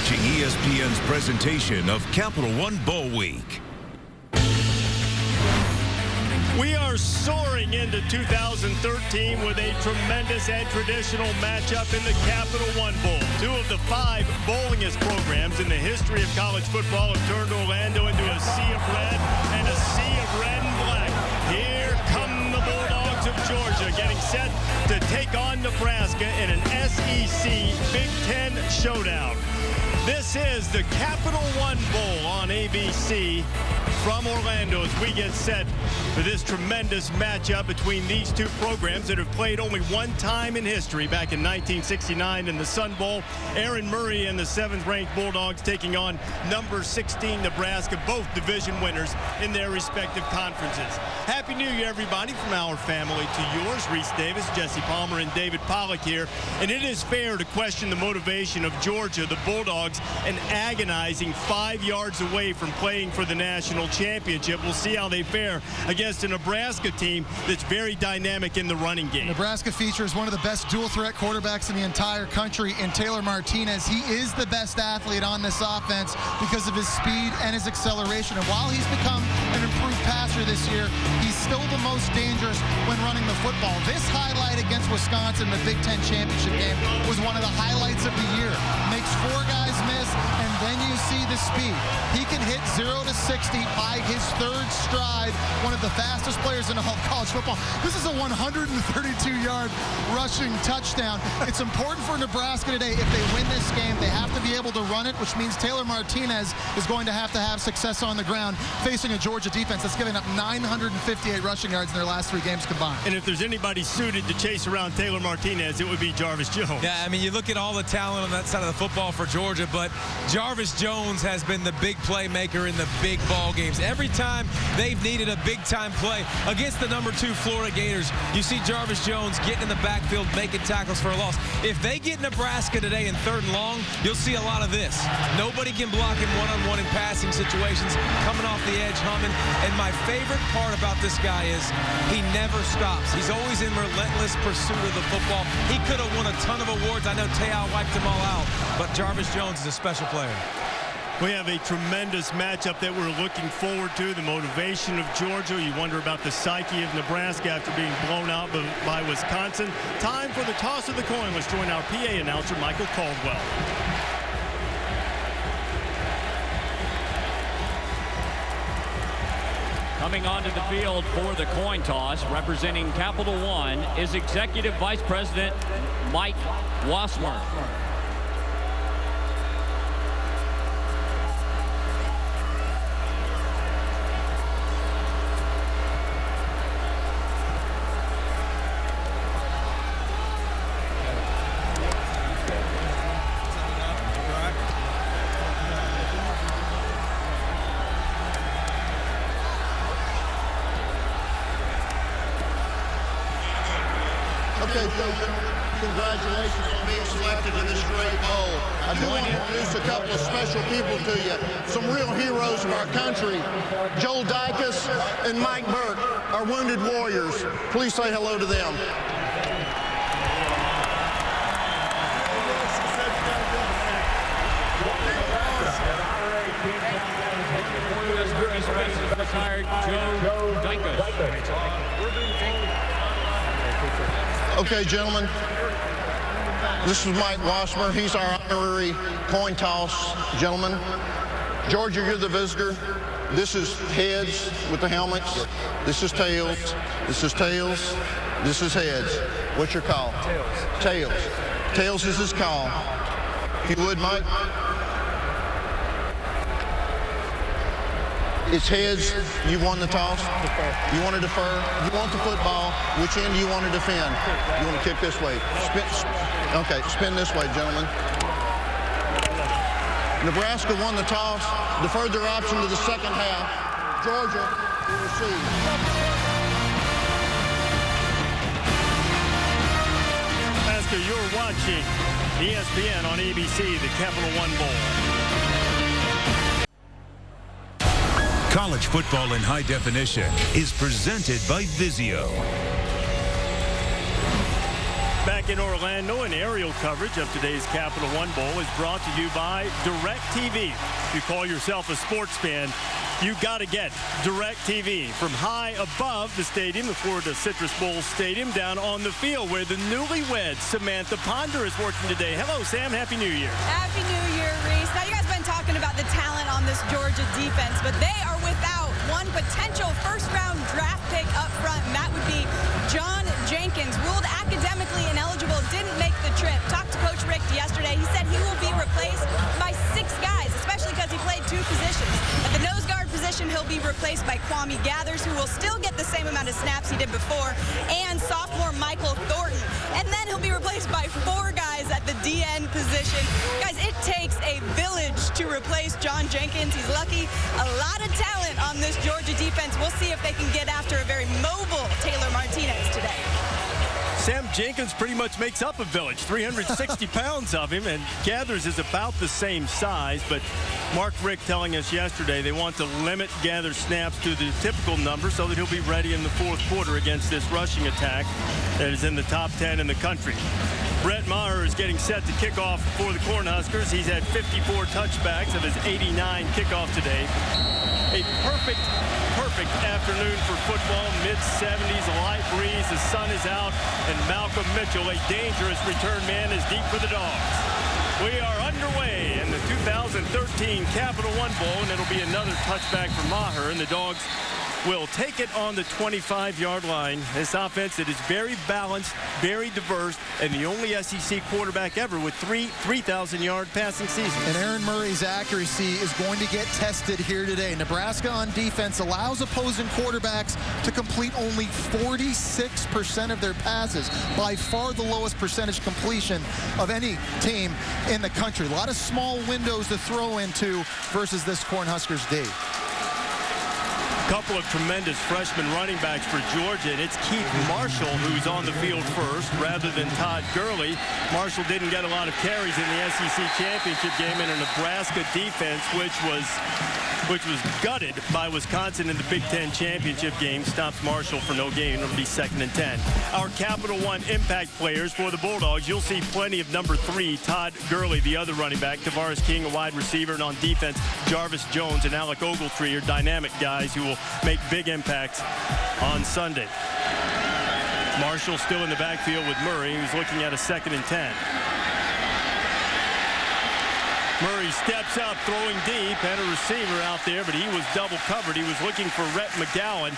watching ESPN's presentation of Capital One Bowl Week. We are soaring into 2013 with a tremendous and traditional matchup in the Capital One Bowl. Two of the 5 bowlingest programs in the history of college football have turned Orlando into a sea of red and a sea of red and black. Here come the Bulldogs of Georgia getting set to take on Nebraska in an SEC Big Ten showdown. This is the Capital One Bowl on ABC from Orlando as we get set for this tremendous matchup between these two programs that have played only one time in history back in 1969 in the Sun Bowl. Aaron Murray and the 7th-ranked Bulldogs taking on number 16 Nebraska, both division winners in their respective conferences. Happy New Year, everybody, from our family to yours. Reese Davis, Jesse Palmer, and David Pollack here. And it is fair to question the motivation of Georgia, the Bulldogs, an agonizing 5 yards away from playing for the national championship. We'll see how they fare against a Nebraska team that's very dynamic in the running game. Nebraska features one of the best dual-threat quarterbacks in the entire country in Taylor Martinez. He is the best athlete on this offense because of his speed and his acceleration. And while he's become an improved passer this year, he's still the most dangerous when running the football. This highlight against Wisconsin in the Big Ten championship game was one of the highlights of the year. Makes 4 guys miss, and then you see the speed. He can hit 0 to 60 by his 3rd stride, one of the fastest players in all of college football. This is a 132-yard rushing touchdown. It's important for Nebraska today. If they win this game, they have to be able to run it, which means Taylor Martinez is going to have success on the ground facing a Georgia defense that's given up 958 rushing yards in their last 3 games combined. And if there's anybody suited to chase around Taylor Martinez, it would be Jarvis Jones. Yeah, I mean, you look at all the talent on that side of the football for Georgia, but Jarvis Jones has been the big playmaker in the big ball games. Every time they've needed a big-time play against the number 2 Florida Gators, you see Jarvis Jones getting in the backfield, making tackles for a loss. If they get Nebraska today in 3rd and long, you'll see a lot of this. Nobody can block him one-on-one in passing situations, coming off the edge, humming. And my favorite part about this guy is he never stops. He's always in relentless pursuit of the football. He could have won a ton of awards. I know Te'o wiped them all out, but Jarvis Jones is a special player. We have a tremendous matchup that we're looking forward to. The motivation of Georgia. You wonder about the psyche of Nebraska after being blown out by Wisconsin. Time for the toss of the coin. Let's join our PA announcer, Michael Caldwell. Coming onto the field for the coin toss, representing Capital One, is Executive Vice President Mike Wassmer. Okay, Coach, congratulations on being selected in this great bowl. I do want to introduce a couple of special people to you, some real heroes of our country. Joel Dicus and Mike Burke are wounded warriors. Please say hello to them. Retired Joe Dicus. Okay, gentlemen, this is Mike Wassmer. He's our honorary coin toss gentleman. Georgia, you're the visitor. This is heads with the helmets. This is tails. This is tails. This is heads. What's your call? Tails. Tails. Tails is his call. If you would, Mike. It's heads, you won the toss. You want to defer. You want the football. Which end do you want to defend? You want to kick this way. Okay, spin this way, gentlemen. Nebraska won the toss. Deferred their option to the second half. Georgia will receive. Nebraska, you're watching ESPN on ABC, the Capital One Bowl. College football in high definition is presented by Vizio. Back in Orlando, and aerial coverage of today's Capital One Bowl is brought to you by DirecTV. If you call yourself a sports fan, you got to get DirecTV from high above the stadium, the Florida Citrus Bowl Stadium, down on the field where the newlywed Samantha Ponder is working today. Hello, Sam. Happy New Year. Happy New Year, Reese. Now, you guys have been talking about the talent on this Georgia defense, but they are without one potential first-round draft pick up front, and that would be John Jenkins, ruled academically ineligible, didn't make the trip. Talked to Coach Richt yesterday. He said he will be replaced by 6 guys, especially because he played 2 positions. At the nose guard position, he'll be replaced by Kwame Gathers, who will still get the same amount of snaps he did before, and sophomore Michael Thornton. And then he'll be replaced by 4 guys at the DN position. Guys, it takes a village to replace John Jenkins. He's lucky. A lot of talent on this Georgia defense. We'll see if they can get after a very mobile Taylor Martinez today. Sam Jenkins pretty much makes up a village, 360 pounds of him, and Gathers is about the same size, but Mark Richt telling us yesterday they want to limit Gathers snaps to the typical number so that he'll be ready in the 4th quarter against this rushing attack that is in the top 10 in the country. Brett Maher is getting set to kick off for the Cornhuskers. He's had 54 touchbacks of his 89 kickoff today. A perfect afternoon for football, mid-70s, a light breeze, the sun is out, and Malcolm Mitchell, a dangerous return man, is deep for the Dogs. We are underway in the 2013 Capital One Bowl, and it'll be another touchback for Maher, and the Dogs will take it on the 25-yard line. This offense that is very balanced, very diverse, and the only SEC quarterback ever with 3,000-yard passing seasons. And Aaron Murray's accuracy is going to get tested here today. Nebraska on defense allows opposing quarterbacks to complete only 46% of their passes, by far the lowest percentage completion of any team in the country. A lot of small windows to throw into versus this Cornhuskers D. Couple of tremendous freshman running backs for Georgia, and it's Keith Marshall who's on the field first rather than Todd Gurley. Marshall didn't get a lot of carries in the SEC championship game in a Nebraska defense which was gutted by Wisconsin in the Big Ten championship game. Stops Marshall for no gain. It'll be 2nd and 10. Our Capital One impact players for the Bulldogs. You'll see plenty of number 3, Todd Gurley, the other running back, Tavares King, a wide receiver, and on defense, Jarvis Jones and Alec Ogletree are dynamic guys who will make big impacts on Sunday. Marshall still in the backfield with Murray, who's looking at a 2nd and 10. Murray steps up, throwing deep, and a receiver out there, but he was double covered. He was looking for Rhett McGowan,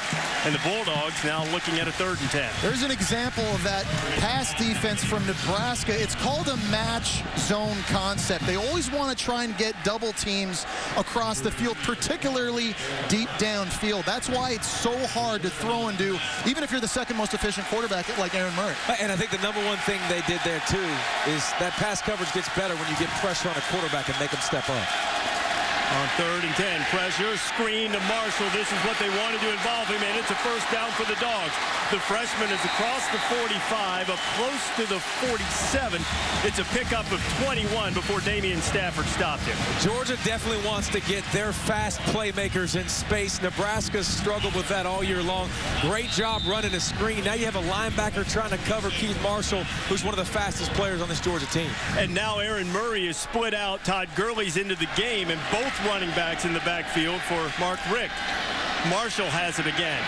and the Bulldogs now looking at a 3rd and 10. There's an example of that pass defense from Nebraska. It's called a match zone concept. They always want to try and get double teams across the field, particularly deep downfield. That's why it's so hard to throw and do, even if you're the 2nd most efficient quarterback like Aaron Murray. And I think the number one thing they did there, too, is that pass coverage gets better when you get pressure on a quarterback and make them step up. On 3rd and 10, pressure, screen to Marshall. This is what they wanted to involve him in. It's a 1st down for the Dogs. The freshman is across the 45, up close to the 47. It's a pickup of 21 before Damian Stafford stopped him. Georgia definitely wants to get their fast playmakers in space. Nebraska's struggled with that all year long. Great job running a screen. Now you have a linebacker trying to cover Keith Marshall, who's one of the fastest players on this Georgia team. And now Aaron Murray is split out. Todd Gurley's into the game, and both running backs in the backfield for Mark Richt. Marshall has it again.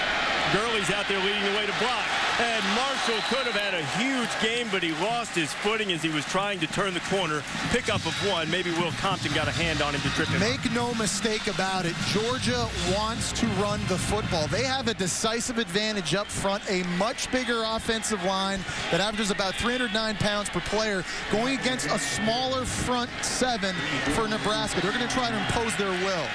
Gurley's out there leading the way to block. And Marshall could have had a huge game, but he lost his footing as he was trying to turn the corner. Pickup of 1. Maybe Will Compton got a hand on him to trip him. Make no mistake about it. Georgia wants to run the football. They have a decisive advantage up front, a much bigger offensive line that averages about 309 pounds per player, going against a smaller front 7 for Nebraska. They're going to try to impose their will.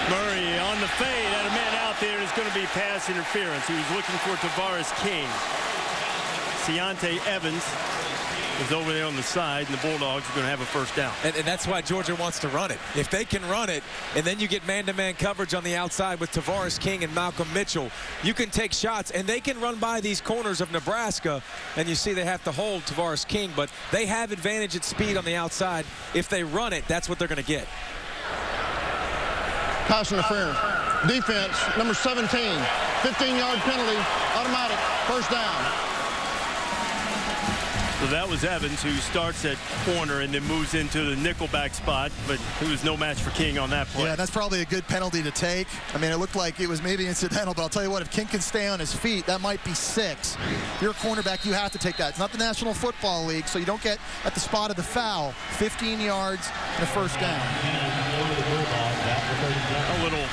Murray on the fade, had a man out there. It's going to be pass interference. He was looking for Tavares King. Keontae Evans is over there on the side, and the Bulldogs are going to have a 1st down. And that's why Georgia wants to run it. If they can run it, and then you get man-to-man coverage on the outside with Tavares King and Malcolm Mitchell, you can take shots, and they can run by these corners of Nebraska, and you see they have to hold Tavares King, but they have advantage at speed on the outside. If they run it, that's what they're going to get. Pass interference. Defense, number 17. 15-yard penalty, automatic, 1st down. So that was Evans, who starts at corner and then moves into the nickelback spot, but he was no match for King on that play. Yeah, that's probably a good penalty to take. I mean, it looked like it was maybe incidental, but I'll tell you what, if King can stay on his feet, that might be 6. If you're a cornerback, you have to take that. It's not the National Football League, so you don't get at the spot of the foul. 15 yards and a first down. A little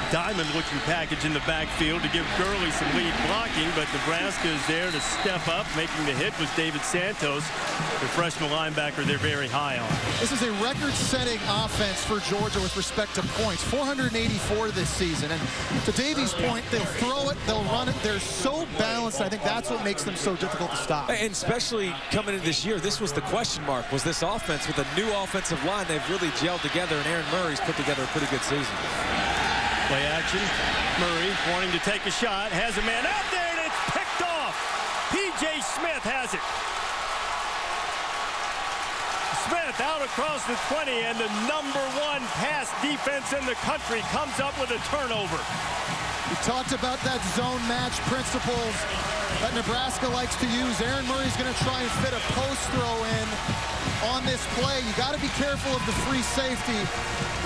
diamond-looking package in the backfield to give Gurley some lead blocking, but Nebraska is there to step up. Making the hit was David Santos, the freshman linebacker they're very high on. This is a record-setting offense for Georgia with respect to points. 484 this season. And to Davey's point, they'll throw it, they'll run it. They're so balanced, and I think that's what makes them so difficult to stop. And especially coming into this year, this was the question mark. Was this offense with a new offensive line? They've really gelled together, and Aaron Murray's put together a pretty good season. Play action. Murray wanting to take a shot. Has a man out there, and it's picked off. P.J. Smith has it. Smith out across the 20, and the #1 pass defense in the country comes up with a turnover. We talked about that zone match principles that Nebraska likes to use. Aaron Murray's going to try and fit a post throw in on this play. You got to be careful of the free safety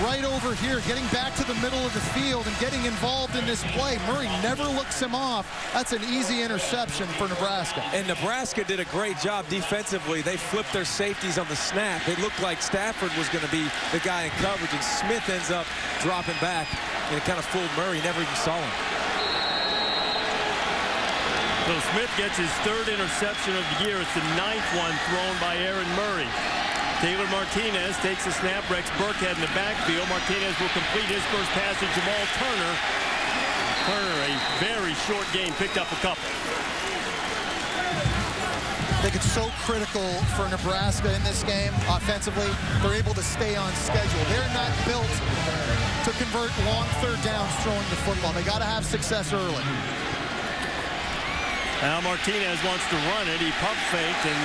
right over here, getting back to the middle of the field and getting involved in this play. Murray never looks him off. That's an easy interception for Nebraska. And Nebraska did a great job defensively. They flipped their safeties on the snap. It looked like Stafford was going to be the guy in coverage, and Smith ends up dropping back, and it kind of fooled Murray. Never even saw him. So Smith gets his 3rd interception of the year. It's the 9th one thrown by Aaron Murray. Taylor Martinez takes a snap. Rex Burkhead in the backfield. Martinez will complete his first pass to Jamal Turner. Turner, a very short game, picked up a couple. I think it's so critical for Nebraska in this game offensively. They're able to stay on schedule. They're not built to convert long 3rd downs throwing the football. They got to have success early. Now Martinez wants to run it. He pump faked, and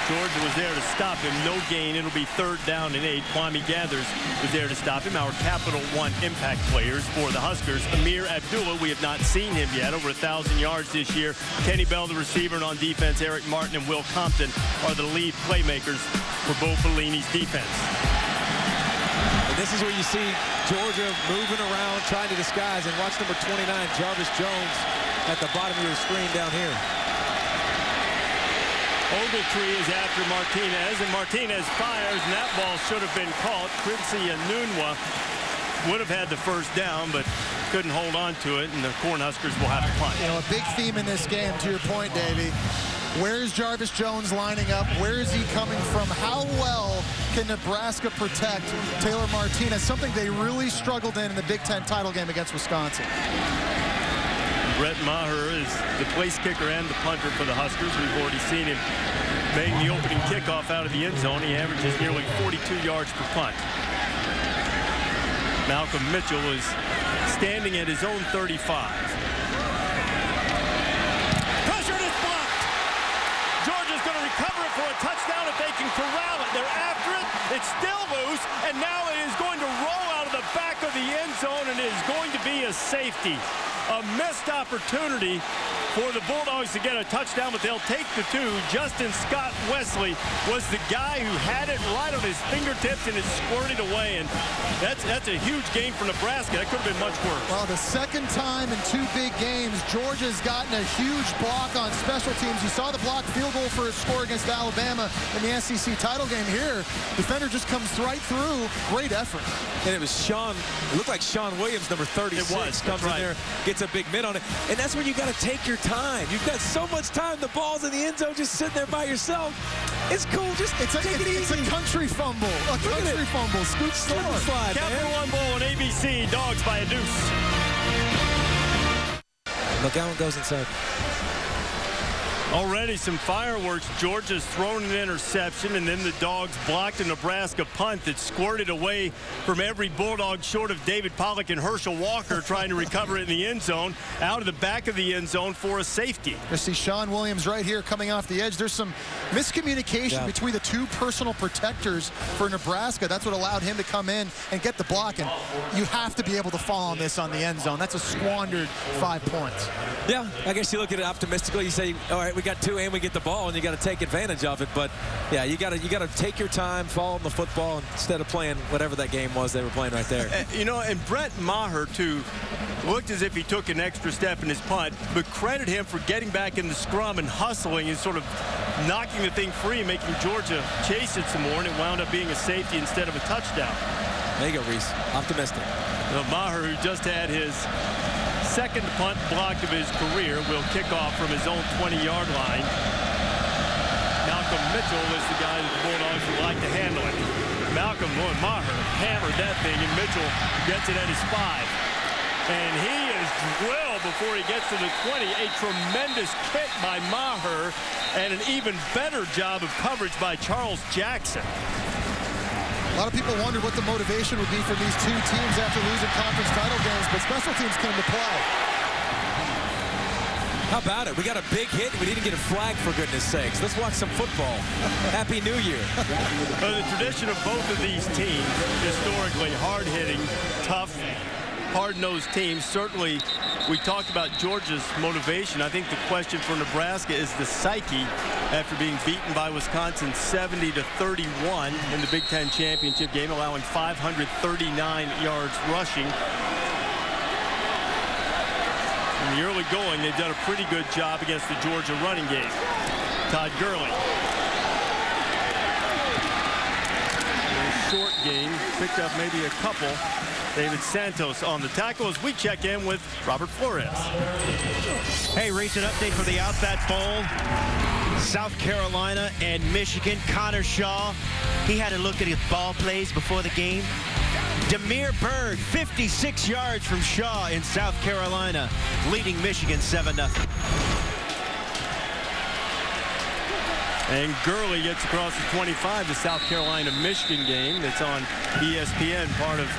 Georgia was there to stop him. No gain. It'll be 3rd down and 8. Kwame Gathers was there to stop him. Our Capital One impact players for the Huskers. Amir Abdullah, we have not seen him yet. Over 1,000 yards this year. Kenny Bell, the receiver, and on defense, Eric Martin and Will Compton are the lead playmakers for Bo Pelini's defense. And this is where you see Georgia moving around, trying to disguise. And watch number 29, Jarvis Jones, at the bottom of your screen down here. Ogletree is after Martinez, and Martinez fires, and that ball should have been caught. Quincy Anunwa would have had the first down, but couldn't hold on to it, and the Cornhuskers will have to punt. You know, a big theme in this game, to your point, Davey. Where's Jarvis Jones lining up? Where is he coming from? How well can Nebraska protect Taylor Martinez? Something they really struggled in the Big Ten title game against Wisconsin. Brett Maher is the place kicker and the punter for the Huskers. We've already seen him make the opening kickoff out of the end zone. He averages nearly 42 yards per punt. Malcolm Mitchell is standing at his own 35. Pressured, is blocked. Georgia's going to recover it for a touchdown if they can corral it. They're after it. It's still loose, and now it is going to roll out of the back of the end zone, and it is going to be a safety. A missed opportunity for the Bulldogs to get a touchdown, but they'll take the 2. Justin Scott Wesley was the guy who had it right on his fingertips, and it squirted away. And that's a huge game for Nebraska. That could have been much worse. Well, the 2nd time in 2 big games, Georgia's gotten a huge block on special teams. You saw the blocked field goal for a score against Alabama in the SEC title game here. Defender just comes right through. Great effort. And it was Sean, it looked like Sean Williams, number 36, comes in there, gets a big mid on it. And that's when you got to take your time. You've got so much time. The ball's in the end zone, just sitting there by yourself. It's cool. Just take it easy. It's a country fumble. A country fumble. Scoot slide. Capital One Bowl on ABC. Dogs by a deuce. Look, that one goes inside. Already some fireworks. Georgia's thrown an interception, and then the Dogs blocked a Nebraska punt that squirted away from every Bulldog short of David Pollock and Herschel Walker trying to recover it in the end zone, out of the back of the end zone for a safety. You see Sean Williams right here coming off the edge. There's some miscommunication between the 2 personal protectors for Nebraska. That's what allowed him to come in and get the block, and you have to be able to fall on this on the end zone. That's a squandered 5 points. Yeah, I guess you look at it optimistically. You say, all right, we got two and we get the ball, and you got to take advantage of it. But yeah, you got to take your time, fall on the football instead of playing whatever that game was they were playing right there. You know, and Brett Maher too looked as if he took an extra step in his punt, but credit him for getting back in the scrum and hustling and sort of knocking the thing free and making Georgia chase it some more, and it wound up being a safety instead of a touchdown. There you go, Reese. Optimistic. Maher, who just had his second punt blocked of his career, will kick off from his own 20-yard line. Malcolm Mitchell is the guy that the Bulldogs would like to handle it. Malcolm, Maher hammered that thing, and Mitchell gets it at his 5. And he is drilled before he gets to the 20. A tremendous kick by Maher, and an even better job of coverage by Charles Jackson. A lot of people wondered what the motivation would be for these two teams after losing conference title games, but special teams came to play. How about it? We got a big hit. We didn't get a flag, for goodness sakes. Let's watch some football. Happy New Year. The tradition of both of these teams, historically hard-hitting, tough, hard-nosed teams. Certainly, we talked about Georgia's motivation. I think the question for Nebraska is the psyche after being beaten by Wisconsin 70-31 in the Big Ten championship game, allowing 539 yards rushing. In the early going, they've done a pretty good job against the Georgia running game. Todd Gurley. A short game, picked up maybe a couple. David Santos on the tackle as we check in with Robert Flores. Hey, Reese, an update for the Outback Bowl. South Carolina and Michigan. Connor Shaw, he had a look at his ball plays before the game. Demir Berg, 56 yards from Shaw in South Carolina, leading Michigan 7-0. And Gurley gets across the 25, the South Carolina-Michigan game that's on ESPN, part of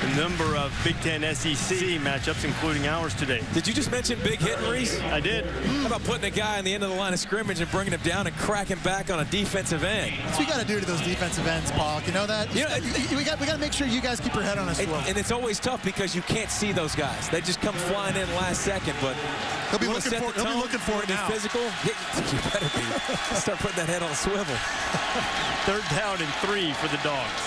a number of Big Ten SEC matchups, including ours today. Did you just mention big hit, Reese? I did. How about putting a guy on the end of the line of scrimmage and bringing him down and cracking back on a defensive end? That's what you got to do to those defensive ends, Paul. You know that? We got to make sure you guys keep your head on a swivel. And it's always tough because you can't see those guys. They just come flying in last second, but he'll be looking for it now. Physical. You better be. Start putting that head on a swivel. 3rd down and 3 for the Dogs.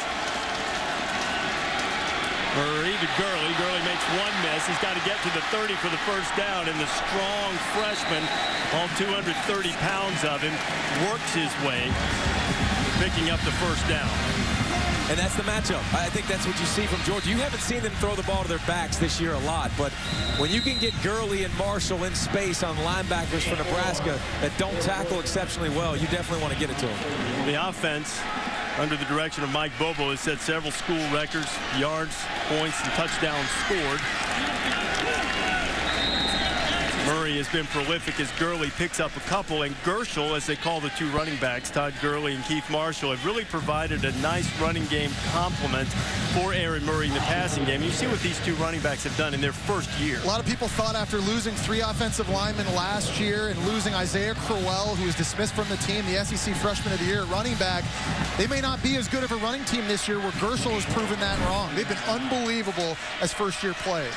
Murray to Gurley. Gurley makes one miss. He's got to get to the 30 for the first down, and the strong freshman, all 230 pounds of him, works his way, picking up the first down. And that's the matchup. I think that's what you see from Georgia. You haven't seen them throw the ball to their backs this year a lot, but when you can get Gurley and Marshall in space on linebackers for Nebraska that don't tackle exceptionally well, you definitely want to get it to them. The offense, under the direction of Mike Bobo, has set several school records, yards, points, and touchdowns scored. Murray has been prolific as Gurley picks up a couple, and Gershel, as they call the two running backs, Todd Gurley and Keith Marshall, have really provided a nice running game complement for Aaron Murray in the passing game. You see what these two running backs have done in their first year. A lot of people thought after losing 3 offensive linemen last year and losing Isaiah Crowell, who was dismissed from the team, the SEC Freshman of the Year at running back, they may not be as good of a running team this year, where Gershel has proven that wrong. They've been unbelievable as first-year players.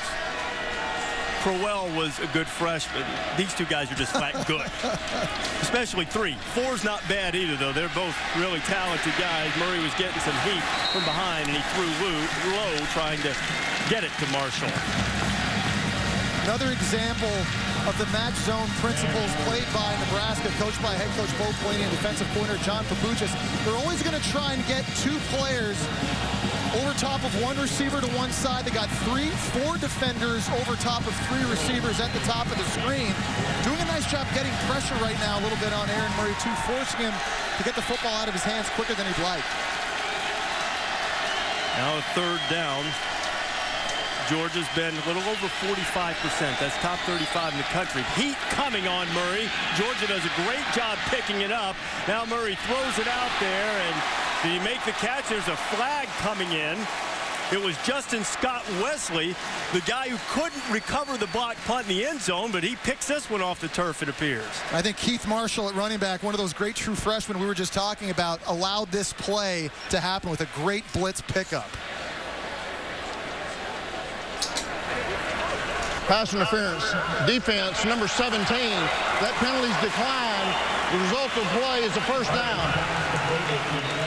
Crowell was a good freshman. These two guys are just flat good. Especially 3. 4's not bad either, though. They're both really talented guys. Murray was getting some heat from behind, and he threw low, trying to get it to Marshall. Another example of the match zone principles played by Nebraska, coached by head coach Bo Pelini and defensive coordinator John Papuchis. They're always going to try and get 2 players over top of 1 receiver to one side. They got 4 defenders over top of 3 receivers at the top of the screen. Doing a nice job getting pressure right now a little bit on Aaron Murray, too, forcing him to get the football out of his hands quicker than he'd like. Now a 3rd down. Georgia's been a little over 45%. That's top 35 in the country. Heat coming on Murray. Georgia does a great job picking it up. Now Murray throws it out there, and did he make the catch? There's a flag coming in. It was Justin Scott Wesley, the guy who couldn't recover the block punt in the end zone, but he picks this one off the turf, it appears. I think Keith Marshall at running back, one of those great true freshmen we were just talking about, allowed this play to happen with a great blitz pickup. Pass interference. Defense, number 17. That penalty's declined. The result of the play is a first down.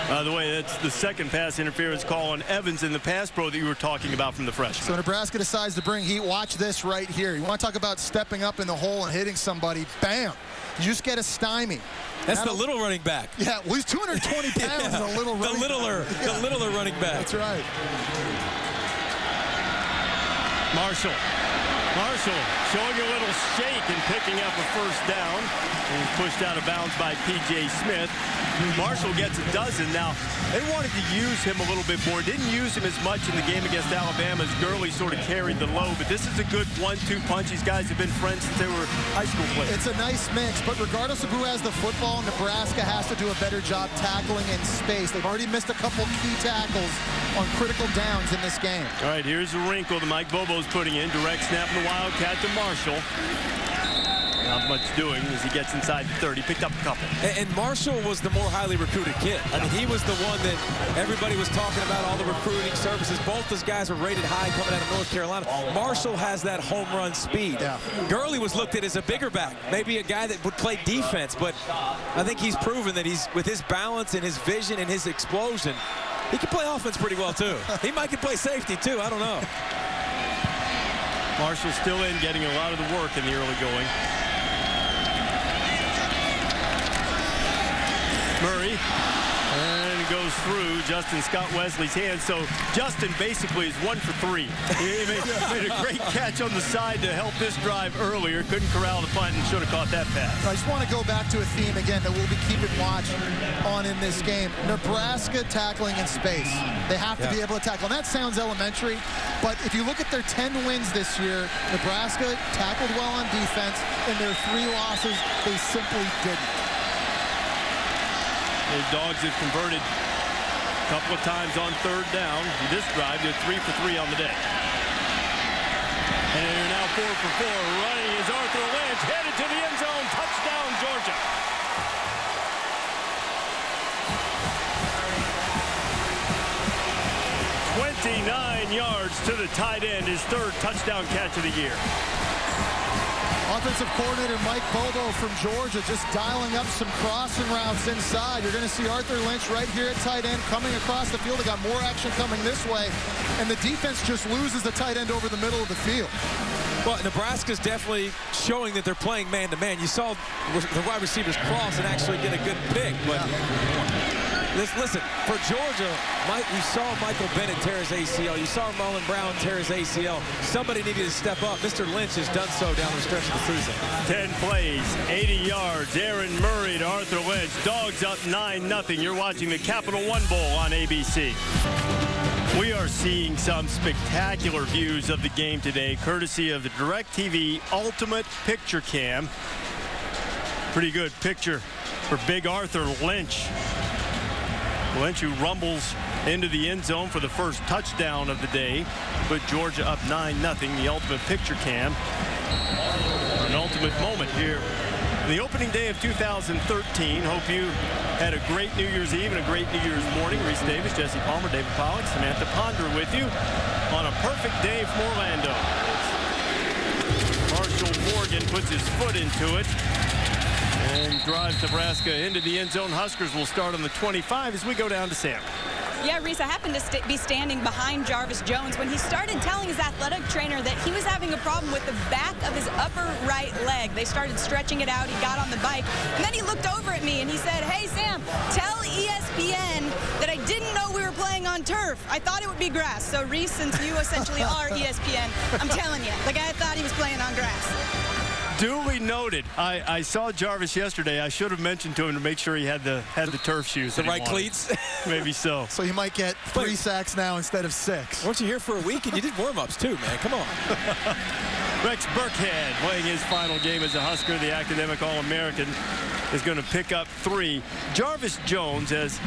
By the way, that's the second pass interference call on Evans in the pass pro that you were talking about from the freshman. So Nebraska decides to bring heat. Watch this right here. You want to talk about stepping up in the hole and hitting somebody. Bam. You just get a stymie. That's the little running back. Yeah, well, he's 220 pounds and a little running back. The littler running back. That's right. Marshall showing a little shake and picking up a first down. And he's pushed out of bounds by P.J. Smith. Marshall gets a dozen. Now, they wanted to use him a little bit more. Didn't use him as much in the game against Alabama as Gurley sort of carried the load. But this is a good 1-2 punch. These guys have been friends since they were high school players. It's a nice mix, but regardless of who has the football, Nebraska has to do a better job tackling in space. They've already missed a couple key tackles on critical downs in this game. All right, here's a wrinkle that Mike Bobo's putting in. Direct snap in the Wildcat to Marshall. Not much doing as he gets inside the 30. Picked up a couple. And Marshall was the more highly recruited kid. I mean, he was the one that everybody was talking about, all the recruiting services. Both those guys were rated high coming out of North Carolina. Marshall has that home run speed. Yeah. Gurley was looked at as a bigger back, maybe a guy that would play defense, but I think he's proven that he's, with his balance and his vision and his explosion, he can play offense pretty well, too. He might can play safety, too. I don't know. Marshall still in, getting a lot of the work in the early going. Murray, and it goes through Justin Scott Wesley's hands. So Justin basically is 1 for 3. He made a great catch on the side to help this drive earlier. Couldn't corral the punt and should have caught that pass. I just want to go back to a theme again that we'll be keeping watch on in this game. Nebraska tackling in space. They have to be able to tackle. And that sounds elementary, but if you look at their 10 wins this year, Nebraska tackled well on defense. In their 3 losses, they simply didn't. The Dogs have converted a couple of times on third down. This drive, they're 3 for 3 on the day. And they're now 4 for 4. Running is Arthur Lynch, headed to the end zone. Touchdown, Georgia. "29 yards to the tight end, his 3rd touchdown catch of the year." Offensive coordinator Mike Bobo from Georgia just dialing up some crossing routes inside. You're going to see Arthur Lynch right here at tight end coming across the field. They got more action coming this way, and the defense just loses the tight end over the middle of the field. Well, Nebraska's definitely showing that they're playing man-to-man. You saw the wide receivers cross and actually get a good pick, but listen, for Georgia, you saw Michael Bennett tear his ACL. You saw Marlon Brown tear his ACL. Somebody needed to step up. Mr. Lynch has done so down the stretch of the season. 10 plays, 80 yards. Aaron Murray to Arthur Lynch. Dogs up 9-0. You're watching the Capital One Bowl on ABC. We are seeing some spectacular views of the game today, courtesy of the DirecTV Ultimate Picture Cam. Pretty good picture for Big Arthur Lynch. Lynch, who rumbles into the end zone for the first touchdown of the day, put Georgia up 9-0. The Ultimate Picture Cam. An ultimate moment here. The opening day of 2013. Hope you had a great New Year's Eve and a great New Year's morning. Reese Davis, Jesse Palmer, David Pollack, Samantha Ponder with you on a perfect day from Orlando. Marshall Morgan puts his foot into it and drives Nebraska into the end zone. Huskers will start on the 25 as we go down to Sam. Yeah, Reese, I happened to be standing behind Jarvis Jones when he started telling his athletic trainer that he was having a problem with the back of his upper right leg. They started stretching it out. He got on the bike, and then he looked over at me and he said, "Hey, Sam, tell ESPN that I didn't know we were playing on turf. I thought it would be grass." So, Reese, since you essentially are ESPN, I'm telling you, the guy thought he was playing on grass. Duly noted. I saw Jarvis yesterday. I should have mentioned to him to make sure he had the turf shoes. The right cleats. Maybe so. So he might get 3 sacks now instead of 6. Weren't you here for a week? And you did warm-ups too, man. Come on. Rex Burkhead playing his final game as a Husker, the academic All-American, is going to pick up 3. Jarvis Jones has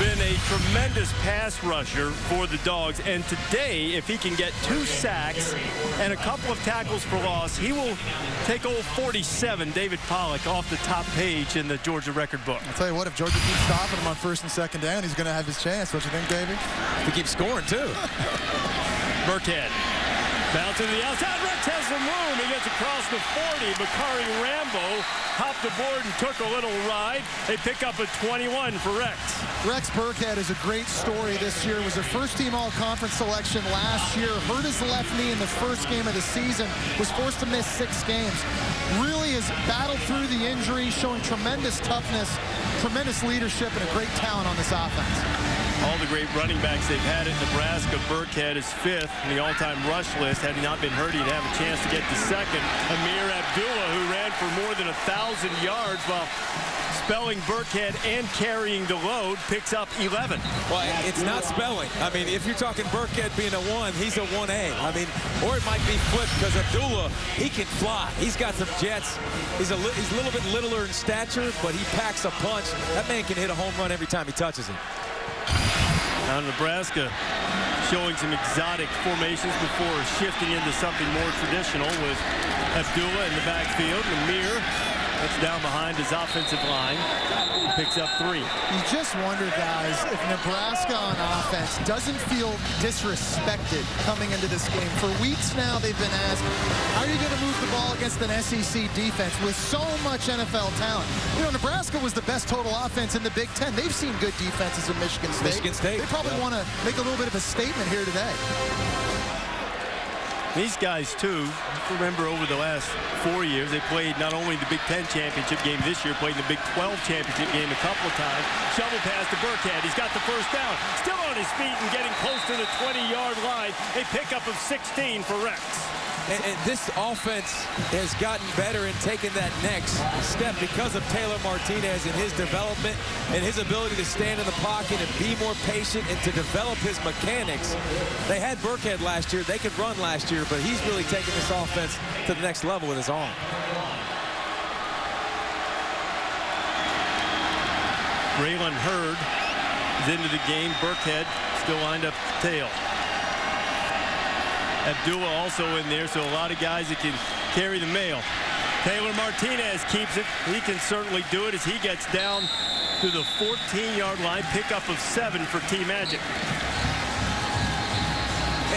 been a tremendous pass rusher for the Dogs, and today, if he can get 2 sacks and a couple of tackles for loss, he will take old 47, David Pollack, off the top page in the Georgia record book. I'll tell you what, if Georgia keeps stopping him on 1st and 2nd down, he's going to have his chance. Don't you think, Davey? He keeps scoring, too. Burkhead Bounce to the outside. Rex has some room. He gets across the 40. Bakari Rambo hopped aboard and took a little ride. They pick up a 21 for Rex. Rex Burkhead is a great story this year. Was a first-team all-conference selection last year. Hurt his left knee in the first game of the season. Was forced to miss 6 games. Really has battled through the injury, showing tremendous toughness, tremendous leadership, and a great talent on this offense. All the great running backs they've had at Nebraska. Burkhead is 5th in the all-time rush list. Had he not been hurt, he'd have a chance to get to 2nd. Amir Abdullah, who ran for more than 1,000 yards while spelling Burkhead and carrying the load, picks up 11. Well, it's not spelling. I mean, if you're talking Burkhead being a 1, he's a 1A. I mean, or it might be flipped because Abdullah, he can fly. He's got some jets. He's a little bit littler in stature, but he packs a punch. That man can hit a home run every time he touches it. Now Nebraska showing some exotic formations before shifting into something more traditional with Abdullah in the backfield. Amir, that's down behind his offensive line. He picks up 3. You just wonder, guys, if Nebraska on offense doesn't feel disrespected coming into this game. For weeks now, they've been asked, how are you going to move the ball against an SEC defense with so much NFL talent? You know, Nebraska was the best total offense in the Big Ten. They've seen good defenses in Michigan State. They probably want to make a little bit of a statement here today. These guys, too, remember over the last 4 years, they played not only the Big Ten championship game this year, played the Big 12 championship game a couple of times. Shovel pass to Burkhead. He's got the first down. Still on his feet and getting close to the 20-yard line. A pickup of 16 for Rex. And this offense has gotten better and taken that next step because of Taylor Martinez and his development and his ability to stand in the pocket and be more patient and to develop his mechanics. They had Burkhead last year. They could run last year, but he's really taken this offense to the next level with his arm. Braylon Hurd is into the game. Burkhead still lined up tail. Abdullah also in there, so a lot of guys that can carry the mail. Taylor Martinez keeps it. He can certainly do it as he gets down to the 14-yard line. Pickup of 7 for Team Magic.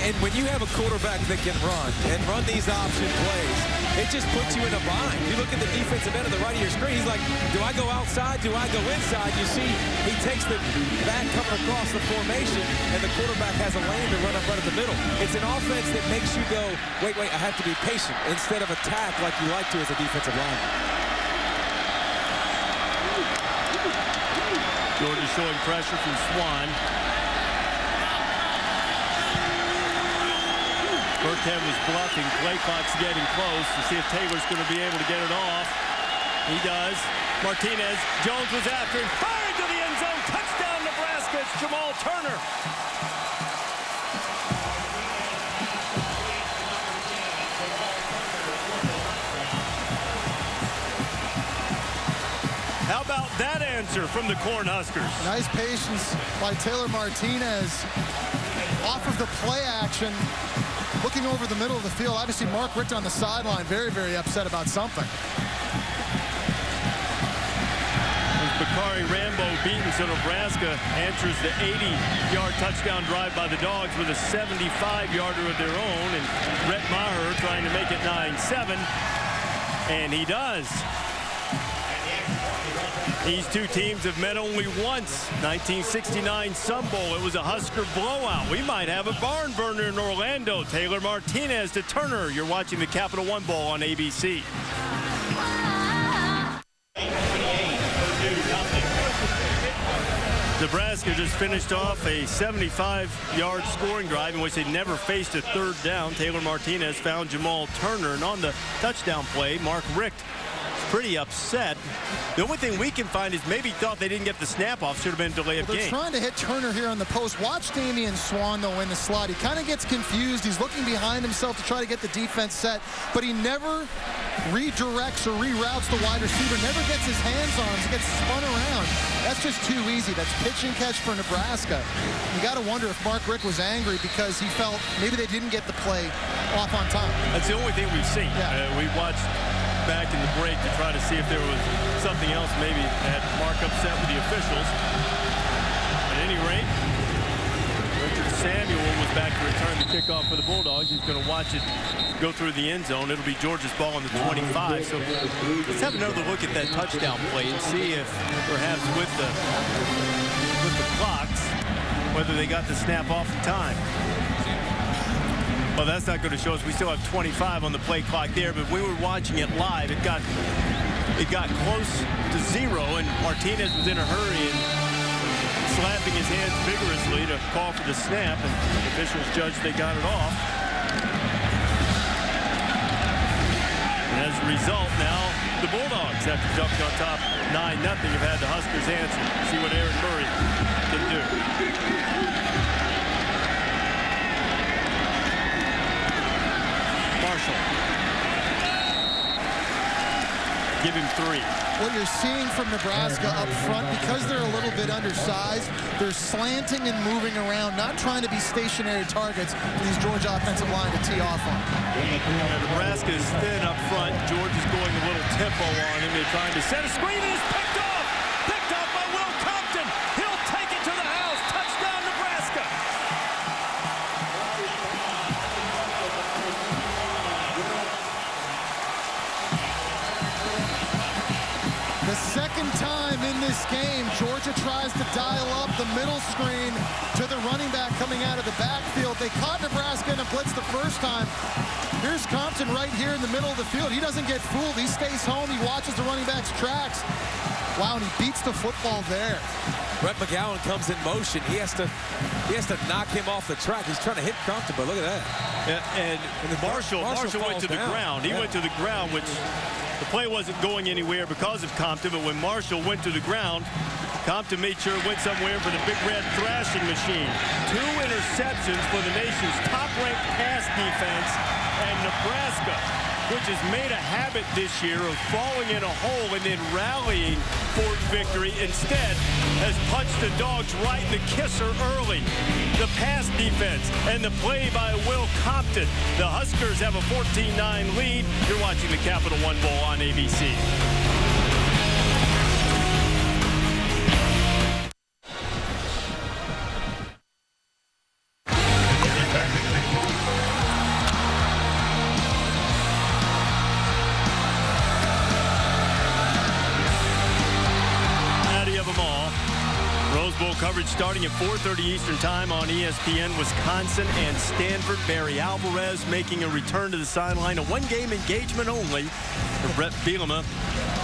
And when you have a quarterback that can run these option plays, it just puts you in a bind. You look at the defensive end of the right of your screen, he's like, do I go outside? Do I go inside? You see, he takes the back coming across the formation, and the quarterback has a lane to run up right at the middle. It's an offense that makes you go, wait, I have to be patient, instead of attack like you like to as a defensive lineman. Georgia showing pressure from Swan. Burkhead was bluffing. Play clock's getting close to see if Taylor's going to be able to get it off. He does. Martinez. Jones was after him. Fired to the end zone. Touchdown, Nebraska. It's Jamal Turner. How about that answer from the Cornhuskers? Nice patience by Taylor Martinez. Off of the play action. Looking over the middle of the field, obviously Mark Richt on the sideline, very, very upset about something. Bakari Rambo beaten, so Nebraska answers the 80-yard touchdown drive by the Dogs with a 75-yarder of their own, and Rhett Maher trying to make it 9-7, and he does. These two teams have met only once. 1969 Sun Bowl. It was a Husker blowout. We might have a barn burner in Orlando. Taylor Martinez to Turner. You're watching the Capital One Bowl on ABC. Nebraska just finished off a 75-yard scoring drive in which they never faced a third down. Taylor Martinez found Jamal Turner, and on the touchdown play, Mark Richt pretty upset. The only thing we can find is maybe thought they didn't get the snap off. Should have been a delay of game. They're trying to hit Turner here on the post. Watch Damian Swan, though, in the slot. He kind of gets confused. He's looking behind himself to try to get the defense set, but he never redirects or reroutes the wide receiver, never gets his hands on him. He gets spun around. That's just too easy. That's pitch and catch for Nebraska. You got to wonder if Mark Richt was angry because he felt maybe they didn't get the play off on time. That's the only thing we've seen. Yeah. We watched back in the break to try to see if there was something else maybe that Mark upset with the officials. At any rate, Richard Samuel was back to return the kick kickoff for the Bulldogs. He's going to watch it go through the end zone. It'll be Georgia's ball on the 25. So let's have another look at that touchdown play and see if perhaps with the clocks, whether they got the snap off in time. Well, that's not going to show us. We still have 25 on the play clock there, but we were watching it live. It got close to 0, and Martinez was in a hurry and slapping his hands vigorously to call for the snap, and the officials judged they got it off. And as a result, now the Bulldogs, after jumping on top 9-0, have had the Huskers answer. See what Aaron Murray can do. Marshall. Give him 3. What you're seeing from Nebraska up front, because they're a little bit undersized, they're slanting and moving around, not trying to be stationary targets for these Georgia offensive line to tee off on. Nebraska is thin up front. Georgia's going a little tempo on him. They're trying to set a screen, and it's picked off! Picked off by Will Compton. He'll take it to the house. Touchdown, Nebraska. The second time in this game, Georgia tries to dial up the middle screen to the running back coming out of the backfield. They caught Nebraska in a blitz the first time. Here's Compton right here in the middle of the field. He doesn't get fooled. He stays home. He watches the running back's tracks. Wow, and he beats the football there. Brett McGowan comes in motion. He has to knock him off the track. He's trying to hit Compton, but look at that. Yeah, and Marshall went to the ground. He went to the ground, which the play wasn't going anywhere because of Compton, but when Marshall went to the ground, Compton made sure it went somewhere for the Big Red thrashing machine. 2 interceptions for the nation's top-ranked pass defense, and Nebraska, which has made a habit this year of falling in a hole and then rallying for victory, instead has punched the Dogs right in the kisser early. The pass defense and the play by Will Compton. The Huskers have a 14-9 lead. You're watching the Capital One Bowl on ABC. Coverage starting at 4:30 Eastern Time on ESPN. Wisconsin and Stanford. Barry Alvarez making a return to the sideline. A one-game engagement only. Brett Bielema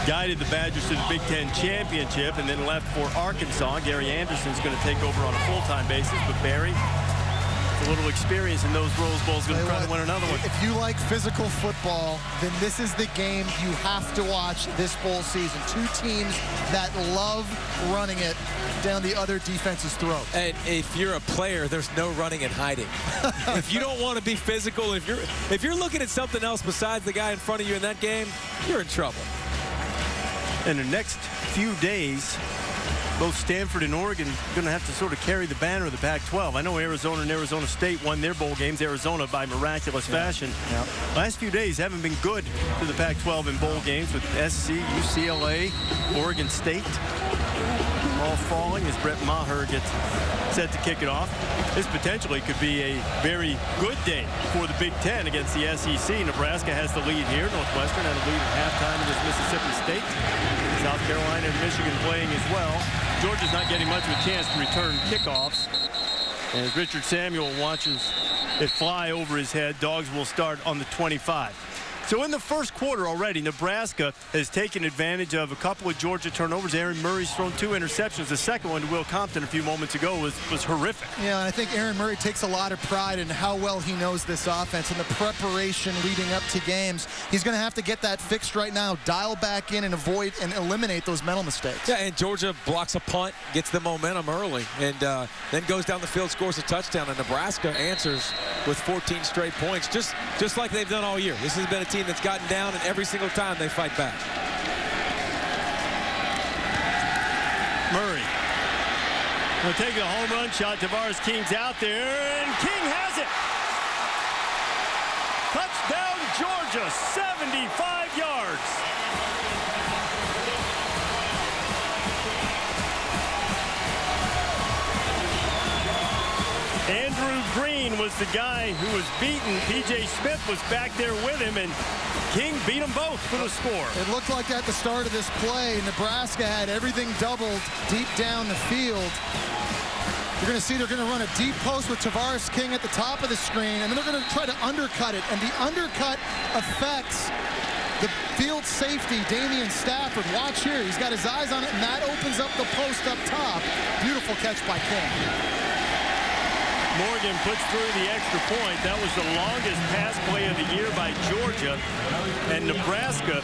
guided the Badgers to the Big Ten championship and then left for Arkansas. Gary Anderson's going to take over on a full-time basis, but Barry, a little experience in those Rose Bowls, going to try to win another one. If you like physical football, then this is the game you have to watch this bowl season. 2 teams that love running it down the other defense's throat. And if you're a player, there's no running and hiding. If you don't want to be physical, if you're looking at something else besides the guy in front of you in that game, you're in trouble. In the next few days, both Stanford and Oregon going to have to sort of carry the banner of the Pac-12. I know Arizona and Arizona State won their bowl games. Arizona by miraculous fashion. Yep. Last few days haven't been good to the Pac-12 in bowl games with SC, UCLA, Oregon State all falling as Brett Maher gets set to kick it off. This potentially could be a very good day for the Big Ten against the SEC. Nebraska has the lead here. Northwestern had a lead at halftime against Mississippi State. South Carolina and Michigan playing as well. Georgia's not getting much of a chance to return kickoffs. As Richard Samuel watches it fly over his head, Dogs will start on the 25. So in the first quarter already, Nebraska has taken advantage of a couple of Georgia turnovers. Aaron Murray's thrown 2 interceptions. The second one to Will Compton a few moments ago was horrific. Yeah, and I think Aaron Murray takes a lot of pride in how well he knows this offense and the preparation leading up to games. He's going to have to get that fixed right now, dial back in and avoid and eliminate those mental mistakes. Yeah, and Georgia blocks a punt, gets the momentum early, and then goes down the field, scores a touchdown, and Nebraska answers with 14 straight points, just like they've done all year. This has been a team that's gotten down, and every single time they fight back. Murray will take a home run shot. Tavares King's out there, and King has it. Touchdown, Georgia, 75 yards. Andrew Green was the guy who was beaten. P.J. Smith was back there with him, and King beat them both for the score. It looked like at the start of this play, Nebraska had everything doubled deep down the field. You're going to see they're going to run a deep post with Tavares King at the top of the screen, and then they're going to try to undercut it. And the undercut affects the field safety, Damian Stafford. Watch here. He's got his eyes on it, and that opens up the post up top. Beautiful catch by King. Morgan puts through the extra point. That was the longest pass play of the year by Georgia. And Nebraska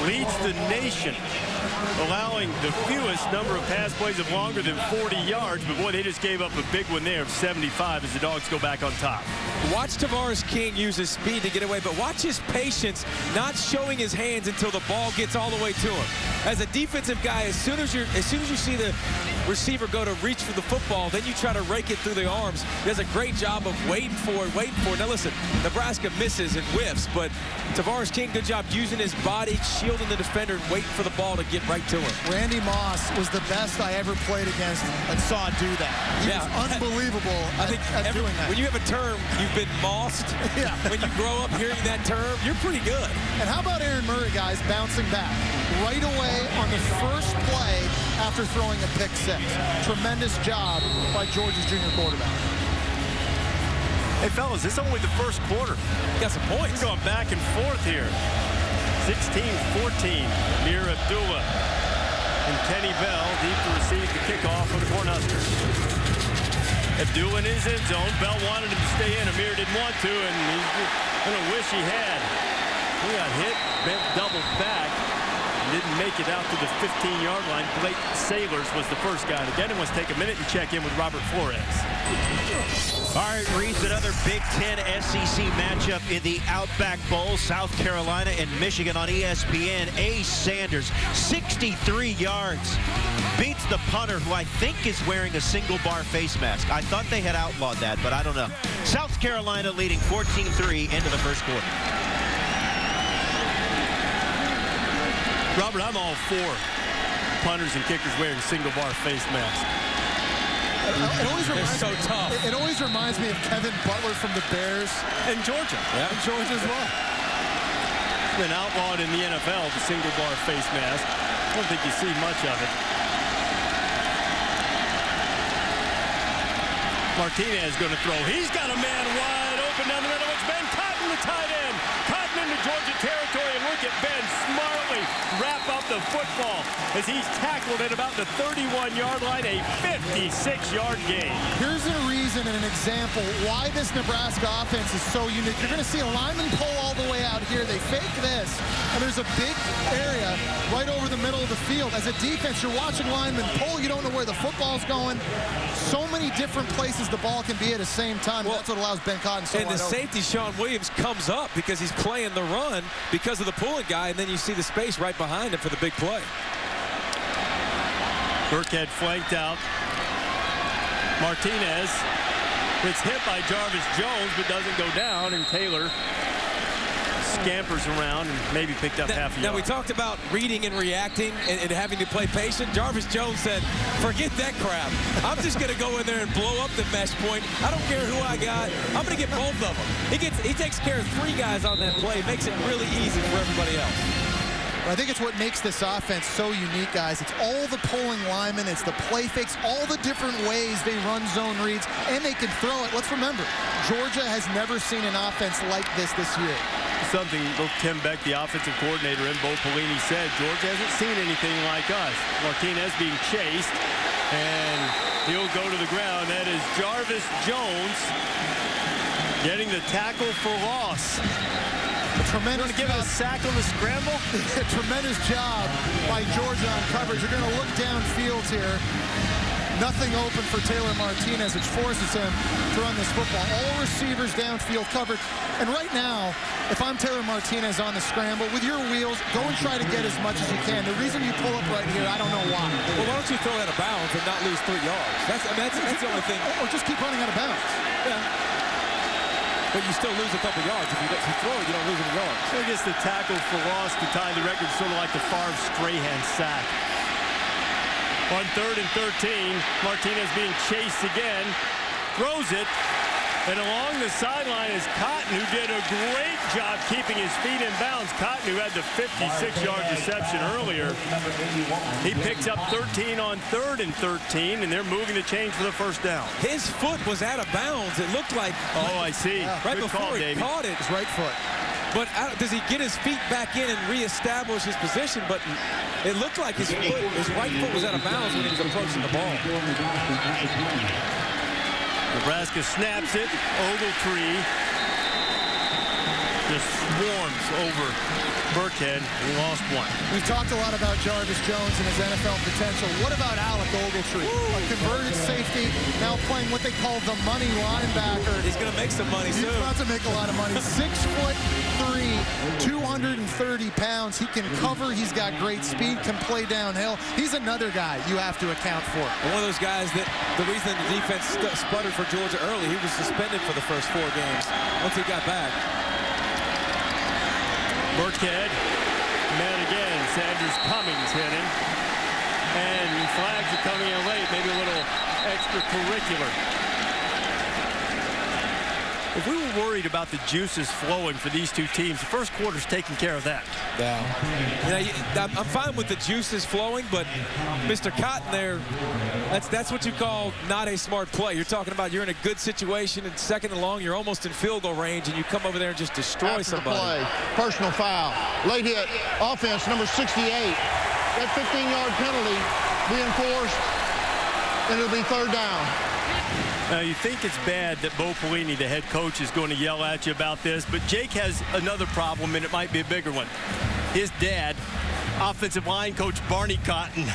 leads the nation, allowing the fewest number of pass plays of longer than 40 yards. But, boy, they just gave up a big one there of 75 as the Dogs go back on top. Watch Tavares King use his speed to get away, but watch his patience not showing his hands until the ball gets all the way to him. As a defensive guy, as soon as you see the receiver go to reach for the football, then you try to rake it through the arms. He does a great job of waiting for it. Now listen, Nebraska misses and whiffs, but Tavares King, good job using his body, shielding the defender, and waiting for the ball to get right to him. Randy Moss was the best I ever played against and saw do that. He was unbelievable at doing that. When you have a term, you've been mossed. Yeah. When you grow up hearing that term, you're pretty good. And how about Aaron Murray, guys, bouncing back right away on the first play after throwing a pick six. Tremendous job by Georgia's junior quarterback. Hey, fellas, this is only the first quarter. Got some points. We're going back and forth here. 16-14. Amir Abdullah and Kenny Bell deep to receive the kickoff for the Cornhuskers. Abdullah in his end zone. Bell wanted him to stay in. Amir didn't want to, and he's going to wish he had. He got hit, bent double back. Didn't make it out to the 15-yard line. Blake Sailors was the first guy to get him. Let's take a minute and check in with Robert Flores. All right, Reese, another Big Ten SEC matchup in the Outback Bowl. South Carolina and Michigan on ESPN. Ace Sanders, 63 yards. Beats the punter, who I think is wearing a single-bar face mask. I thought they had outlawed that, but I don't know. South Carolina leading 14-3 into the first quarter. Robert, I'm all for punters and kickers wearing single-bar face masks. It always reminds me of Kevin Butler from the Bears. And Georgia. Yeah, and Georgia as well. It's been outlawed in the NFL, the single-bar face mask. I don't think you see much of it. Martinez going to throw. He's got a man wide open down the middle. It's Ben Cotton, the tight end. Cotton into Georgia territory, and look at Ben smartly wrap up the football as he's tackled at about the 31-yard line, a 56-yard gain. Here's a reason and an example why this Nebraska offense is so unique. You're going to see a lineman pull all the way out here. They fake this, and there's a big area right over the middle of the field. As a defense, you're watching linemen pull. You don't know where the football's going. So many different places the ball can be at the same time. Well, that's what allows Ben Cotton so and the safety, Sean Williams, comes up because he's playing the run because of the pulling guy, and then you see the space right behind him for the big play. Burkhead flanked out. Martinez gets hit by Jarvis Jones, but doesn't go down, and Taylor scampers around and maybe picked up half a yard. Now, we talked about reading and reacting and having to play patient. Jarvis Jones said, forget that crap. I'm just going to go in there and blow up the mesh point. I don't care who I got. I'm going to get both of them. He takes care of 3 guys on that play. Makes it really easy for everybody else. I think it's what makes this offense so unique, guys. It's all the pulling linemen, it's the play fakes, all the different ways they run zone reads, and they can throw it. Let's remember, Georgia has never seen an offense like this year. Something both Tim Beck, the offensive coordinator, and Bo Pelini said, Georgia hasn't seen anything like us. Martinez being chased, and he'll go to the ground. That is Jarvis Jones getting the tackle for loss. Tremendous give it a sack on the scramble. Tremendous job by Georgia on coverage. You're going to look downfield here. Nothing open for Taylor Martinez, which forces him to run this football. All receivers downfield covered. And right now, if I'm Taylor Martinez on the scramble, with your wheels, go and try to get as much as you can. The reason you pull up right here, I don't know why. Well, why don't you throw it out of bounds and not lose 3 yards? That's the only thing. Or just keep running out of bounds. Yeah. But you still lose a couple yards. If you throw it, you don't lose any yards. So he gets the tackle for loss to tie the record, sort of like the Favre Strahan sack. On 3rd and 13, Martinez being chased again. throws it. And along the sideline is Cotton, who did a great job keeping his feet in bounds. Cotton, who had the 56-yard reception earlier. He picks up 13 on 3rd and 13, and they're moving the chains for the first down. His foot was out of bounds. It looked like. Oh, I see. Yeah, right Good before call, he caught it. His right foot. But does he get his feet back in and reestablish his position? But it looked like his right foot was out of bounds when he was approaching the ball. Nebraska snaps it. Ogletree just swarms over Burkhead. He lost one. We've talked a lot about Jarvis Jones and his NFL potential. What about Alec Ogletree? A converted safety, now playing what they call the money linebacker. He's going to make some money soon. He's about to make a lot of money. 6'3", 230 pounds. He can cover. He's got great speed, can play downhill. He's another guy you have to account for. And one of those guys that the reason the defense sputtered for Georgia early, he was suspended for the first 4 games. Once he got back. Burkhead, man again. Sanders Cummings hitting. And flags are coming in late, maybe a little extracurricular. If we were worried about the juices flowing for these two teams, the first quarter's taking care of that. Yeah. You know, I'm fine with the juices flowing, but Mr. Cotton there, that's what you call not a smart play. You're talking about you're in a good situation, and 2nd and long, you're almost in field goal range, and you come over there and just destroy somebody. Play, personal foul, late hit, offense, number 68. That 15-yard penalty being forced, and it'll be 3rd down. Now, you think it's bad that Bo Pelini, the head coach, is going to yell at you about this, but Jake has another problem, and it might be a bigger one. His dad, offensive line coach Barney Cotton,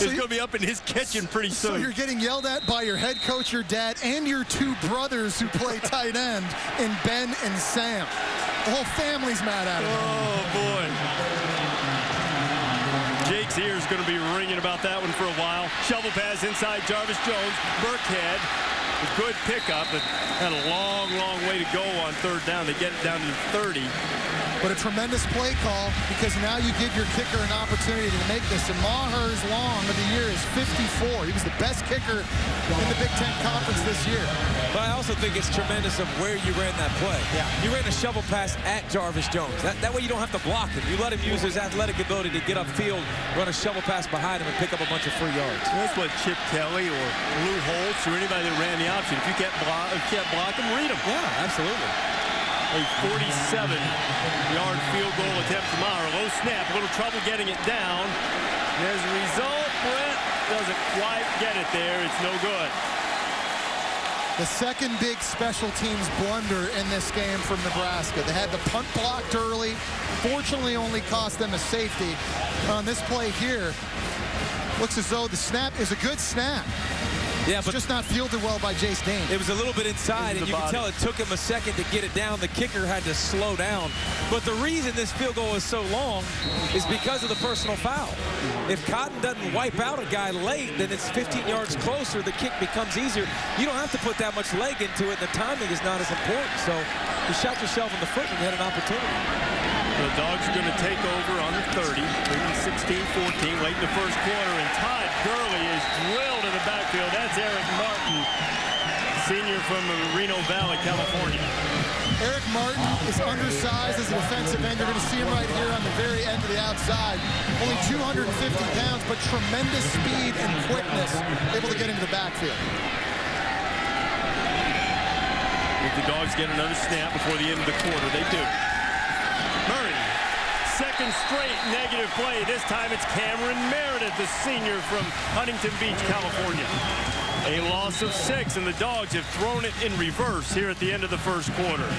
is going to be up in his kitchen pretty soon. So you're getting yelled at by your head coach, your dad, and your 2 brothers who play tight end in Ben and Sam. The whole family's mad at him. Oh, boy. Jake's ear is going to be ringing about that one for a while. Shovel pass inside Jarvis Jones. Burkhead. A good pickup, but had a long, long way to go on 3rd down. They get it down to 30. But a tremendous play call, because now you give your kicker an opportunity to make this. And Maher's long of the year is 54. He was the best kicker in the Big Ten Conference this year. But I also think it's tremendous of where you ran that play. Yeah. You ran a shovel pass at Jarvis Jones. That way you don't have to block him. You let him use his athletic ability to get upfield, run a shovel pass behind him, and pick up a bunch of free yards. That's what Chip Kelly or Lou Holtz or anybody that ran the option. If you can't block them, read them. Yeah, absolutely. A 47-yard field goal attempt from Maher. Low snap, a little trouble getting it down. And as a result, Brett doesn't quite get it there. It's no good. The second big special teams blunder in this game from Nebraska. They had the punt blocked early. Fortunately, only cost them a safety. On this play here, looks as though the snap is a good snap. Yeah, it's but just not fielded well by Jace Dane. It was a little bit inside, and you can tell it took him a second to get it down. The kicker had to slow down. But the reason this field goal is so long is because of the personal foul. If Cotton doesn't wipe out a guy late, then it's 15 yards closer. The kick becomes easier. You don't have to put that much leg into it. The timing is not as important. So you shot yourself in the foot when you had an opportunity. The Dogs are going to take over on the 30, 16-14 late in the first quarter, and Todd Gurley is drilled in the backfield. That's Eric Martin, senior from Reno Valley, California. Eric Martin is undersized as a defensive end. You're going to see him right here on the very end of the outside. Only 250 pounds, but tremendous speed and quickness, able to get into the backfield. If the Dogs get another snap before the end of the quarter, they do. Murray, second straight negative play. This time it's Cameron Meredith, the senior from Huntington Beach, California. A loss of 6, and the Dogs have thrown it in reverse here at the end of the first quarter.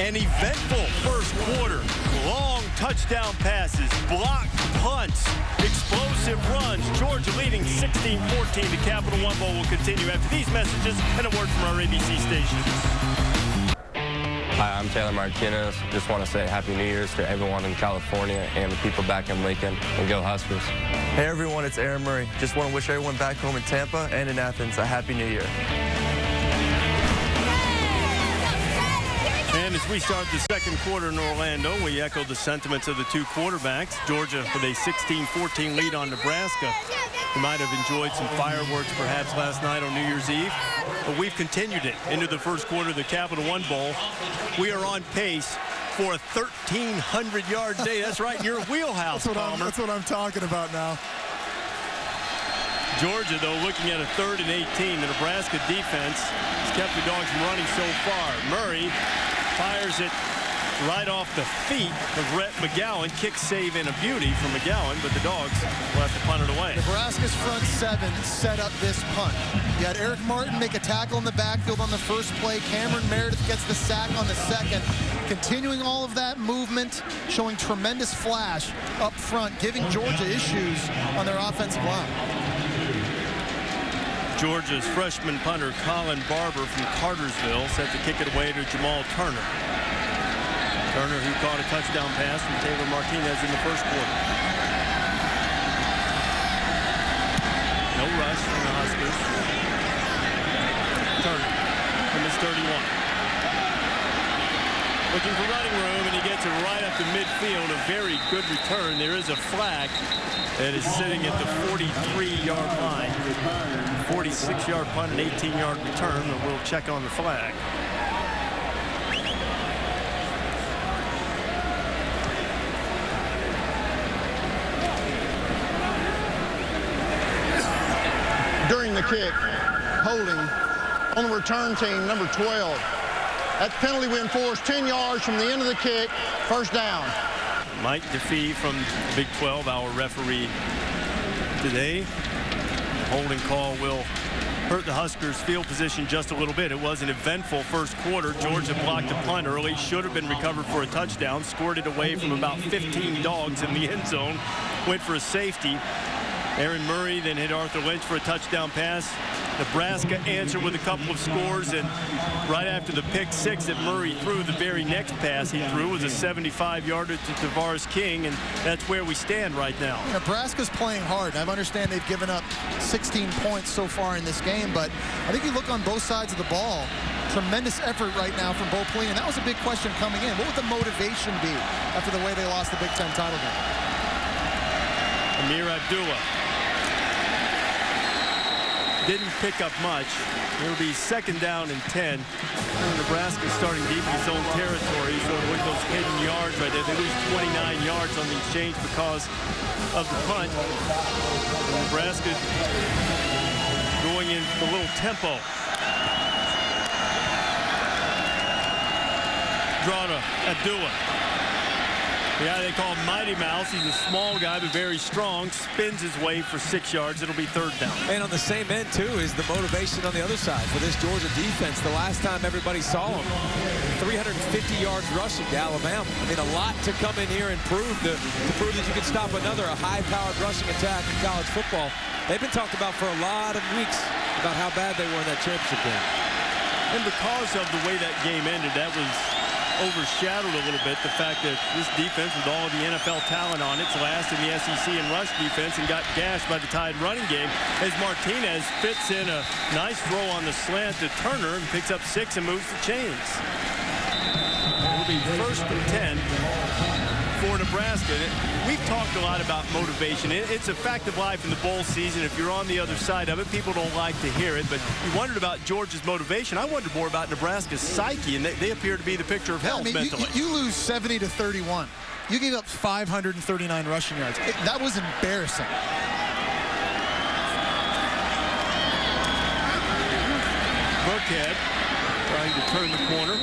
An eventful first quarter. Long touchdown passes, blocked punts, explosive runs. Georgia leading 16-14. The Capital One Bowl will continue after these messages and a word from our ABC stations. Hi, I'm Taylor Martinez. Just want to say Happy New Year's to everyone in California and the people back in Lincoln, and go Huskers. Hey everyone, it's Aaron Murray. Just want to wish everyone back home in Tampa and in Athens a Happy New Year. Here we go! And as we start the second quarter in Orlando, we echo the sentiments of the two quarterbacks. Georgia with a 16-14 lead on Nebraska. You might have enjoyed some fireworks perhaps last night on New Year's Eve. But we've continued it into the first quarter of the Capital One Bowl. We are on pace for a 1,300-yard day. That's right in your wheelhouse, Palmer. That's what I'm talking about now. Georgia, though, looking at a 3rd and 18. The Nebraska defense has kept the Dogs from running so far. Murray fires it right off the feet of Rhett McGowan. Kick save and a beauty from McGowan, but the Dogs will have to punt it away. Nebraska's front 7 set up this punt. You had Eric Martin make a tackle in the backfield on the first play. Cameron Meredith gets the sack on the second. Continuing all of that movement, showing tremendous flash up front, giving Georgia issues on their offensive line. Georgia's freshman punter Colin Barber from Cartersville set to kick it away to Jamal Turner. Turner, who caught a touchdown pass from Taylor Martinez in the first quarter. No rush from the Huskers. Turner from his 31. Looking for running room, and he gets it right up to midfield. A very good return. There is a flag that is sitting at the 43-yard line. 46-yard punt, an 18-yard return, and we'll check on the flag. During the kick, holding on the return team, number 12. That penalty we enforce 10 yards from the end of the kick, first down. Mike DeFee from Big 12, our referee today. The holding call will hurt the Huskers' field position just a little bit. It was an eventful first quarter. Georgia blocked a punt early, should have been recovered for a touchdown, scored it away from about 15 Dogs in the end zone, went for a safety. Aaron Murray then hit Arthur Lynch for a touchdown pass. Nebraska answered with a couple of scores, and right after the pick six that Murray threw, the very next pass he threw was a 75-yarder to Tavares King, and that's where we stand right now. Nebraska's playing hard. I understand they've given up 16 points so far in this game, but I think you look on both sides of the ball, tremendous effort right now from Bo Pelini, and that was a big question coming in. What would the motivation be after the way they lost the Big Ten title game? Amir Abdullah didn't pick up much. It'll be second down and 10. Nebraska starting deep in his own territory. So with those hidden yards right there, they lose 29 yards on the exchange because of the punt. Nebraska going in a little tempo. Draw to Abdullah. The guy they call Mighty Mouse. He's a small guy, but very strong. Spins his way for 6 yards. It'll be third down. And on the same end, too, is the motivation on the other side for this Georgia defense. The last time everybody saw him, 350 yards rushing to Alabama. I mean, a lot to come in here and prove to prove that you can stop a high-powered rushing attack in college football. They've been talked about for a lot of weeks about how bad they were in that championship game. And because of the way that game ended, that was overshadowed a little bit the fact that this defense with all of the NFL talent on it's last in the SEC in rush defense and got gashed by the Tide running game as Martinez fits in a nice throw on the slant to Turner and picks up 6 and moves the chains. It'll be first and 10 for Nebraska. We've talked a lot about motivation. It's a fact of life in the bowl season. If you're on the other side of it, people don't like to hear it. But you wondered about Georgia's motivation. I wondered more about Nebraska's psyche, and they appear to be the picture of health mentally. You lose 70-31. You gave up 539 rushing yards. That was embarrassing. Burkhead trying to turn the corner.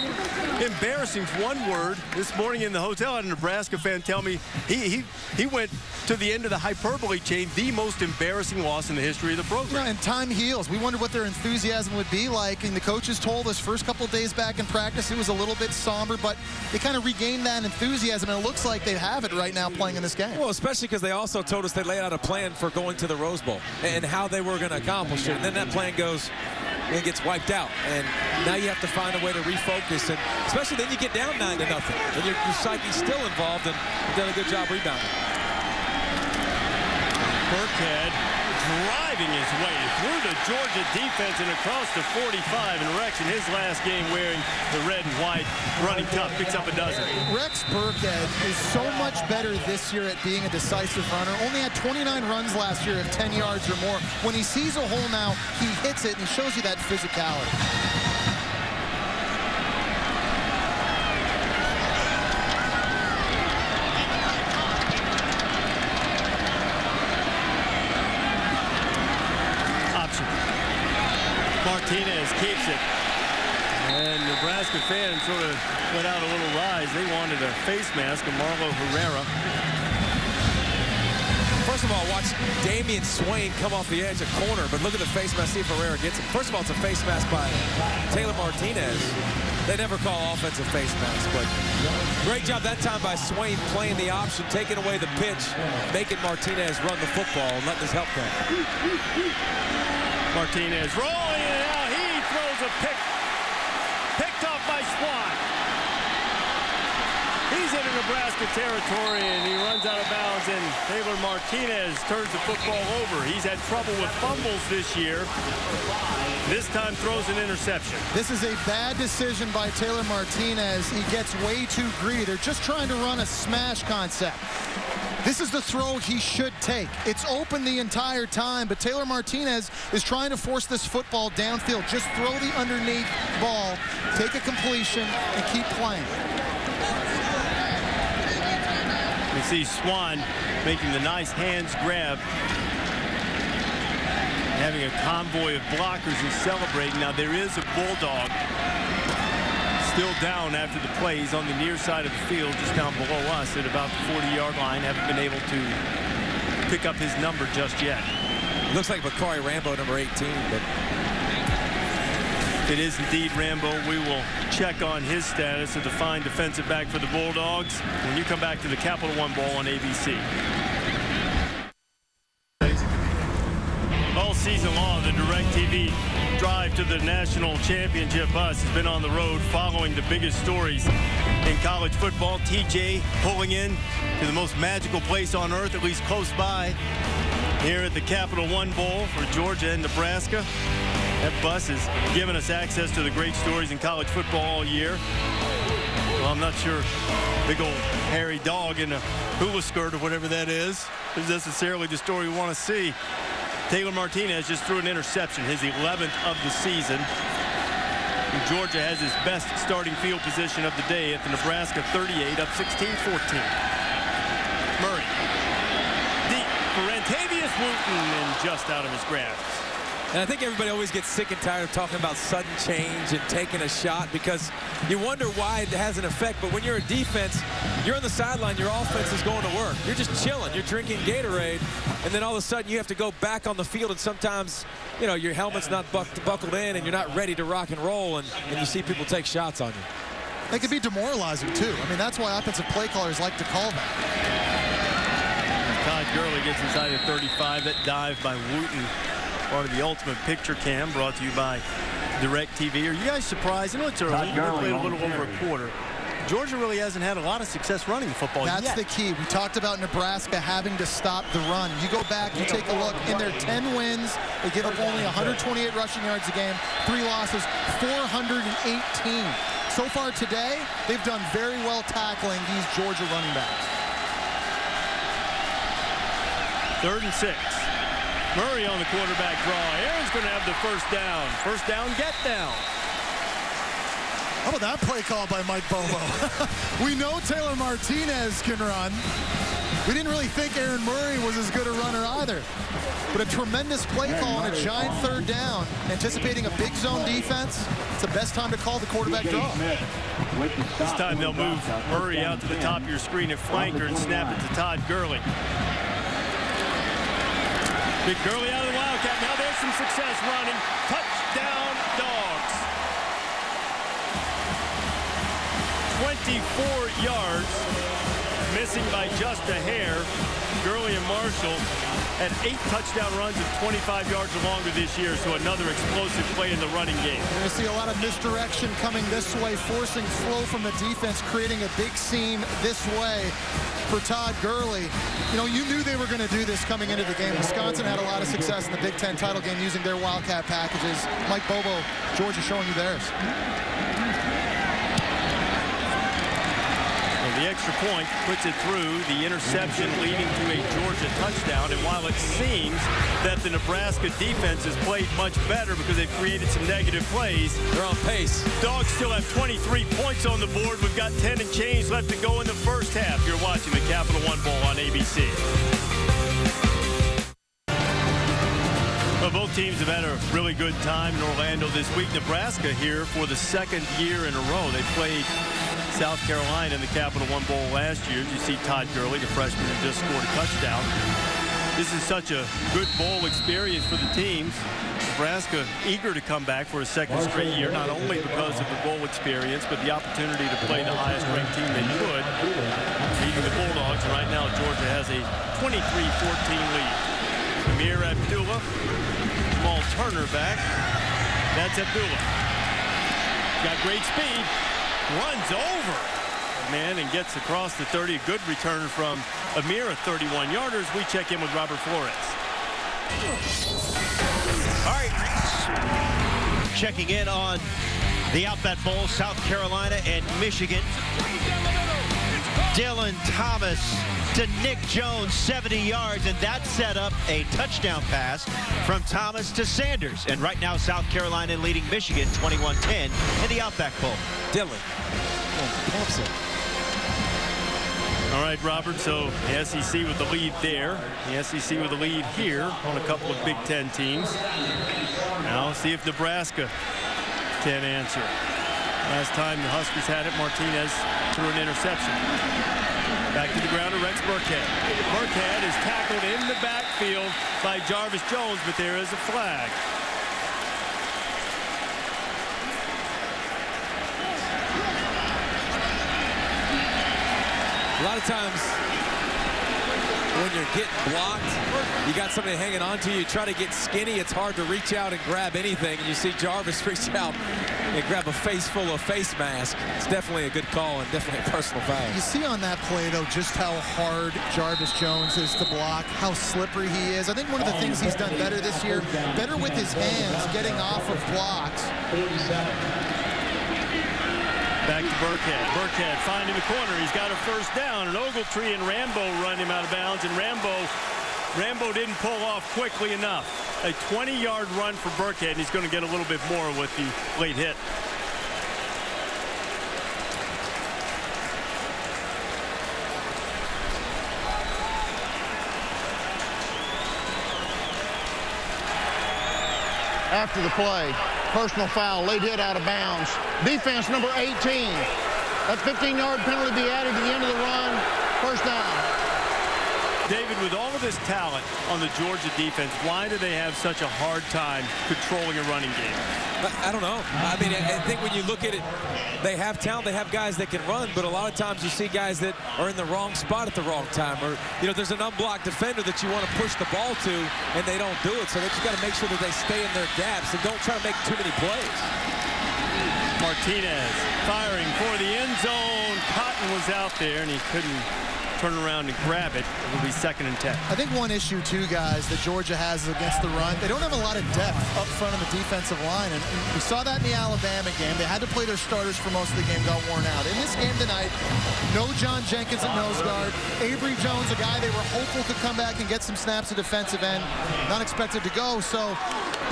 Embarrassing's one word. This morning in the hotel, I had a Nebraska fan tell me he went to the end of the hyperbole chain, the most embarrassing loss in the history of the program. Yeah, and time heals. We wondered what their enthusiasm would be like, and the coaches told us first couple of days back in practice it was a little bit somber, but they kind of regained that enthusiasm, and it looks like they have it right now playing in this game. Well, especially because they also told us they laid out a plan for going to the Rose Bowl and how they were going to accomplish it. And then that plan goes and gets wiped out, and now you have to find a way to refocus, and especially then you get down 9-0, and your psyche's still involved, and you've done a good job rebounding. Burkhead drives driving his way through the Georgia defense and across the 45. And Rex in his last game wearing the red and white, running tough, picks up a dozen. Rex Burkhead is so much better this year at being a decisive runner. Only had 29 runs last year of 10 yards or more. When he sees a hole now, he hits it and he shows you that physicality. Martinez keeps it. And Nebraska fans sort of let out a little rise. They wanted a face mask of Marlo Herrera. First of all, watch Damian Swain come off the edge at corner, but look at the face mask, see if Herrera gets it. First of all, it's a face mask by Taylor Martinez. They never call offensive face mask, but great job that time by Swain playing the option, taking away the pitch, making Martinez run the football and letting his help come. Martinez rolling it out. He throws a pick. Picked off by Swan. He's into Nebraska territory, and he runs out of bounds, and Taylor Martinez turns the football over. He's had trouble with fumbles this year. This time throws an interception. This is a bad decision by Taylor Martinez. He gets way too greedy. They're just trying to run a smash concept. This is the throw he should take. It's open the entire time, but Taylor Martinez is trying to force this football downfield. Just throw the underneath ball, take a completion, and keep playing. You see Swan making the nice hands grab, having a convoy of blockers who celebrate. Now there is a Bulldog still down after the play. He's on the near side of the field, just down below us at about the 40-yard line. Haven't been able to pick up his number just yet. Looks like Bakari Rambo, number 18, but it is indeed Rambo. We will check on his status as the fine defensive back for the Bulldogs when you come back to the Capital One Bowl on ABC. All season long, the DirecTV drive to the national championship bus has been on the road following the biggest stories in college football. TJ pulling in to the most magical place on earth, at least close by, here at the Capital One Bowl for Georgia and Nebraska. That bus has given us access to the great stories in college football all year. Well, I'm not sure big old hairy dog in a hula skirt or whatever that is necessarily the story we want to see. Taylor Martinez just threw an interception, his 11th of the season. And Georgia has his best starting field position of the day at the Nebraska 38, up 16-14. Murray. Deep for Rantavius Wooten and just out of his grasp. And I think everybody always gets sick and tired of talking about sudden change and taking a shot because you wonder why it has an effect. But when you're a defense, you're on the sideline, your offense is going to work. You're just chilling. You're drinking Gatorade. And then all of a sudden you have to go back on the field. And sometimes, you know, your helmet's not buckled in and you're not ready to rock and roll. And you see people take shots on you. They could be demoralizing, too. I mean, that's why offensive play callers like to call that. Todd Gurley gets inside the 35. That dive by Wooten. Part of the Ultimate Picture Cam, brought to you by DirecTV. Are you guys surprised? I know it's early. You've played a little over a quarter. Georgia really hasn't had a lot of success running the football yet. That's the key. We talked about Nebraska having to stop the run. You go back, you take a look. In their 10 wins, they give up only 128 rushing yards a game. 3 losses, 418. So far today, they've done very well tackling these Georgia running backs. 3rd and 6. Murray on the quarterback draw. Aaron's going to have the first down. First down, get down. How about that play call by Mike Bobo? We know Taylor Martinez can run. We didn't really think Aaron Murray was as good a runner either. But a tremendous play call on a giant 3rd down. Anticipating a big zone defense, it's the best time to call the quarterback draw. This time they'll move Murray out to the top of your screen at flanker and snap it to Todd Gurley. Big Gurley out of the Wildcat. Now there's some success running. Touchdown, Dogs. 24 yards missing by just a hair. Gurley and Marshall had 8 touchdown runs of 25 yards or longer this year, so another explosive play in the running game. You're going to see a lot of misdirection coming this way, forcing flow from the defense, creating a big seam this way for Todd Gurley. You know, you knew they were going to do this coming into the game. Wisconsin had a lot of success in the Big Ten title game using their Wildcat packages. Mike Bobo, Georgia showing you theirs. The extra point puts it through, the interception leading to a Georgia touchdown. And while it seems that the Nebraska defense has played much better because they've created some negative plays, they're on pace. Dogs still have 23 points on the board. We've got 10 and change left to go in the first half. You're watching the Capital One Bowl on ABC. Well, both teams have had a really good time in Orlando this week. Nebraska here for the second year in a row. They played South Carolina in the Capital One Bowl last year. You see Todd Gurley, the freshman who just scored a touchdown. This is such a good bowl experience for the teams. Nebraska eager to come back for a second straight year, not only because of the bowl experience, but the opportunity to play the highest ranked team they could, beating the Bulldogs. And right now, Georgia has a 23-14 lead. Amir Abdullah, Jamal Turner back. That's Abdullah. Got great speed. Runs over, man, and gets across the 30. A good return from Amir, 31-yarders. We check in with Robert Flores. All right, checking in on the Outback Bowl, South Carolina and Michigan. Dylan Thomas to Nick Jones, 70 yards, and that set up a touchdown pass from Thomas to Sanders. And right now, South Carolina leading Michigan 21-10 in the Outback Bowl. Dylan. All right, Robert, so the SEC with the lead there. The SEC with the lead here on a couple of Big Ten teams. Now let's see if Nebraska can answer. Last time the Huskers had it, Martinez threw an interception. Back to the ground to Rex Burkhead. Burkhead is tackled in the backfield by Jarvis Jones, but there is a flag. A lot of times when you're getting blocked, you got somebody hanging on to you, you try to get skinny, it's hard to reach out and grab anything. And you see Jarvis reach out and grab a face full of face mask. It's definitely a good call and definitely a personal foul. You see on that play, though, just how hard Jarvis Jones is to block, how slippery he is. I think one of the things he's done better this year, better with his hands, getting off of blocks. Back to Burkhead. Burkhead finding the corner. He's got a first down. And Ogletree and Rambo run him out of bounds. And Rambo didn't pull off quickly enough. A 20-yard run for Burkhead. And he's going to get a little bit more with the late hit. After the play, personal foul, late hit out of bounds. Defense number 18. That 15-yard penalty be added to the end of the run. First down. David, with all of this talent on the Georgia defense, why do they have such a hard time controlling a running game? I don't know. I mean, I think when you look at it, they have talent, they have guys that can run, but a lot of times you see guys that are in the wrong spot at the wrong time. Or, you know, there's an unblocked defender that you want to push the ball to, and they don't do it. So they just got to make sure that they stay in their gaps and don't try to make too many plays. Martinez firing for the end zone. Cotton was out there, and he couldn't turn around and grab it. It will be 2nd and 10. I think one issue, too, guys, that Georgia has against the run, they don't have a lot of depth up front on the defensive line. And we saw that in the Alabama game. They had to play their starters for most of the game, got worn out. In this game tonight, no John Jenkins at nose guard. Avery Jones, a guy they were hopeful could come back and get some snaps at defensive end, not expected to go. So,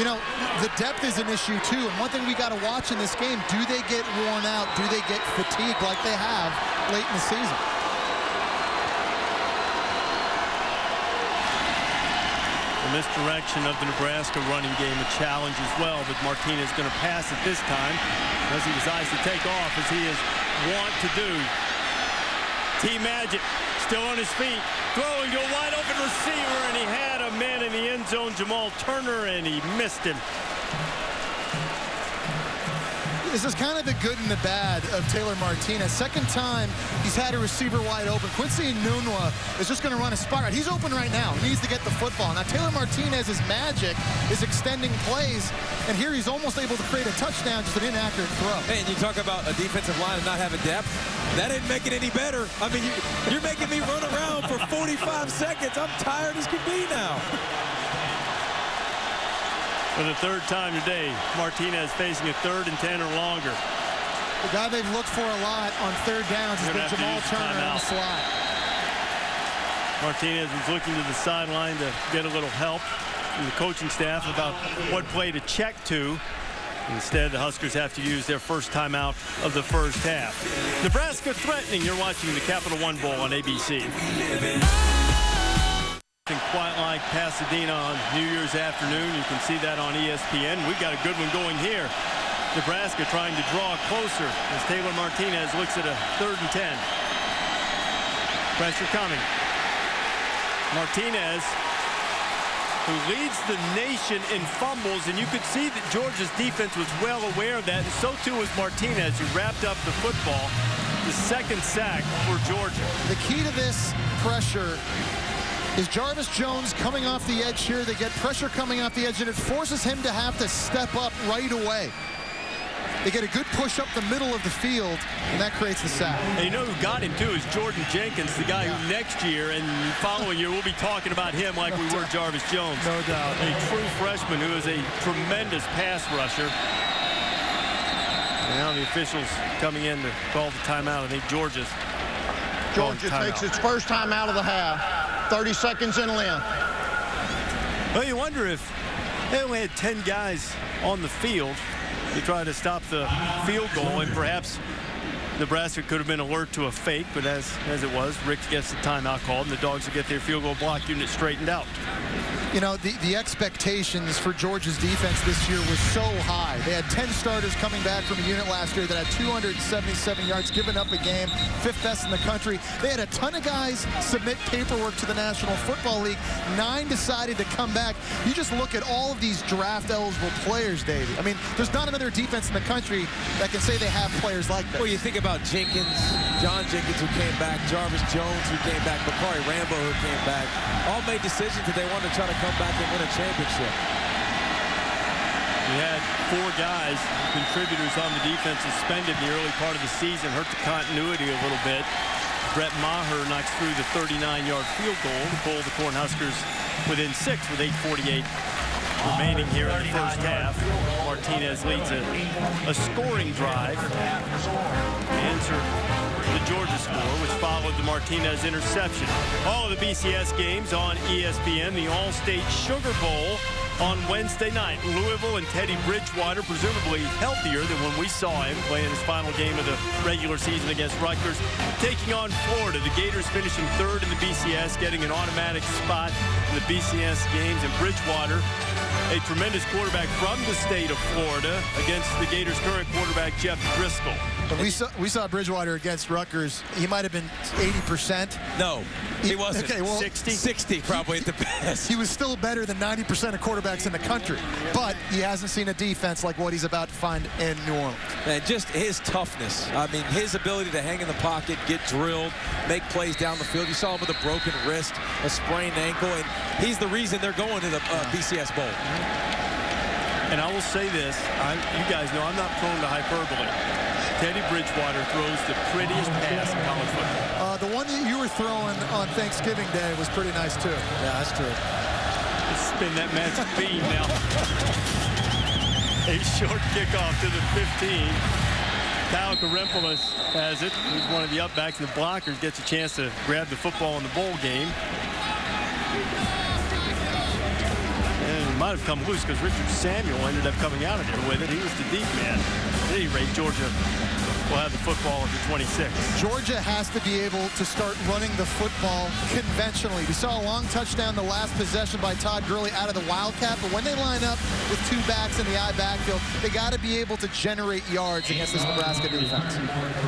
you know, the depth is an issue, too. And one thing we got to watch in this game, do they get worn out? Do they get fatigued like they have late in the season? The misdirection of the Nebraska running game, a challenge as well, but Martinez going to pass it this time as he decides to take off, as he is wont to do. T-Magic still on his feet, throwing to a wide open receiver, and he had a man in the end zone, Jamal Turner, and he missed him. This is kind of the good and the bad of Taylor Martinez. Second time he's had a receiver wide open. Quincy Enunwa is just going to run a spot right. He's open right now. He needs to get the football. Now Taylor Martinez's magic is extending plays, and here he's almost able to create a touchdown, just an inaccurate throw. Hey, and you talk about a defensive line and not having depth. That didn't make it any better. I mean, you're making me run around for 45 seconds. I'm tired as could be now. For the third time today, Martinez facing a 3rd and 10 or longer. The guy they've looked for a lot on 3rd downs has been Jamal Turner on the slot. Martinez was looking to the sideline to get a little help from the coaching staff about what play to check to. Instead, the Huskers have to use their first timeout of the first half. Nebraska threatening. You're watching the Capital One Bowl on ABC. Quite like Pasadena on New Year's afternoon. You can see that on ESPN. We've got a good one going here. Nebraska trying to draw closer as Taylor Martinez looks at a 3rd and 10. Pressure coming. Martinez, who leads the nation in fumbles, and you could see that Georgia's defense was well aware of that, and so too was Martinez, who wrapped up the football. The 2nd sack for Georgia. The key to this pressure is Jarvis Jones coming off the edge here. They get pressure coming off the edge, and it forces him to have to step up right away. They get a good push up the middle of the field, and that creates the sack. And you know who got him, too, is Jordan Jenkins, the guy who next year and following year we'll be talking about him like we were Jarvis Jones. No doubt. A true freshman who is a tremendous pass rusher. And now the officials coming in to call the timeout. I think Georgia takes its first time out of the half. 30 seconds in length. Well, you wonder if they only had 10 guys on the field to try to stop the field goal, and perhaps Nebraska could have been alert to a fake, but as it was, Rick gets the timeout called, and the Dogs will get their field goal block unit straightened out. You know, the expectations for Georgia's defense this year was so high. They had 10 starters coming back from a unit last year that had 277 yards, given up a game, 5th best in the country. They had a ton of guys submit paperwork to the National Football League. 9 decided to come back. You just look at all of these draft-eligible players, Davey. I mean, there's not another defense in the country that can say they have players like that. Well, you think about Jenkins, John Jenkins, who came back, Jarvis Jones, who came back, Bakari Rambo, who came back, all made decisions that they wanted to try to come back and win a championship. We had 4 guys, contributors on the defense, suspended in the early part of the season, hurt the continuity a little bit. Brett Maher knocks through the 39-yard field goal to pull the Cornhuskers within 6 with 8:48 remaining here in the first half. Martinez leads a scoring drive. Answer the Georgia score, which followed the Martinez interception. All of the BCS games on ESPN. The All-State Sugar Bowl on Wednesday night. Louisville and Teddy Bridgewater, presumably healthier than when we saw him playing his final game of the regular season against Rutgers, taking on Florida. The Gators finishing 3rd in the BCS, getting an automatic spot in the BCS games. And Bridgewater, a tremendous quarterback from the state of Florida, against the Gators' current quarterback, Jeff Driscoll. But we saw Bridgewater against Rutgers. He might have been 80%. No, he wasn't. Okay, well, 60 probably at the best. He was still better than 90% of quarterbacks in the country, but he hasn't seen a defense like what he's about to find in New Orleans. And just his toughness. I mean, his ability to hang in the pocket, get drilled, make plays down the field. You saw him with a broken wrist, a sprained ankle, and he's the reason they're going to the BCS Bowl. And I will say this, you guys know I'm not prone to hyperbole. Teddy Bridgewater throws the prettiest pass in college football. The one that you were throwing on Thanksgiving Day was pretty nice, too. Yeah, that's true. Let's spin that magic beam now. A short kickoff to the 15. Kyle Karempoulos has it. He's one of the upbacks, and the blockers gets a chance to grab the football in the bowl game. And it might have come loose because Richard Samuel ended up coming out of there with it. He was the deep man. At any rate, Georgia will have the football at the 26. Georgia has to be able to start running the football conventionally. We saw a long touchdown the last possession by Todd Gurley out of the Wildcat, but when they line up with 2 backs in the I backfield, they got to be able to generate yards against this Nebraska defense.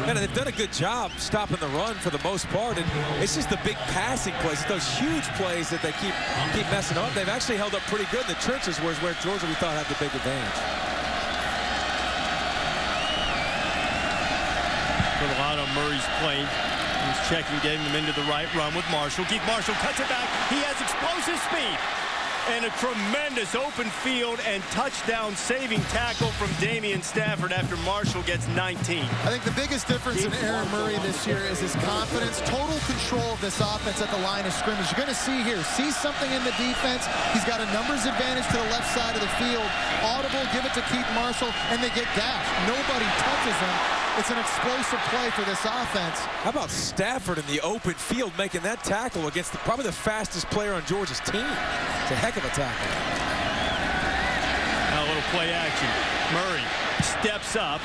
And they've done a good job stopping the run for the most part, and it's just the big passing plays, those huge plays that they keep messing up. They've actually held up pretty good in the trenches, where Georgia we thought had the big advantage. Murray's play. He's checking, getting them into the right run with Marshall. Keith Marshall cuts it back. He has explosive speed. And a tremendous open field and touchdown saving tackle from Damian Stafford after Marshall gets 19. I think the biggest difference in Aaron Murray this year is his confidence, total control of this offense at the line of scrimmage. You're going to see here, see something in the defense. He's got a numbers advantage to the left side of the field. Audible, give it to Keith Marshall, and they get gashed. Nobody touches him. It's an explosive play for this offense. How about Stafford in the open field making that tackle against probably the fastest player on Georgia's team? It's a heck of a tackle. Now a little play action. Murray steps up,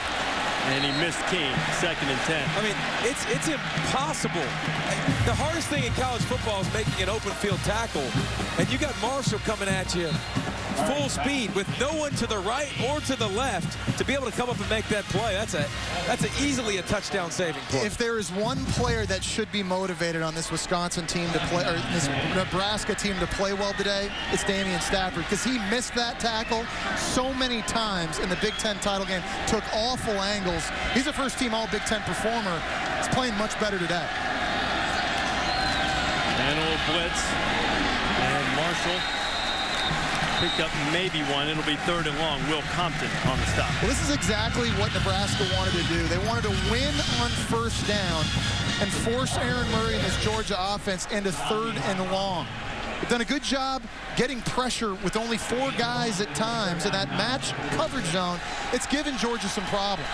and he missed King. 2nd and 10. I mean, it's impossible. The hardest thing in college football is making an open field tackle, and you got Marshall coming at you full speed with no one to the right or to the left to be able to come up and make that play. That's easily a touchdown saving play. If there is one player that should be motivated on this Wisconsin team to play, or this Nebraska team to play well today, it's Damian Stafford, because he missed that tackle so many times in the Big Ten title game, took awful angles. He's a first-team All-Big Ten performer. He's playing much better today. And a little blitz, and Marshall picked up maybe one. It'll be 3rd and long. Will Compton on the stop. Well, this is exactly what Nebraska wanted to do. They wanted to win on 1st down and force Aaron Murray and this Georgia offense into 3rd and long. They've done a good job getting pressure with only 4 guys at times in that match coverage zone. It's given Georgia some problems.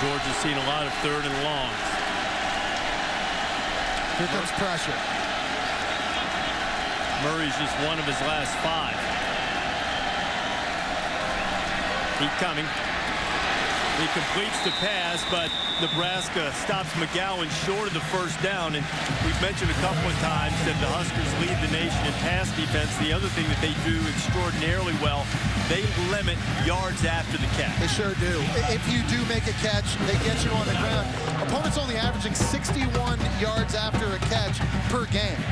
Georgia's seen a lot of 3rd and longs. Here comes pressure. Murray's just one of his last 5. Keep coming. He completes the pass, but Nebraska stops McGowan short of the 1st down. And we've mentioned a couple of times that the Huskers lead the nation in pass defense. The other thing that they do extraordinarily well, they limit yards after the catch. They sure do. If you do make a catch, they get you on the ground. Opponents only averaging 61 yards after a catch per game.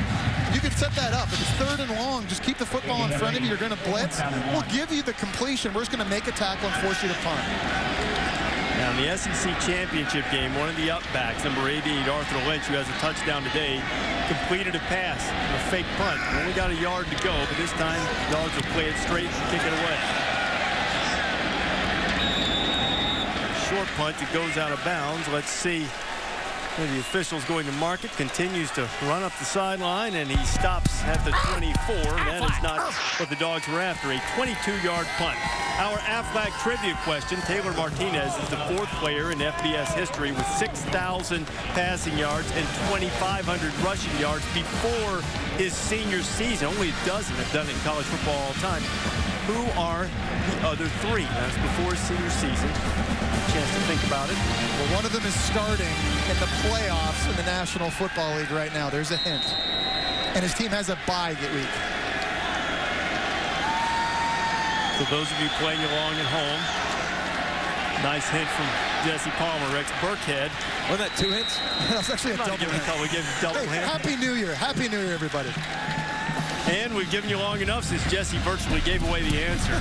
You can set that up. If it's 3rd and long, just keep the football in front of you. You're going to blitz. We'll give you the completion. We're just going to make a tackle and force you to punt. Now, in the SEC championship game, one of the upbacks, number 88, Arthur Lynch, who has a touchdown today, completed a pass, a fake punt. Only got a yard to go, but this time, Dogs will play it straight and kick it away. Short punt that goes out of bounds. Let's see where the official's going to mark it. Continues to run up the sideline, and he stops at the 24. That is not what the Dogs were after, a 22-yard punt. Our Aflac trivia question, Taylor Martinez is the 4th player in FBS history with 6,000 passing yards and 2,500 rushing yards before his senior season. Only a dozen have done it in college football all time. Who are the other 3? That's before his senior season. Chance to think about it. Well, one of them is starting in the playoffs in the National Football League right now. There's a hint. And his team has a bye week. For those of you playing along at home, nice hint from Jesse Palmer. Rex Burkhead. Wasn't that 2 hints? That was actually a double hint. We gave him double hint. Happy New Year. Happy New Year, everybody. And we've given you long enough since Jesse virtually gave away the answer.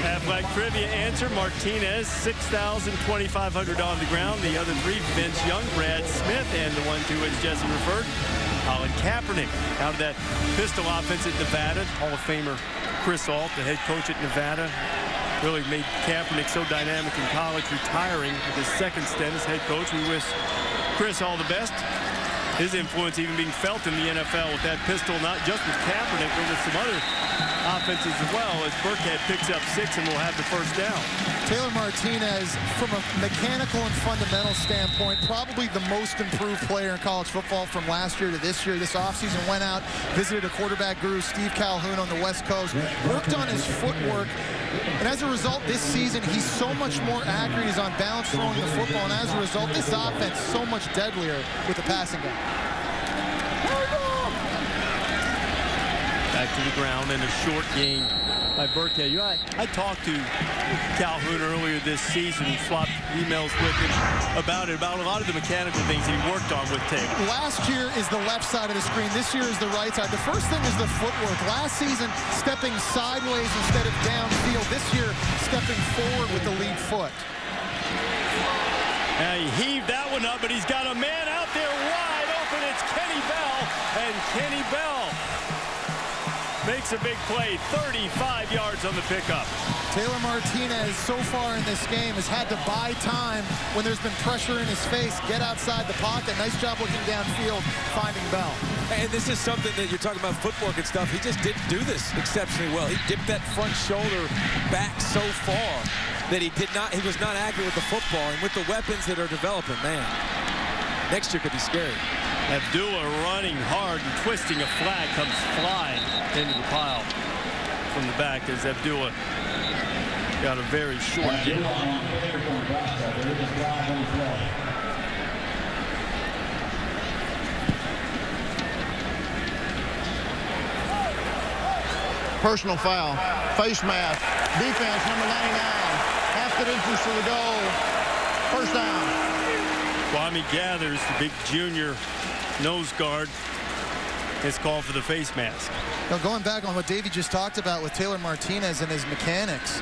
Aflac trivia answer, Martinez, 6,000, 2,500 on the ground. The other 3, Vince Young, Brad Smith, and the one to which Jesse referred, Colin Kaepernick. Out of that pistol offense at Nevada, Hall of Famer Chris Ault, the head coach at Nevada, really made Kaepernick so dynamic in college, retiring with his 2nd stint as head coach. We wish Chris all the best. His influence even being felt in the NFL with that pistol, not just with Kaepernick, but with some other offenses as well, as Burkhead picks up 6 and will have the 1st down. Taylor Martinez, from a mechanical and fundamental standpoint, probably the most improved player in college football from last year to this year. This offseason went out, visited a quarterback guru, Steve Calhoun, on the West Coast, worked on his footwork, and as a result, this season, he's so much more accurate. He's on balance throwing the football, and as a result, this offense is so much deadlier with the passing game. Back to the ground and a short gain by Burkhead. You know, I talked to Calhoun earlier this season, swapped emails with him about a lot of the mechanical things he worked on with Taylor. Last year is the left side of the screen. This year is the right side. The first thing is the footwork. Last season, stepping sideways instead of downfield. This year, stepping forward with the lead foot. Now he heaved that one up, but he's got a man out there wide open. It's Kenny Bell, and Kenny Bell makes a big play, 35 yards on the pickup. Taylor Martinez, so far in this game, has had to buy time when there's been pressure in his face, get outside the pocket. Nice job looking downfield, finding Bell. And this is something that you're talking about footwork and stuff. He just didn't do this exceptionally well. He dipped that front shoulder back so far that he was not accurate with the football. And with the weapons that are developing, man, next year could be scary. Abdullah running hard and twisting a flag comes flying into the pile from the back as Abdullah got a very short game. Personal foul, face mask, defense number 99, half the distance to the goal, first down. Kwame Gathers, the big junior nose guard, is called for the face mask. Now, going back on what Davey just talked about with Taylor Martinez and his mechanics,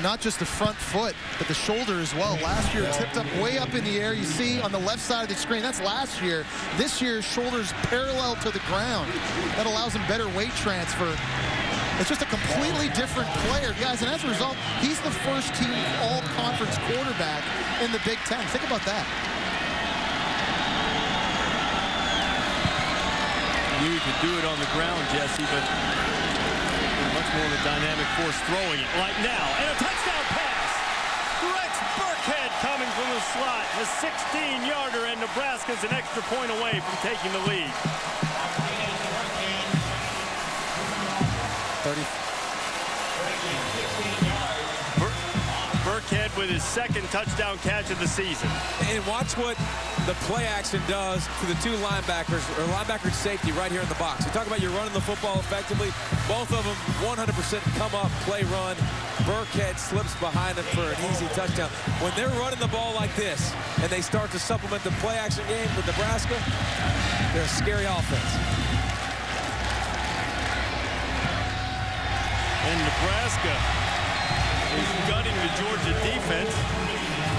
not just the front foot, but the shoulder as well. Last year, tipped up way up in the air. You see on the left side of the screen, that's last year. This year, shoulders parallel to the ground. That allows him better weight transfer. It's just a completely different player, guys, and as a result, he's the first team all-conference quarterback in the Big Ten. Think about that. You could do it on the ground, Jesse, but much more of a dynamic force throwing it like now. And a touchdown pass. Rex Burkhead coming from the slot. A 16-yarder, and Nebraska's an extra point away from taking the lead. 30. Burkhead with his second touchdown catch of the season. And watch what the play action does to the two linebackers, or linebacker safety right here in the box. You talk about you're running the football effectively. Both of them 100% come up, play run. Burkhead slips behind him for an easy touchdown. When they're running the ball like this, and they start to supplement the play action game with Nebraska, they're a scary offense. And Nebraska is gutting the Georgia defense,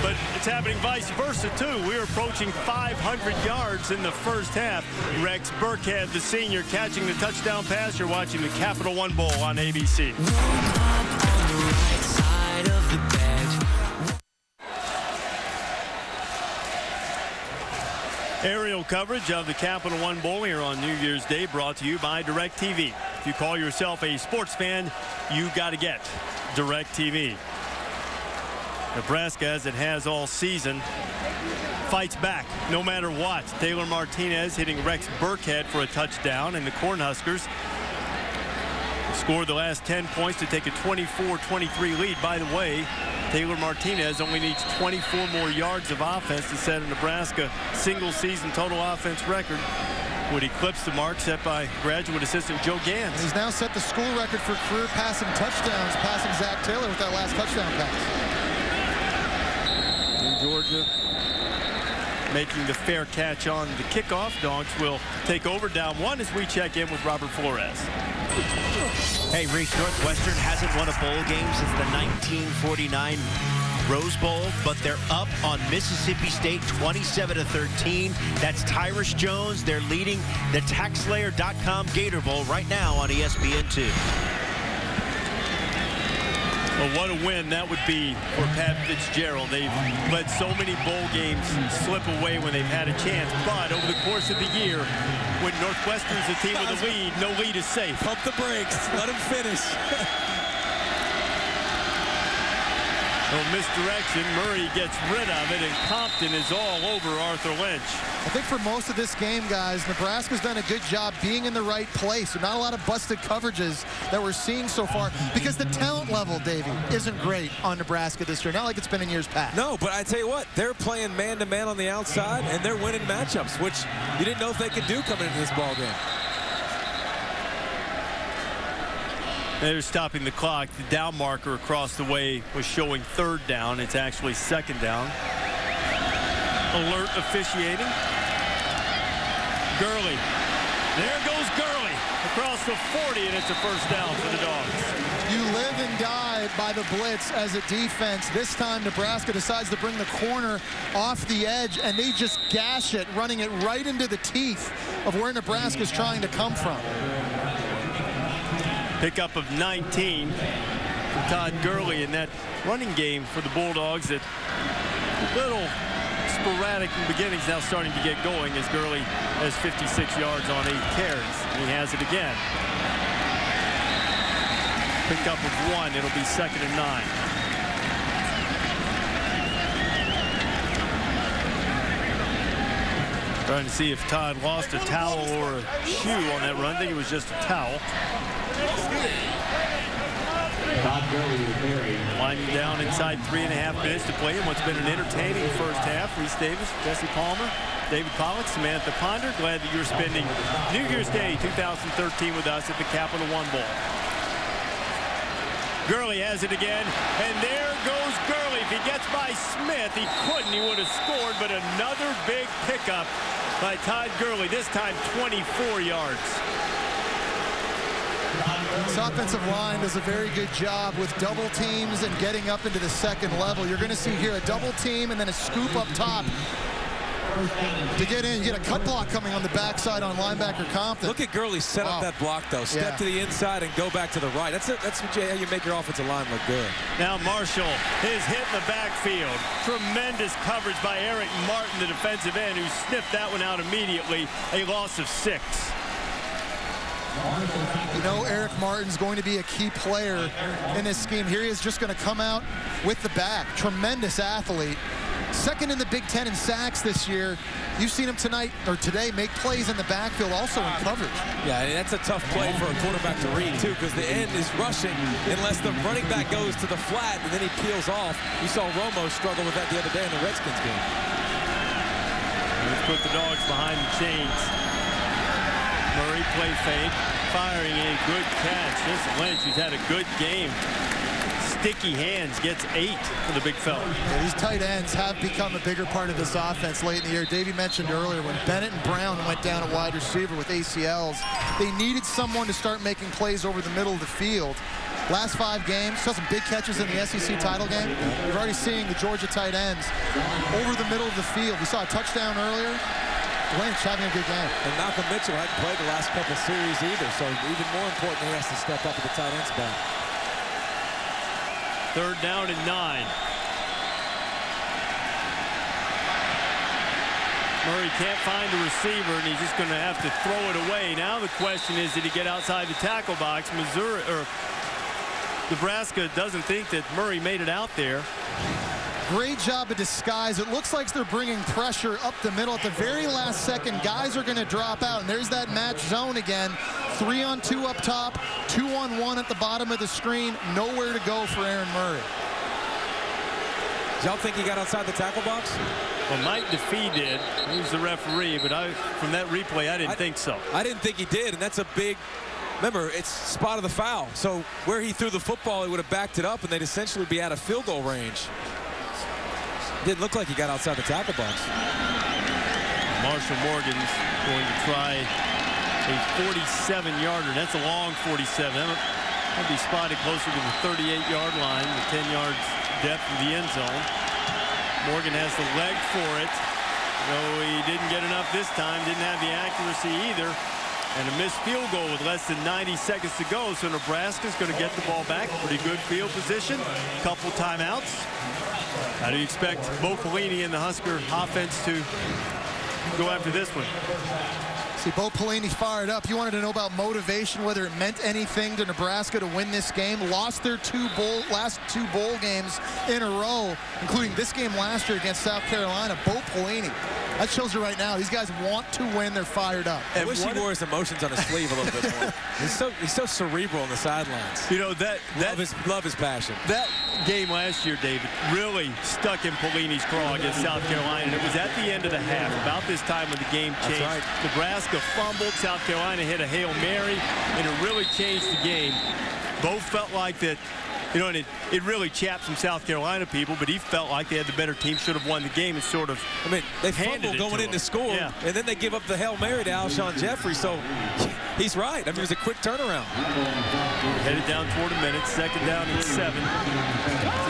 but it's happening vice versa too. We're approaching 500 yards in the first half. Rex Burkhead, the senior, catching the touchdown pass. You're watching the Capital One Bowl on ABC. Aerial coverage of the Capital One Bowl here on New Year's Day, brought to you by DirecTV. If you call yourself a sports fan, you got to get DirecTV. Nebraska, as it has all season, fights back no matter what. Taylor Martinez hitting Rex Burkhead for a touchdown, and the Cornhuskers scored the last 10 points to take a 24-23 lead. By the way, Taylor Martinez only needs 24 more yards of offense to set a Nebraska single-season total offense record. Would eclipse the mark set by graduate assistant Joe Gans. He's now set the school record for career passing touchdowns, passing Zach Taylor with that last touchdown pass. In Georgia, making the fair catch on the kickoff. Dogs will take over down one as we check in with Robert Flores. Hey, Reese, Northwestern hasn't won a bowl game since the 1949 Rose Bowl, but they're up on Mississippi State 27-13. That's Tyrus Jones. They're leading the TaxSlayer.com Gator Bowl right now on ESPN2. Well, what a win that would be for Pat Fitzgerald. They've let so many bowl games slip away when they've had a chance. But over the course of the year, when Northwestern's a team with a lead, no lead is safe. Pump the brakes. Let him finish. Well, misdirection, Murray gets rid of it, and Compton is all over Arthur Lynch. I think for most of this game, guys, Nebraska's done a good job being in the right place. Not a lot of busted coverages that we're seeing so far because the talent level, Davey, isn't great on Nebraska this year. Not like it's been in years past. No, but I tell you what, they're playing man-to-man on the outside, and they're winning matchups, which you didn't know if they could do coming into this ball game. They're stopping the clock. The down marker across the way was showing 3rd down. It's actually 2nd down. Alert officiating. Gurley. There goes Gurley across the 40, and it's a 1st down for the Dogs. You live and die by the blitz as a defense. This time Nebraska decides to bring the corner off the edge, and they just gash it, running it right into the teeth of where Nebraska's trying to come from. Pickup of 19 for Todd Gurley in that running game for the Bulldogs. That little sporadic in the beginnings, now starting to get going as Gurley has 56 yards on 8 carries. He has it again. Pickup of 1. It'll be 2nd and 9. Trying to see if Todd lost a towel or a shoe on that run. I think it was just a towel. Winding down inside 3.5 minutes to play in what's been an entertaining first half. Reese Davis, Jesse Palmer, David Pollock, Samantha Ponder. Glad that you're spending New Year's Day 2013 with us at the Capital One Bowl. Gurley has it again, and there goes Gurley. If he gets by Smith, he couldn't. He would have scored, but another big pickup by Todd Gurley, this time 24 yards. This offensive line does a very good job with double teams and getting up into the 2nd level. You're going to see here a double team and then a scoop up top to get in. You get a cut block coming on the backside on linebacker Compton. Look at Gurley set up that block, though. Step to the inside and go back to the right. That's how you make your offensive line look good. Now Marshall is hit in the backfield. Tremendous coverage by Eric Martin, the defensive end, who sniffed that one out immediately. A loss of 6. You know Eric Martin's going to be a key player in this scheme. Here he is just going to come out with the back. Tremendous athlete. 2nd in the Big Ten in sacks this year. You've seen him tonight or today make plays in the backfield, also in coverage. Yeah, and that's a tough play for a quarterback to read, too, because the end is rushing unless the running back goes to the flat and then he peels off. You saw Romo struggle with that the other day in the Redskins game. Let's put the Dogs behind the chains. Murray play fake, firing a good catch. This Lynch, who's had a good game. Sticky hands, gets 8 for the big fella. Yeah, these tight ends have become a bigger part of this offense late in the year. Davey mentioned earlier when Bennett and Brown went down at wide receiver with ACLs, they needed someone to start making plays over the middle of the field. Last 5 games, saw some big catches in the SEC title game. You're already seeing the Georgia tight ends over the middle of the field. We saw a touchdown earlier. Lynch having a good game. And Malcolm Mitchell hadn't played the last couple series either, so even more important he has to step up at the tight end spot. 3rd down and 9. Murray can't find the receiver, and he's just going to have to throw it away. Now the question is, did he get outside the tackle box? Nebraska doesn't think that Murray made it out there. Great job of disguise. It looks like they're bringing pressure up the middle at the very last second. Guys are going to drop out, and there's that match zone again. 3-on-2 up top, 2-on-1 at the bottom of the screen. Nowhere to go for Aaron Murray. Y'all think he got outside the tackle box? Well, Mike DeFee did. He was the referee, but from that replay, I didn't think so. I didn't think he did, and that's a big... Remember, it's spot of the foul. So where he threw the football, he would have backed it up, and they'd essentially be out of field goal range. Didn't look like he got outside the tackle box. Marshall Morgan's going to try a 47-yarder. That's a long 47. That'll be spotted closer to the 38-yard line, the 10 yards depth of the end zone. Morgan has the leg for it. Though he didn't get enough this time, didn't have the accuracy either. And a missed field goal with less than 90 seconds to go. So Nebraska's going to get the ball back. Pretty good field position. Couple timeouts. How do you expect Bo Pelini and the Husker offense to go after this one? See, Bo Pelini fired up. You wanted to know about motivation, whether it meant anything to Nebraska to win this game. Lost their last two bowl games in a row, including this game last year against South Carolina. Bo Pelini. That shows you right now. These guys want to win. They're fired up. I wish he wore his emotions on his sleeve a little bit more. He's so cerebral on the sidelines. You know, love his passion. That game last year, David, really stuck in Pelini's craw against South Carolina. And it was at the end of the half, about this time when the game changed. That's right. Nebraska fumbled. South Carolina hit a Hail Mary, and it really changed the game. Both felt like that, you know, and it really chapped some South Carolina people, but he felt like they had the better team, should have won the game, and sort of they fumble going in to score, and then they give up the Hail Mary to Alshon Jeffrey, so he's right. I mean, it was a quick turnaround. Headed down toward a minute, 2nd down and 7. See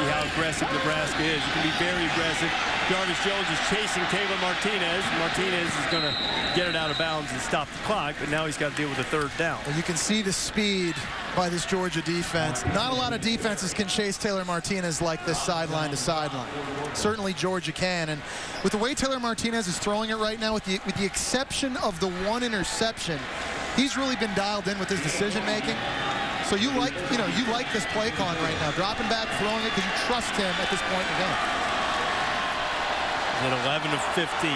how aggressive Nebraska is. You can be very aggressive. Jarvis Jones is chasing Taylor Martinez. Martinez is going to get it out of bounds and stop the clock, but now he's got to deal with a 3rd down. And you can see the speed by this Georgia defense. Not a lot of defenses can chase Taylor Martinez like this sideline to sideline. Certainly Georgia can, and with the way Taylor Martinez is throwing it right now, with the exception of the 1 interception, he's really been dialed in with his decision making. So you like this play calling right now, dropping back, throwing it because you trust him at this point in the game. At 11 of 15.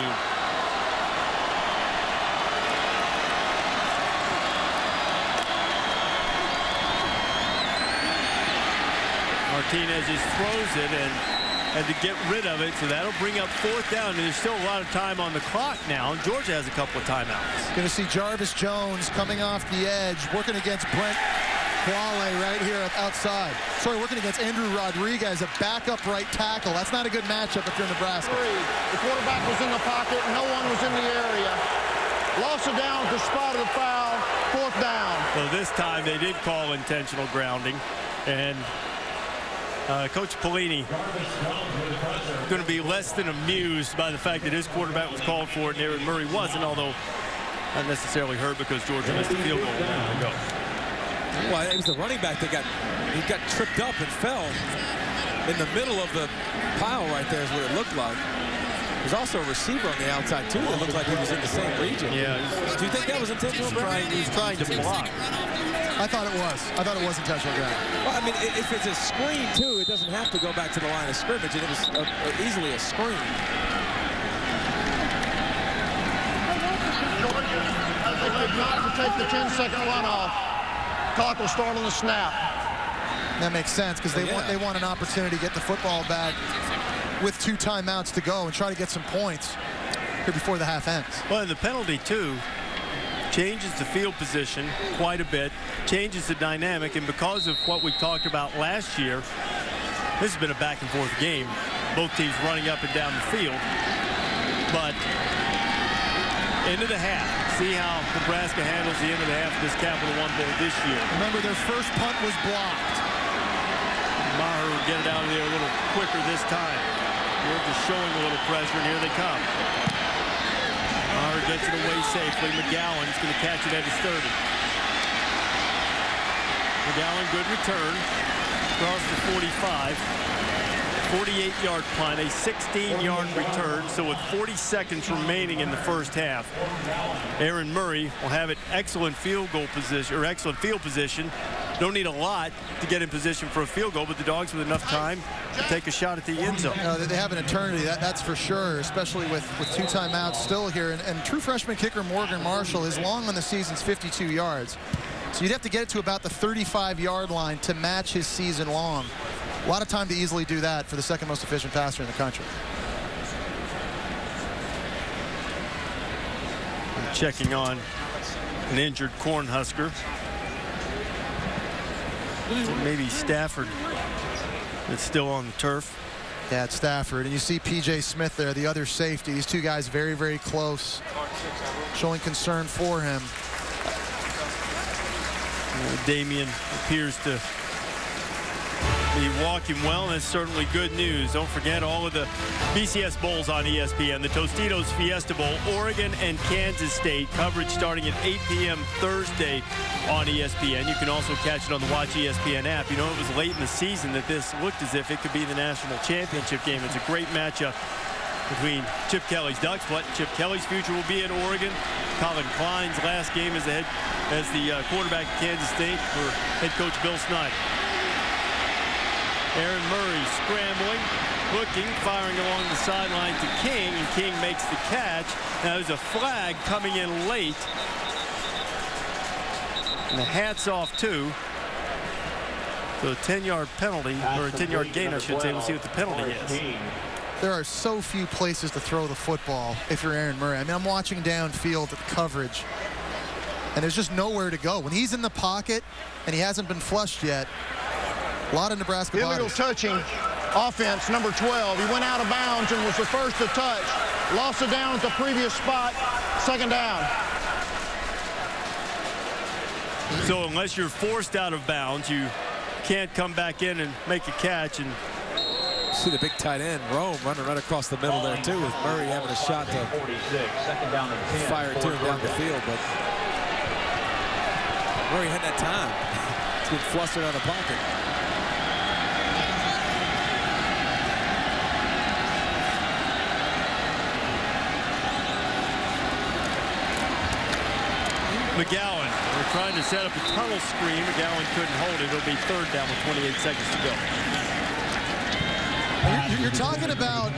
Martinez just throws it and had to get rid of it, so that'll bring up 4th down, and there's still a lot of time on the clock now, and Georgia has a couple of timeouts. Going to see Jarvis Jones coming off the edge, working against Brent Quale right here outside. Sorry, working against Andrew Rodriguez, a backup right tackle. That's not a good matchup if you're Nebraska. The quarterback was in the pocket. No one was in the area. Loss of down at the spot of the foul. 4th down. So this time they did call intentional grounding, and Coach Pelini going to be less than amused by the fact that his quarterback was called for it and Aaron Murray wasn't, although not necessarily hurt because Georgia missed the field goal. There we go. Well, it was the running back that got tripped up and fell in the middle of the pile right there is what it looked like. There's also a receiver on the outside, too, that looked like he was in the same region. Yeah. Do you think that was intentional? He was trying to block. I thought it was. I thought it was intentional ground. Well, I mean, if it's a screen, too, it doesn't have to go back to the line of scrimmage, and it was easily a screen. Not to take the 10-second runoff. Clock will start on the snap. That makes sense because they want an opportunity to get the football back with 2 timeouts to go and try to get some points here before the half ends. Well, and the penalty, too, changes the field position quite a bit, changes the dynamic, and because of what we talked about last year, this has been a back-and-forth game. Both teams running up and down the field. But into the half. See how Nebraska handles the end of the half of this Capital One Bowl this year. Remember, their first punt was blocked. Maher will get it out of there a little quicker this time. Georgia's showing a little pressure, and here they come. Maher gets it away safely. McGowan's going to catch it at his 30. McGowan, good return. Across the 45. 48-yard punt, a 16-yard return, so with 40 seconds remaining in the first half, Aaron Murray will have an excellent field position. Don't need a lot to get in position for a field goal, but the Dogs with enough time to take a shot at the end zone. They have an eternity, that's for sure, especially with 2 timeouts still here. And true freshman kicker Morgan Marshall is long on the season's 52 yards. So you'd have to get it to about the 35-yard line to match his season long. A lot of time to easily do that for the 2nd most efficient passer in the country. Checking on an injured Cornhusker. Maybe Stafford that's still on the turf. Yeah, it's Stafford. And you see P.J. Smith there, the other safety. These 2 guys very, very close, showing concern for him. Damian appears to be walking well, and that's certainly good news. Don't forget all of the BCS Bowls on ESPN. The Tostitos Fiesta Bowl, Oregon and Kansas State. Coverage starting at 8 p.m. Thursday on ESPN. You can also catch it on the Watch ESPN app. You know, it was late in the season that this looked as if it could be the national championship game. It's a great matchup between Chip Kelly's Ducks. What Chip Kelly's future will be at Oregon. Colin Klein's last game as the quarterback at Kansas State for head coach Bill Snyder. Aaron Murray scrambling, looking, firing along the sideline to King, and King makes the catch. Now there's a flag coming in late. And the hat's off too. So a 10-yard penalty, or a 10-yard gain, I should say. We'll see what the penalty is. There are so few places to throw the football if you're Aaron Murray. I mean, I'm watching downfield at the coverage. And there's just nowhere to go. When he's in the pocket and he hasn't been flushed yet, a lot of Nebraska Illegal bodies. touching. Offense, number 12. He went out of bounds and was the first to touch. Lost it down at the previous spot. Second down. So unless you're forced out of bounds, you can't come back in and make a catch. And see the big tight end, Rome, running right across the middle there, too, with Murray having a shot to fire it to him down the field. But Murray had that time. He's been flustered out of the pocket. McGowan, they're trying to set up a tunnel screen. McGowan couldn't hold it. It'll be third down with 28 seconds to go. You're talking about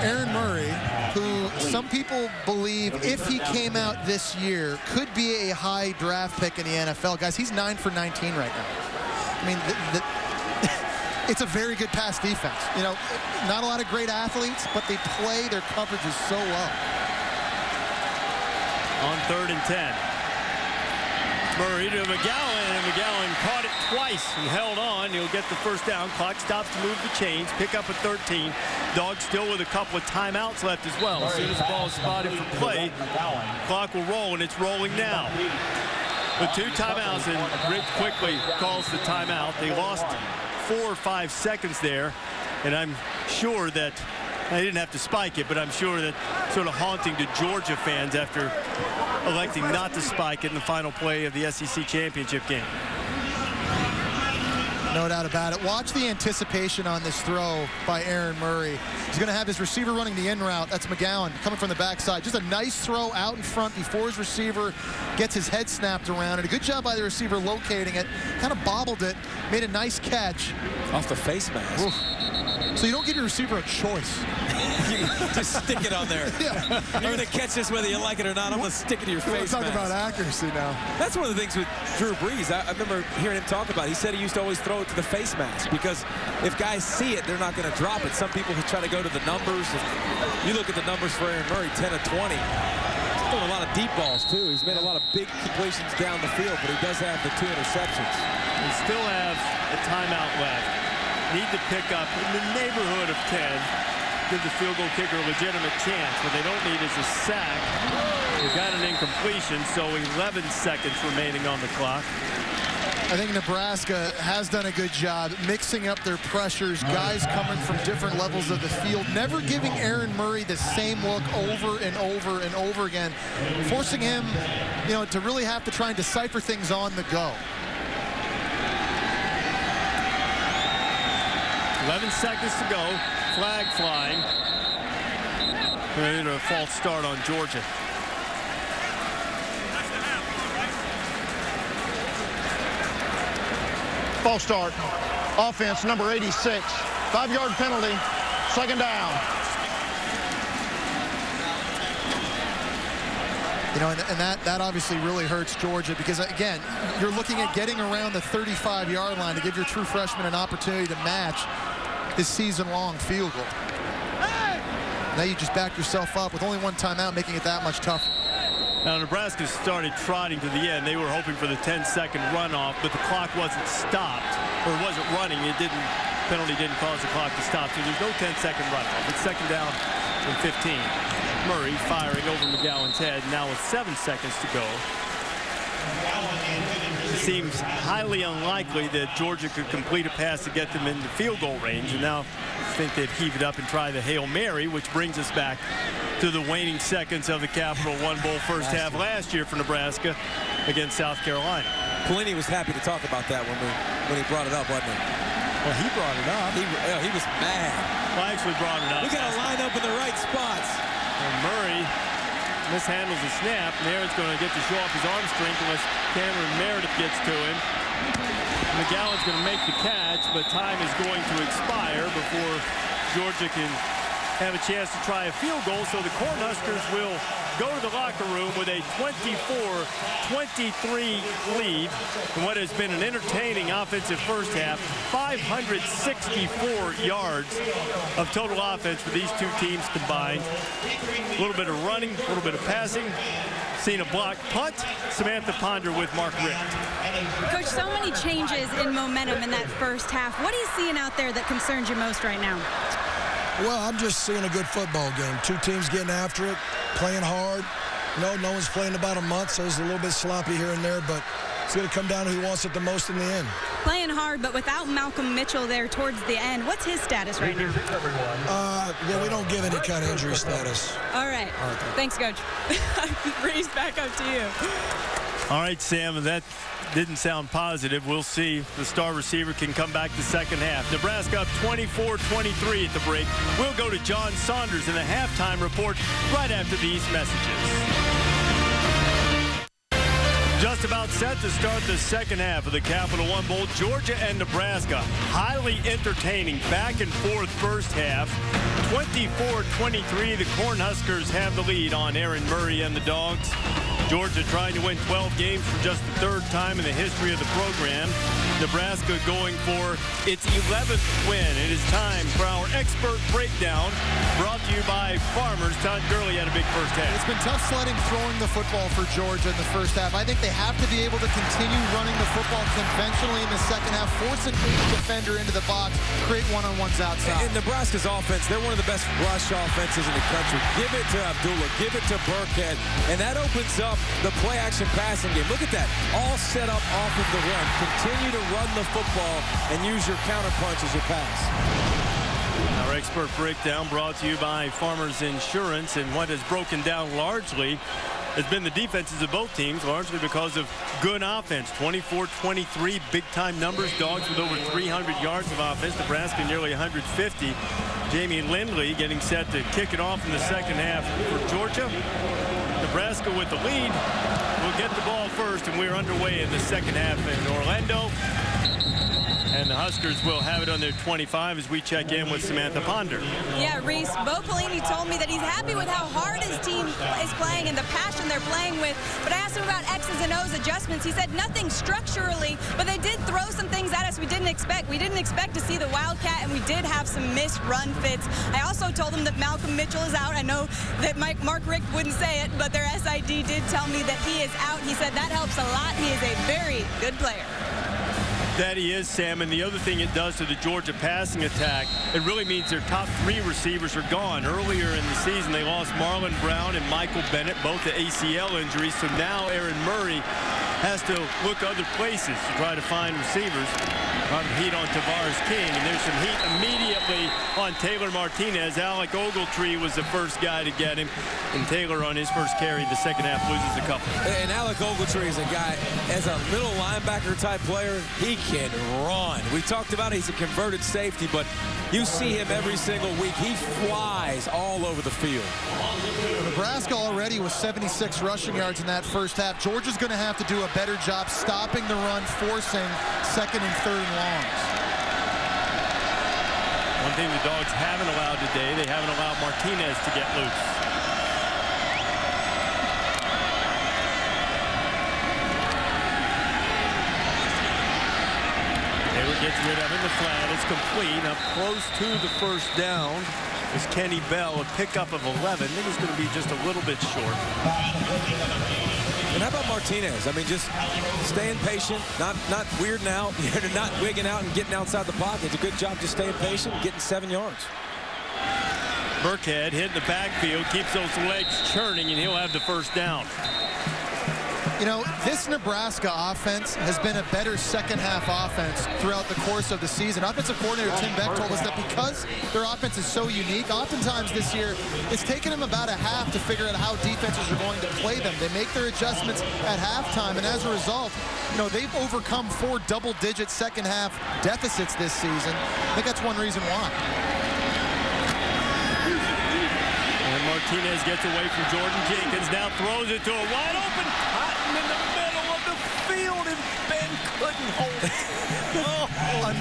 Aaron Murray, who some people believe, if he came out this year, could be a high draft pick in the NFL. Guys, he's 9 for 19 right now. I mean, it's a very good pass defense. You know, not a lot of great athletes, but they play their coverages so well. On 3rd and 10. Murray to McGowan, and McGowan caught it twice and held on. He'll get the first down. Clock stops to move the chains. Pick up a 13. Dogs still with a couple of timeouts left as well. As soon as the ball is spotted for play, clock will roll, and it's rolling now. With 2 timeouts, and Rick quickly calls the timeout. They lost 4 or 5 seconds there, and I'm sure that they didn't have to spike it, but I'm sure that sort of haunting to Georgia fans after electing not to spike it in the final play of the SEC championship game. No doubt about it. Watch the anticipation on this throw by Aaron Murray. He's going to have his receiver running the in route. That's McGowan coming from the backside. Just a nice throw out in front before his receiver gets his head snapped around. And a good job by the receiver locating it. Kind of bobbled it. Made a nice catch. Off the face mask. Oof. So you don't give your receiver a choice. You just stick it on there. Yeah. You're going to catch this whether you like it or not. I'm going to stick it to your face We're talking mask. about accuracy now. That's one of the things with Drew Brees. I remember hearing him talk about it. He said he used to always throw it to the face mask because if guys see it, they're not going to drop it. Some people try to go to the numbers. And you look at the numbers for Aaron Murray, 10 of 20. He's throwing a lot of deep balls, too. He's made a lot of big completions down the field, but he does have the 2 interceptions. We still have a timeout left. Need to pick up in the neighborhood of 10. Give the field goal kicker a legitimate chance. What they don't need is a sack. They've got an incompletion, so 11 seconds remaining on the clock. I think Nebraska has done a good job mixing up their pressures, guys coming from different levels of the field, never giving Aaron Murray the same look over and over and over again, forcing him, to really have to try and decipher things on the go. 11 seconds to go. Flag flying. And a false start on Georgia. False start. Offense, number 86. 5-yard penalty. Second down. And that obviously really hurts Georgia because, again, you're looking at getting around the 35-yard line to give your true freshman an opportunity to match his season-long field goal. Now you just back yourself up with only 1 timeout, making it that much tougher. Now, Nebraska started trotting to the end. They were hoping for the 10-second runoff, but the clock wasn't stopped, or wasn't running. Penalty didn't cause the clock to stop, so there's no 10-second runoff. It's second down and 15. Murray firing over McGowan's head, now with 7 seconds to go. It seems highly unlikely that Georgia could complete a pass to get them in the field goal range, and now I think they'd heave it up and try the Hail Mary, which brings us back to the waning seconds of the Capital One Bowl first half last year for Nebraska against South Carolina. Pelini was happy to talk about that when he brought it up, wasn't he? Well, he brought it up. He was mad. Well, I actually brought it up. We got to line up in the right spots. And Murray mishandles the snap, and Aaron's going to get to show off his arm strength unless Cameron Meredith gets to him. McGowan's going to make the catch, but time is going to expire before Georgia can have a chance to try a field goal, so the Cornhuskers will go to the locker room with a 24-23 lead in what has been an entertaining offensive first half. 564 yards of total offense for these two teams combined. A little bit of running, a little bit of passing. seen a block punt. Samantha Ponder with Mark Richt. Coach, so many changes in momentum in that first half. What are you seeing out there that concerns you most right now? Well, I'm just seeing a good football game. Two teams getting after it, playing hard. No one's playing about a month, so it's a little bit sloppy here and there, but it's going to come down to who wants it the most in the end. Playing hard, but without Malcolm Mitchell there towards the end. What's his status right now? Well, we don't give any kind of injury status. All right. Thanks, Coach. Reese, back up to you. All right, Sam, that didn't sound positive. We'll see if the star receiver can come back the second half. Nebraska up 24-23 at the break. We'll go to John Saunders in the halftime report right after these messages. Just about set to start the second half of the Capital One Bowl. Georgia and Nebraska, highly entertaining back and forth first half. 24-23, the Cornhuskers have the lead on Aaron Murray and the Dogs. Georgia trying to win 12 games for just the third time in the history of the program. Nebraska going for its 11th win. It is time for our expert breakdown, brought to you by Farmers. Todd Gurley had a big first half. It's been tough sledding throwing the football for Georgia in the first half. I think they have to be able to continue running the football conventionally in the second half, force an 8 defender into the box, create one-on-ones outside. In Nebraska's offense, they're one of the best rush offenses in the country. Give it to Abdullah, give it to Burkhead, and that opens up the play-action passing game. Look at that, all set up off of the run. Continue to run the football and use your counterpunch as your pass. Our expert breakdown brought to you by Farmers Insurance, and what has broken down largely has been the defenses of both teams, largely because of good offense. 24-23, big-time numbers. Dogs with over 300 yards of offense. Nebraska nearly 150. Jamie Lindley getting set to kick it off in the second half for Georgia. Nebraska with the lead will get the ball first, and we're underway in the second half in Orlando. And the Huskers will have it on their 25 as we check in with Samantha Ponder. Yeah, Reese, Bo Pelini told me that he's happy with how hard his team is playing and the passion they're playing with. But I asked him about X's and O's adjustments. He said nothing structurally, but they did throw some things at us we didn't expect. We didn't expect to see the Wildcat, and we did have some missed run fits. I also told him that Malcolm Mitchell is out. I know that Mark Richt wouldn't say it, but their SID did tell me that he is out. He said that helps a lot. He is a very good player. That he is, Sam, and the other thing it does to the Georgia passing attack, it really means their top 3 receivers are gone. Earlier in the season, they lost Marlon Brown and Michael Bennett, both to ACL injuries, so now Aaron Murray has to look other places to try to find receivers. Heat on Tavares King, and there's some heat immediately on Taylor Martinez. Alec Ogletree was the first guy to get him, and Taylor on his first carry the second half loses a couple. And Alec Ogletree is a guy, as a middle linebacker type player, he can run. We talked about it, he's a converted safety, but you see him every single week. He flies all over the field. Nebraska already was 76 rushing yards in that first half. Georgia's going to have to do a better job stopping the run, forcing second and third and longs. One thing the Dogs haven't allowed today, they haven't allowed Martinez to get loose. Taylor gets rid of it in the flat. It's complete. Up close to the first down is Kenny Bell, a pickup of 11. I think he's going to be just a little bit short. And how about Martinez? I mean, just staying patient, not weirding out, not wigging out and getting outside the pocket. It's a good job just staying patient and getting 7 yards. Burkhead hitting the backfield, keeps those legs churning, and he'll have the first down. You know, this Nebraska offense has been a better second-half offense throughout the course of the season. Offensive coordinator Tim Beck told us that because their offense is so unique, oftentimes this year, it's taken them about a half to figure out how defenses are going to play them. They make their adjustments at halftime, and as a result, you know, they've overcome 4 double-digit second-half deficits this season. I think that's one reason why. Martinez gets away from Jordan Jenkins, now throws it to a wide open Cotton in the middle of the field, and Ben couldn't hold it.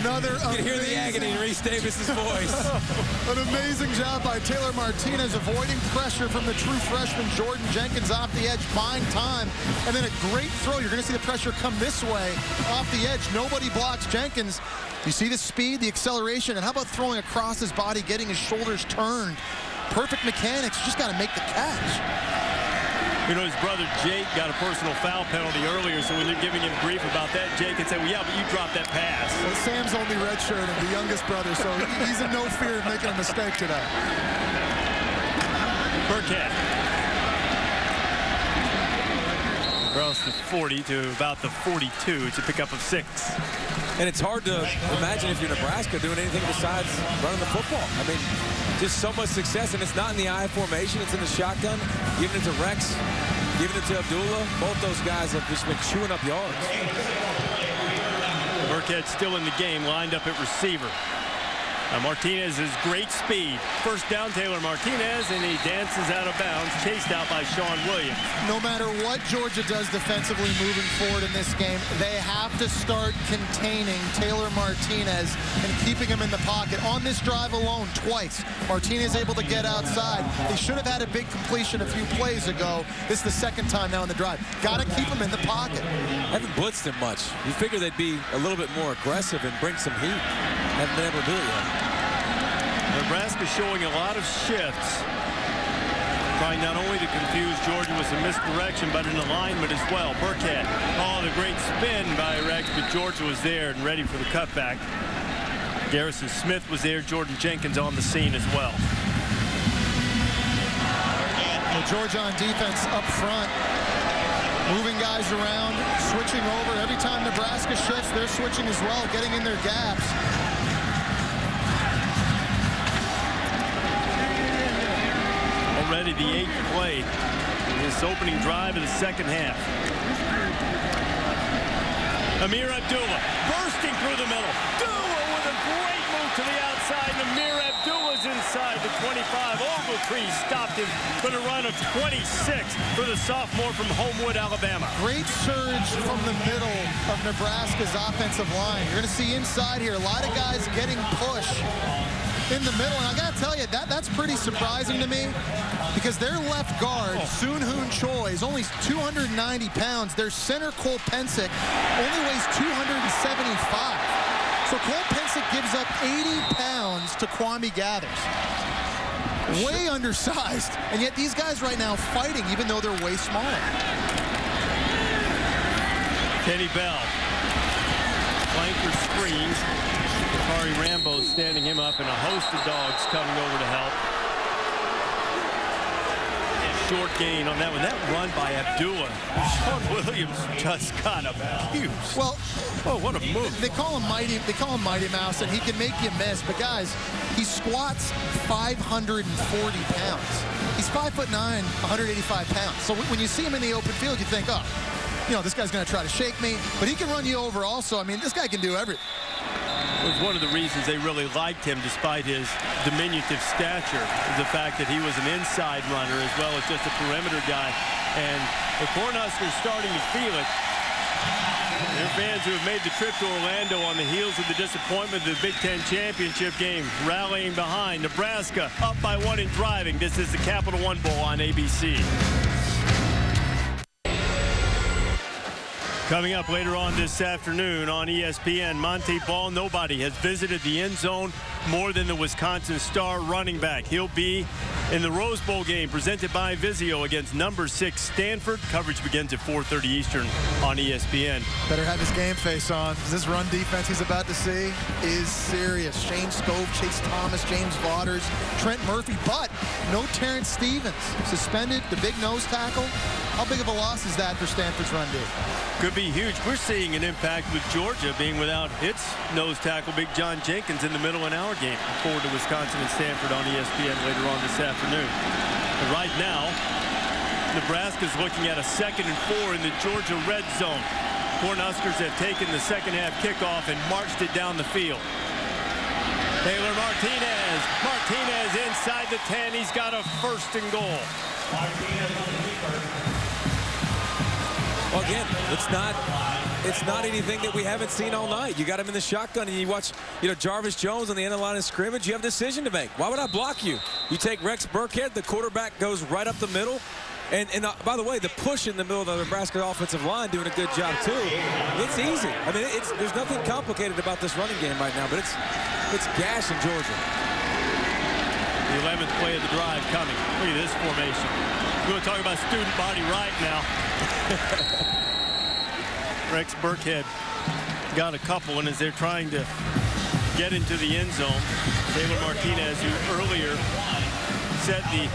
Another You can hear the agony in Reese Davis's voice. An amazing job by Taylor Martinez, avoiding pressure from the true freshman Jordan Jenkins off the edge, buying time, and then a great throw. You're going to see the pressure come this way off the edge. Nobody blocks Jenkins. You see the speed, the acceleration, and how about throwing across his body, getting his shoulders turned? Perfect mechanics, just got to make the catch. You know, his brother Jake got a personal foul penalty earlier, so when they're giving him grief about that, Jake can say, well, yeah, but you dropped that pass. Well, Sam's only redshirted, the youngest brother, so he's in no fear of making a mistake today. Burkhead. Across the 40 to about the 42. It's a pickup of 6. And it's hard to imagine if you're Nebraska doing anything besides running the football. I mean, just so much success, and it's not in the I formation. It's in the shotgun, giving it to Rex, giving it to Abdullah. Both those guys have just been chewing up yards. Burkhead still in the game, lined up at receiver. Martinez has great speed. First down, Taylor Martinez, and he dances out of bounds, chased out by Sean Williams. No matter what Georgia does defensively moving forward in this game, they have to start containing Taylor Martinez and keeping him in the pocket. On this drive alone, twice, Martinez able to get outside. They should have had a big completion a few plays ago. This is the second time now in the drive. Got to keep him in the pocket. Haven't blitzed him much. You figure they'd be a little bit more aggressive and bring some heat. Haven't been able to do it yet. Nebraska showing a lot of shifts, trying not only to confuse Georgia with some misdirection, but an alignment as well. Burkhead, oh, the great spin by Rex, but Georgia was there and ready for the cutback. Garrison Smith was there, Jordan Jenkins on the scene as well. Well, Georgia on defense up front, moving guys around, switching over. Every time Nebraska shifts, they're switching as well, getting in their gaps. Already the 8th play in this opening drive of the second half. Amir Abdullah bursting through the middle. Abdullah with a great move to the outside. And Amir Abdullah's inside the 25. Ogletree stopped him for a run of 26 for the sophomore from Homewood, Alabama. Great surge from the middle of Nebraska's offensive line. You're going to see inside here a lot of guys getting pushed in the middle, and I gotta tell you, that's pretty surprising to me, because their left guard, Soon Hoon Choi, is only 290 pounds. Their center, Cole Pensick, only weighs 275. So Cole Pensick gives up 80 pounds to Kwame Gathers. Way undersized, and yet these guys right now fighting, even though they're way smaller. Kenny Bell, flanker screens. Kari Rambo standing him up, and a host of dogs coming over to help. Short gain on that one. That run by Abdullah. Sean Williams just got abused. Well, oh, what a move. They call him Mighty Mouse, and he can make you miss. But guys, he squats 540 pounds. He's 5'9", 185 pounds. So when you see him in the open field, you think, oh, you know, this guy's going to try to shake me. But he can run you over also. I mean, this guy can do everything. It was one of the reasons they really liked him, despite his diminutive stature, is the fact that he was an inside runner as well as just a perimeter guy. And the Cornhuskers starting to feel it. Their fans who have made the trip to Orlando on the heels of the disappointment of the Big Ten championship game, rallying behind. Nebraska up by 1 and driving. This is the Capital One Bowl on ABC. Coming up later on this afternoon on ESPN, Monte Ball, nobody has visited the end zone more than the Wisconsin star running back. He'll be in the Rose Bowl game presented by Vizio against number 6 Stanford. Coverage begins at 4:30 Eastern on ESPN. Better have his game face on. This run defense he's about to see is serious. Shane Scove, Chase Thomas, James Vaughters, Trent Murphy, but no Terrence Stevens. Suspended, the big nose tackle. How big of a loss is that for Stanford's run D? Could be huge. We're seeing an impact with Georgia being without its nose tackle, Big John Jenkins, in the middle in our game. Look forward to Wisconsin and Stanford on ESPN later on this afternoon. But right now, Nebraska's looking at a 2nd and 4 in the Georgia red zone. Cornhuskers have taken the second half kickoff and marched it down the field. Taylor Martinez. Martinez inside the 10. He's got a 1st and goal. Well, again, it's not anything that we haven't seen all night. You got him in the shotgun, and you watch, Jarvis Jones on the end of the line of scrimmage. You have a decision to make. Why would I block you? You take Rex Burkhead, the quarterback goes right up the middle. And by the way, the push in the middle of the Nebraska offensive line doing a good job too. It's easy. I mean, there's nothing complicated about this running game right now, but it's gashing Georgia. The 11th play of the drive coming. Look at this formation. We're going to talk about student body right now. Rex Burkhead got a couple, and as they're trying to get into the end zone, Taylor Martinez, who earlier set the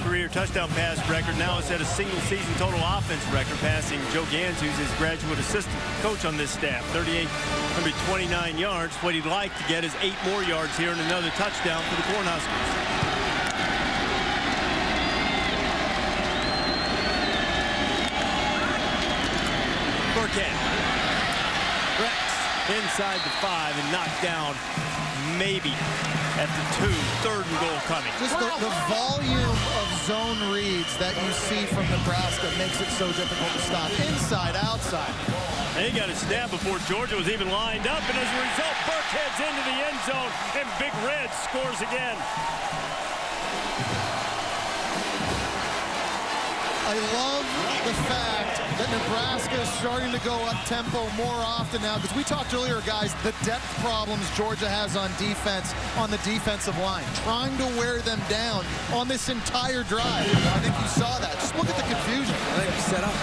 career touchdown pass record, now has set a single season total offense record, passing Joe Gans, who's his graduate assistant coach on this staff. 3,829 yards. What he'd like to get is 8 more yards here and another touchdown for the Cornhuskers. Burkhead. Rex inside the 5 and knocked down maybe at the 2. 3rd and goal coming. Just the volume of zone reads that you see from Nebraska makes it so difficult to stop. Inside, outside. They got a snap before Georgia was even lined up, and as a result, Burkhead's into the end zone, and Big Red scores again. I love the fact that Nebraska is starting to go up-tempo more often now, because we talked earlier, guys, the depth problems Georgia has on defense, on the defensive line, trying to wear them down on this entire drive. I think you saw that. Just look at the confusion. I think set up.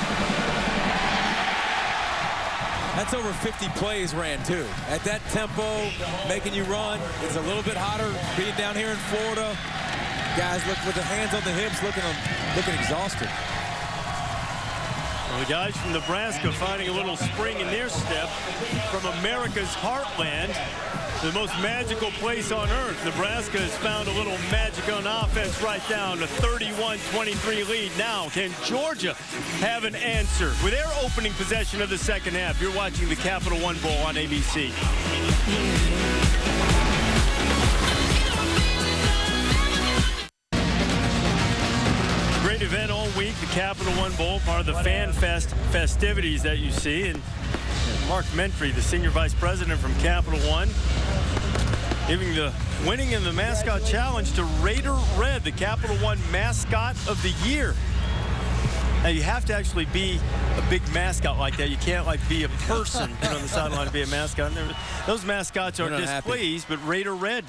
That's over 50 plays ran, too. At that tempo, making you run. It's a little bit hotter being down here in Florida. Guys look with the hands on the hips, looking exhausted. Well, the guys from Nebraska finding a little spring in their step from America's heartland, the most magical place on earth. Nebraska has found a little magic on offense right down to 31-23 lead. Now, can Georgia have an answer with their opening possession of the second half? You're watching the Capital One Bowl on ABC. Great event all week, the Capital One Bowl, part of the Fan Fest festivities that you see. And Mark Mentry, the senior vice president from Capital One, giving the winning in the mascot challenge to Raider Red, the Capital One mascot of the year. Now, you have to actually be a big mascot like that. You can't like be a person on the sideline to be a mascot. Those mascots are displeased, but Raider Red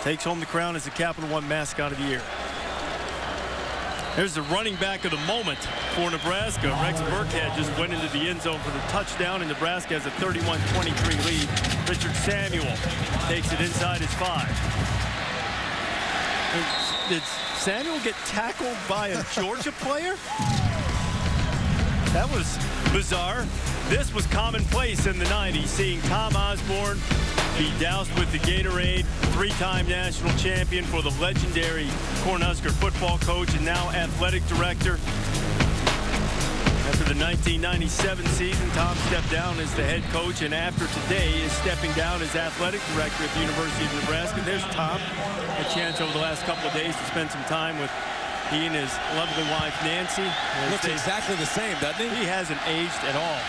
takes home the crown as the Capital One mascot of the year. There's the running back of the moment for Nebraska. Rex Burkhead just went into the end zone for the touchdown, and Nebraska has a 31-23 lead. Richard Samuel takes it inside his 5. Did Samuel get tackled by a Georgia player? That was bizarre. This was commonplace in the 90s, seeing Tom Osborne be doused with the Gatorade, 3-time national champion for the legendary Cornhusker football coach and now athletic director. After the 1997 season, Tom stepped down as the head coach, and after today is stepping down as athletic director at the University of Nebraska. There's Tom, a chance over the last couple of days to spend some time with he and his lovely wife, Nancy. Looks exactly the same, doesn't he? He hasn't aged at all.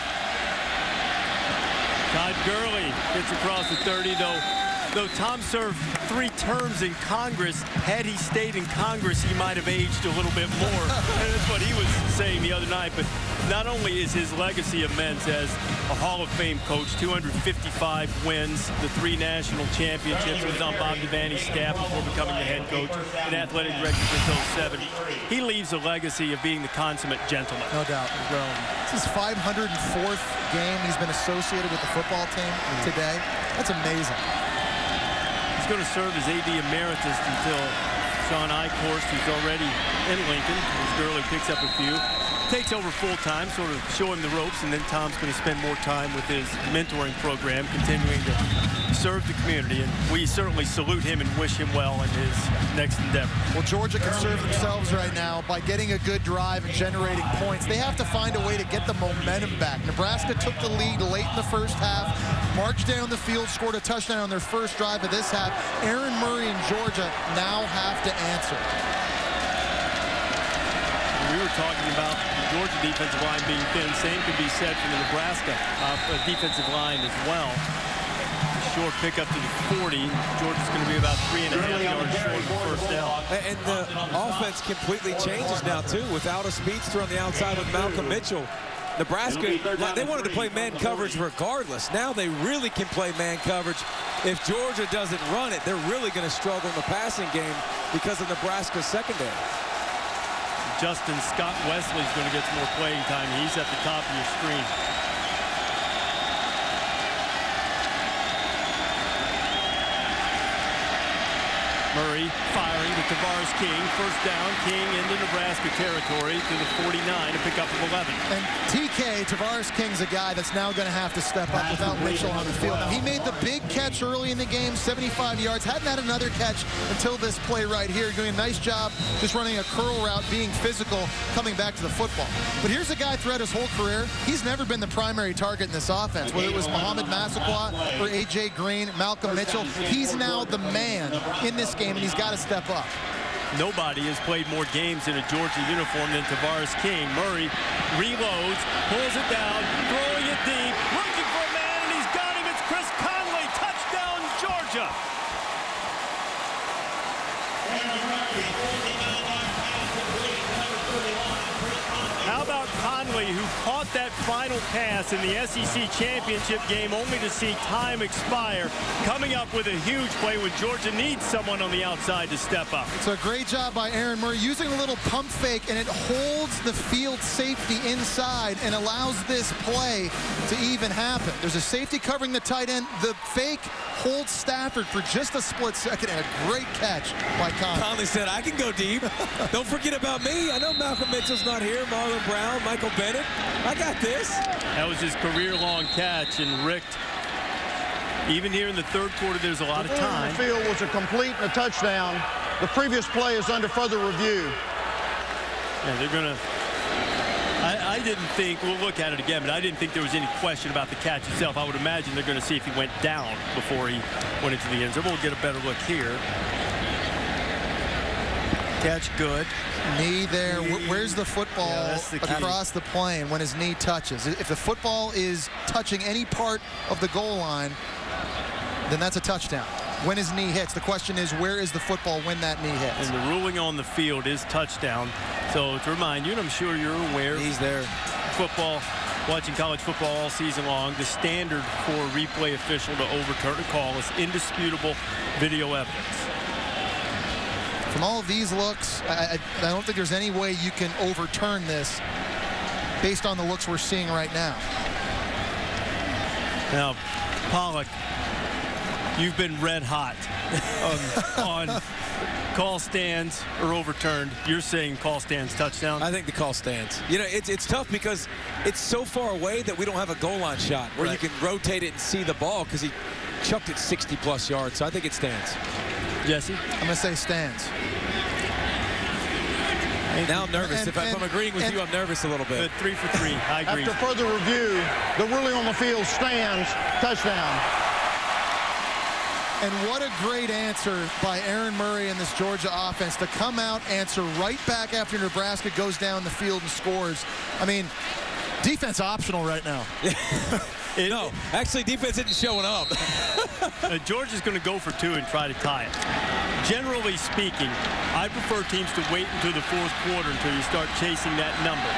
Todd Gurley gets across the 30, though Tom served 3 terms in Congress. Had he stayed in Congress, he might have aged a little bit more. And that's what he was saying the other night. But not only is his legacy immense as a Hall of Fame coach, 255 wins, the 3 national championships. He was on Bob Devaney's staff before becoming the head coach and athletic director since 07. He leaves a legacy of being the consummate gentleman. No doubt. This is 504th game he's been associated with the football team today. That's amazing. He's going to serve as AD Emeritus until Sean Eichhorst, who's already in Lincoln, as Gurley picks up a few, takes over full-time, sort of show him the ropes, and then Tom's going to spend more time with his mentoring program, continuing to serve the community, and we certainly salute him and wish him well in his next endeavor. Well, Georgia can serve themselves right now by getting a good drive and generating points. They have to find a way to get the momentum back. Nebraska took the lead late in the first half, marched down the field, scored a touchdown on their first drive of this half. Aaron Murray and Georgia now have to answer. We were talking about the Georgia defensive line being thin. Same could be said for the Nebraska defensive line as well. Short pickup to the 40. Georgia's going to be about 3.5 yards short of the first down. And the offense completely changes now, too, without a speedster on the outside with Malcolm Mitchell. Nebraska, they wanted to play man coverage regardless. Now they really can play man coverage. If Georgia doesn't run it, they're really going to struggle in the passing game because of Nebraska's secondary. Justin Scott Wesley's going to get some more playing time. He's at the top of your screen. Murray firing to Tavares King. First down, King into Nebraska territory to the 49, a pickup of 11. And TK, Tavares King's a guy that's now going to have to step up without Mitchell on the field. Now, he made the big catch early in the game, 75 yards. Hadn't had another catch until this play right here. Doing a nice job just running a curl route, being physical, coming back to the football. But here's a guy throughout his whole career. He's never been the primary target in this offense, whether it was Muhammad Massaquoi or A.J. Green, Malcolm Mitchell. He's now the man in this game, and he's got to step up. Nobody has played more games in a Georgia uniform than Tavares King. Murray reloads, pulls it down, throwing it deep, looking for a man, and he's got him. It's Chris Conley. Touchdown, Georgia. How about Conley, who caught that final pass in the SEC championship game only to see time expire, coming up with a huge play when Georgia needs someone on the outside to step up. It's a great job by Aaron Murray using a little pump fake, and it holds the field safety inside and allows this play to even happen. There's a safety covering the tight end. The fake holds Stafford for just a split second, and a great catch by Conley. Conley said, I can go deep. Don't forget about me. I know Malcolm Mitchell's not here. Marlon Brown, Michael Bennett. I got this. That was his career-long catch, and Rick, even here in the third quarter, there's a lot of time. The field was a complete and a touchdown. The previous play is under further review. Yeah, they're going to... I didn't think, we'll look at it again, but I didn't think there was any question about the catch itself. I would imagine they're going to see if he went down before he went into the end zone. We'll get a better look here. Catch good. Knee there. Where's the football across the plane when his knee touches? If the football is touching any part of the goal line, then that's a touchdown. When his knee hits, the question is, where is the football when that knee hits? And the ruling on the field is touchdown. So to remind you, and I'm sure you're aware, he's there. Football, watching college football all season long, the standard for a replay official to overturn a call is indisputable video evidence. From all of these looks, I don't think there's any way you can overturn this based on the looks we're seeing right now. Now, Pollock, you've been red hot on call stands or overturned. You're saying call stands touchdown? I think the call stands. You know, it's tough because it's so far away that we don't have a goal line shot where you can rotate it and see the ball because he chucked it 60-plus yards. So I think it stands. Jesse? I'm going to say stands. Now I'm nervous. If I'm agreeing with you, I'm nervous a little bit. 3 for 3. I agree. After further review, the ruling on the field stands. Touchdown. And what a great answer by Aaron Murray and this Georgia offense to come out, answer right back after Nebraska goes down the field and scores. I mean, defense optional right now. No, actually, defense isn't showing up. Georgia's going to go for 2 and try to tie it. Generally speaking, I prefer teams to wait until the fourth quarter until you start chasing that number.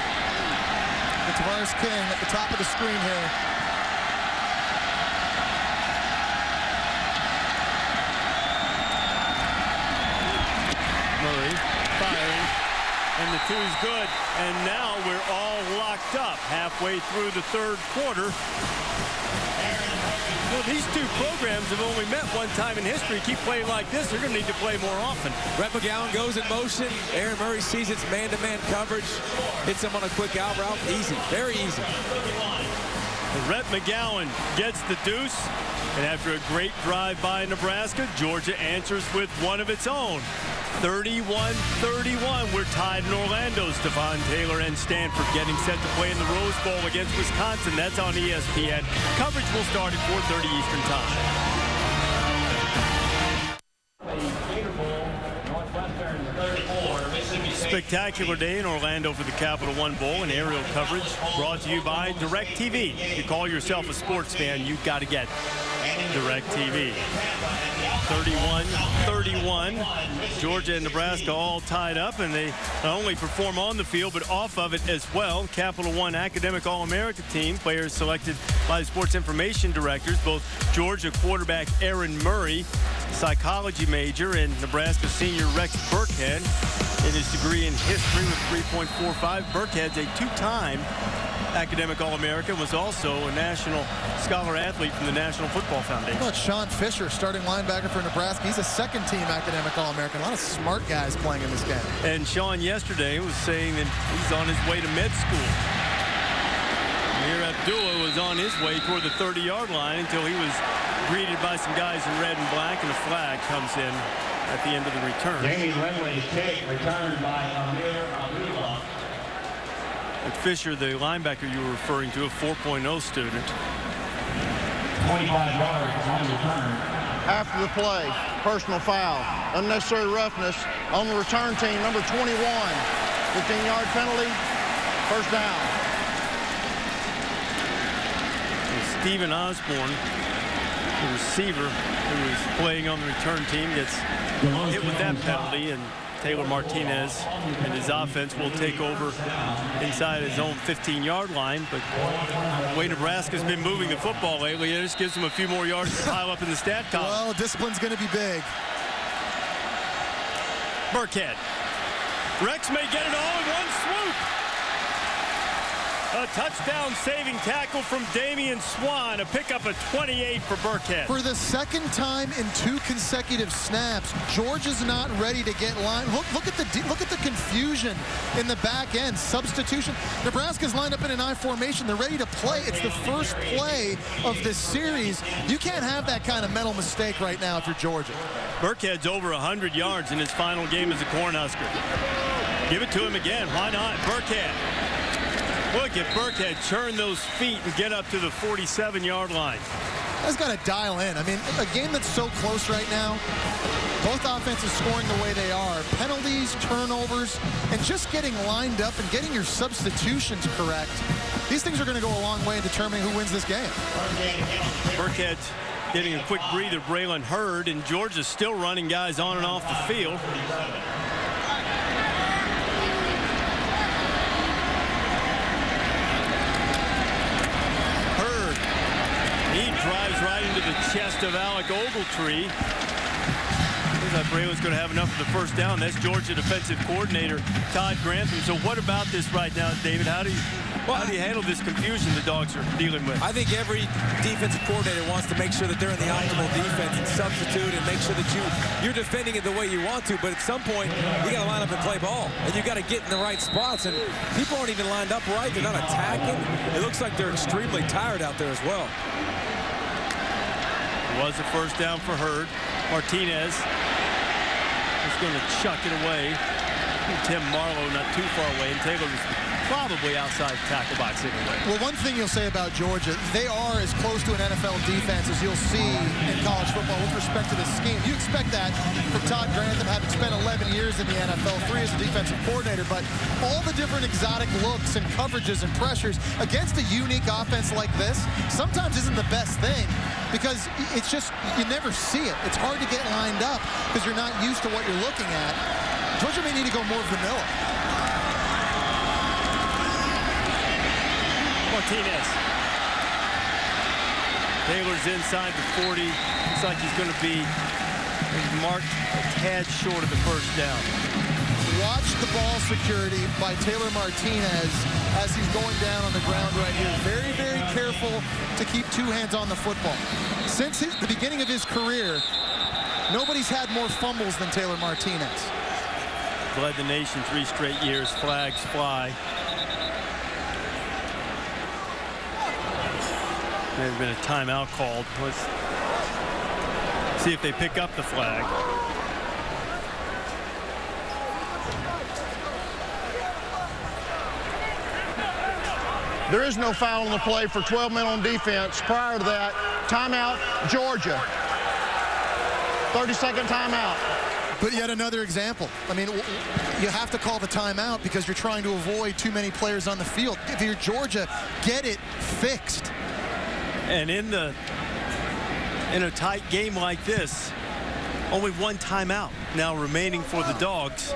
And Tavares King at the top of the screen here. Murray firing, and the 2 is good. And now we're all locked up halfway through the third quarter. Well, these two programs have only met one time in history. Keep playing like this, they're going to need to play more often. Rhett McGowan goes in motion. Aaron Murray sees it's man-to-man coverage. Hits him on a quick out route. Easy, very easy. And Rhett McGowan gets the deuce. And after a great drive by Nebraska, Georgia answers with one of its own. 31-31. We're tied in Orlando. Stephon Taylor and Stanford getting set to play in the Rose Bowl against Wisconsin. That's on ESPN. Coverage will start at 4:30 Eastern Time. Spectacular day in Orlando for the Capital One Bowl and aerial coverage brought to you by DirecTV. If you call yourself a sports fan, you've got to get DirecTV. 31-31. Georgia and Nebraska all tied up, and they not only perform on the field but off of it as well. Capital One Academic All-America team players selected by the sports information directors, both Georgia quarterback Aaron Murray, psychology major, and Nebraska senior Rex Burkhead in his degree in history with 3.45. Burkhead's a two-time Academic All-American, was also a National Scholar Athlete from the National Football Foundation. How about Sean Fisher, starting linebacker for Nebraska? He's a second-team Academic All-American. A lot of smart guys playing in this game. And Sean yesterday was saying that he's on his way to med school. Amir Abdullah was on his way toward the 30-yard line until he was greeted by some guys in red and black, and a flag comes in at the end of the return. Jamie Lindley's kick returned by Amir Abdullah. But Fisher, the linebacker you were referring to, a 4.0 student. 25 yards on return. After the play, personal foul, unnecessary roughness on the return team, number 21. 15-yard penalty, first down. And Stephen Osborne, the receiver who is playing on the return team, gets hit with that penalty, and Taylor Martinez and his offense will take over inside his own 15-yard line. But the way Nebraska's been moving the football lately, it just gives them a few more yards to pile up in the stat column. Well, discipline's going to be big. Burkhead. Rex may get it all in one swoop. A touchdown-saving tackle from Damian Swan. A pickup of 28 for Burkhead. For the second time in 2 consecutive snaps, Georgia's not ready to get lined. Look at the confusion in the back end. Substitution. Nebraska's lined up in an I formation. They're ready to play. It's the first play of this series. You can't have that kind of mental mistake right now if you're Georgia. Burkhead's over 100 yards in his final game as a Cornhusker. Give it to him again. Why not? Burkhead. Look at Burkhead churn those feet and get up to the 47-yard line. That's got to dial in. I mean, a game that's so close right now, both offenses scoring the way they are, penalties, turnovers, and just getting lined up and getting your substitutions correct. These things are going to go a long way in determining who wins this game. Burkhead's getting a quick breather. Braylon Hurd, and Georgia's still running guys on and off the field. Drives right into the chest of Alec Ogletree. Looks like Braylon's going to have enough of the first down. That's Georgia defensive coordinator Todd Grantham. So what about this right now, David? How do you handle this confusion the Dogs are dealing with? I think every defensive coordinator wants to make sure that they're in the optimal defense and substitute and make sure that you're defending it the way you want to. But at some point, you got to line up and play ball, and you got to get in the right spots. And people aren't even lined up right. They're not attacking. It looks like they're extremely tired out there as well. Was a first down for Hurd. Martinez is going to chuck it away. Tim Marlowe not too far away, and Taylor was probably outside the tackle box anyway. Well, one thing you'll say about Georgia, they are as close to an NFL defense as you'll see in college football with respect to the scheme. You expect that from Todd Grantham, having spent 11 years in the NFL, 3 as a defensive coordinator, but all the different exotic looks and coverages and pressures against a unique offense like this sometimes isn't the best thing, because it's just, you never see it. It's hard to get lined up because you're not used to what you're looking at. Georgia may need to go more vanilla. Martinez. Taylor's inside the 40. Looks like he's going to be marked a tad short of the first down. Watch the ball security by Taylor Martinez as he's going down on the ground right here. Very, very careful to keep 2 hands on the football. Since the beginning of his career, nobody's had more fumbles than Taylor Martinez. Led the nation 3 straight years. Flags fly. There's been a timeout called. Let's see if they pick up the flag. There is no foul on the play for 12 men on defense. Prior to that, timeout, Georgia. 30-second timeout. But yet another example. I mean, you have to call the timeout because you're trying to avoid too many players on the field. If you're Georgia, get it fixed. And in a tight game like this, only one timeout now remaining for the Dogs.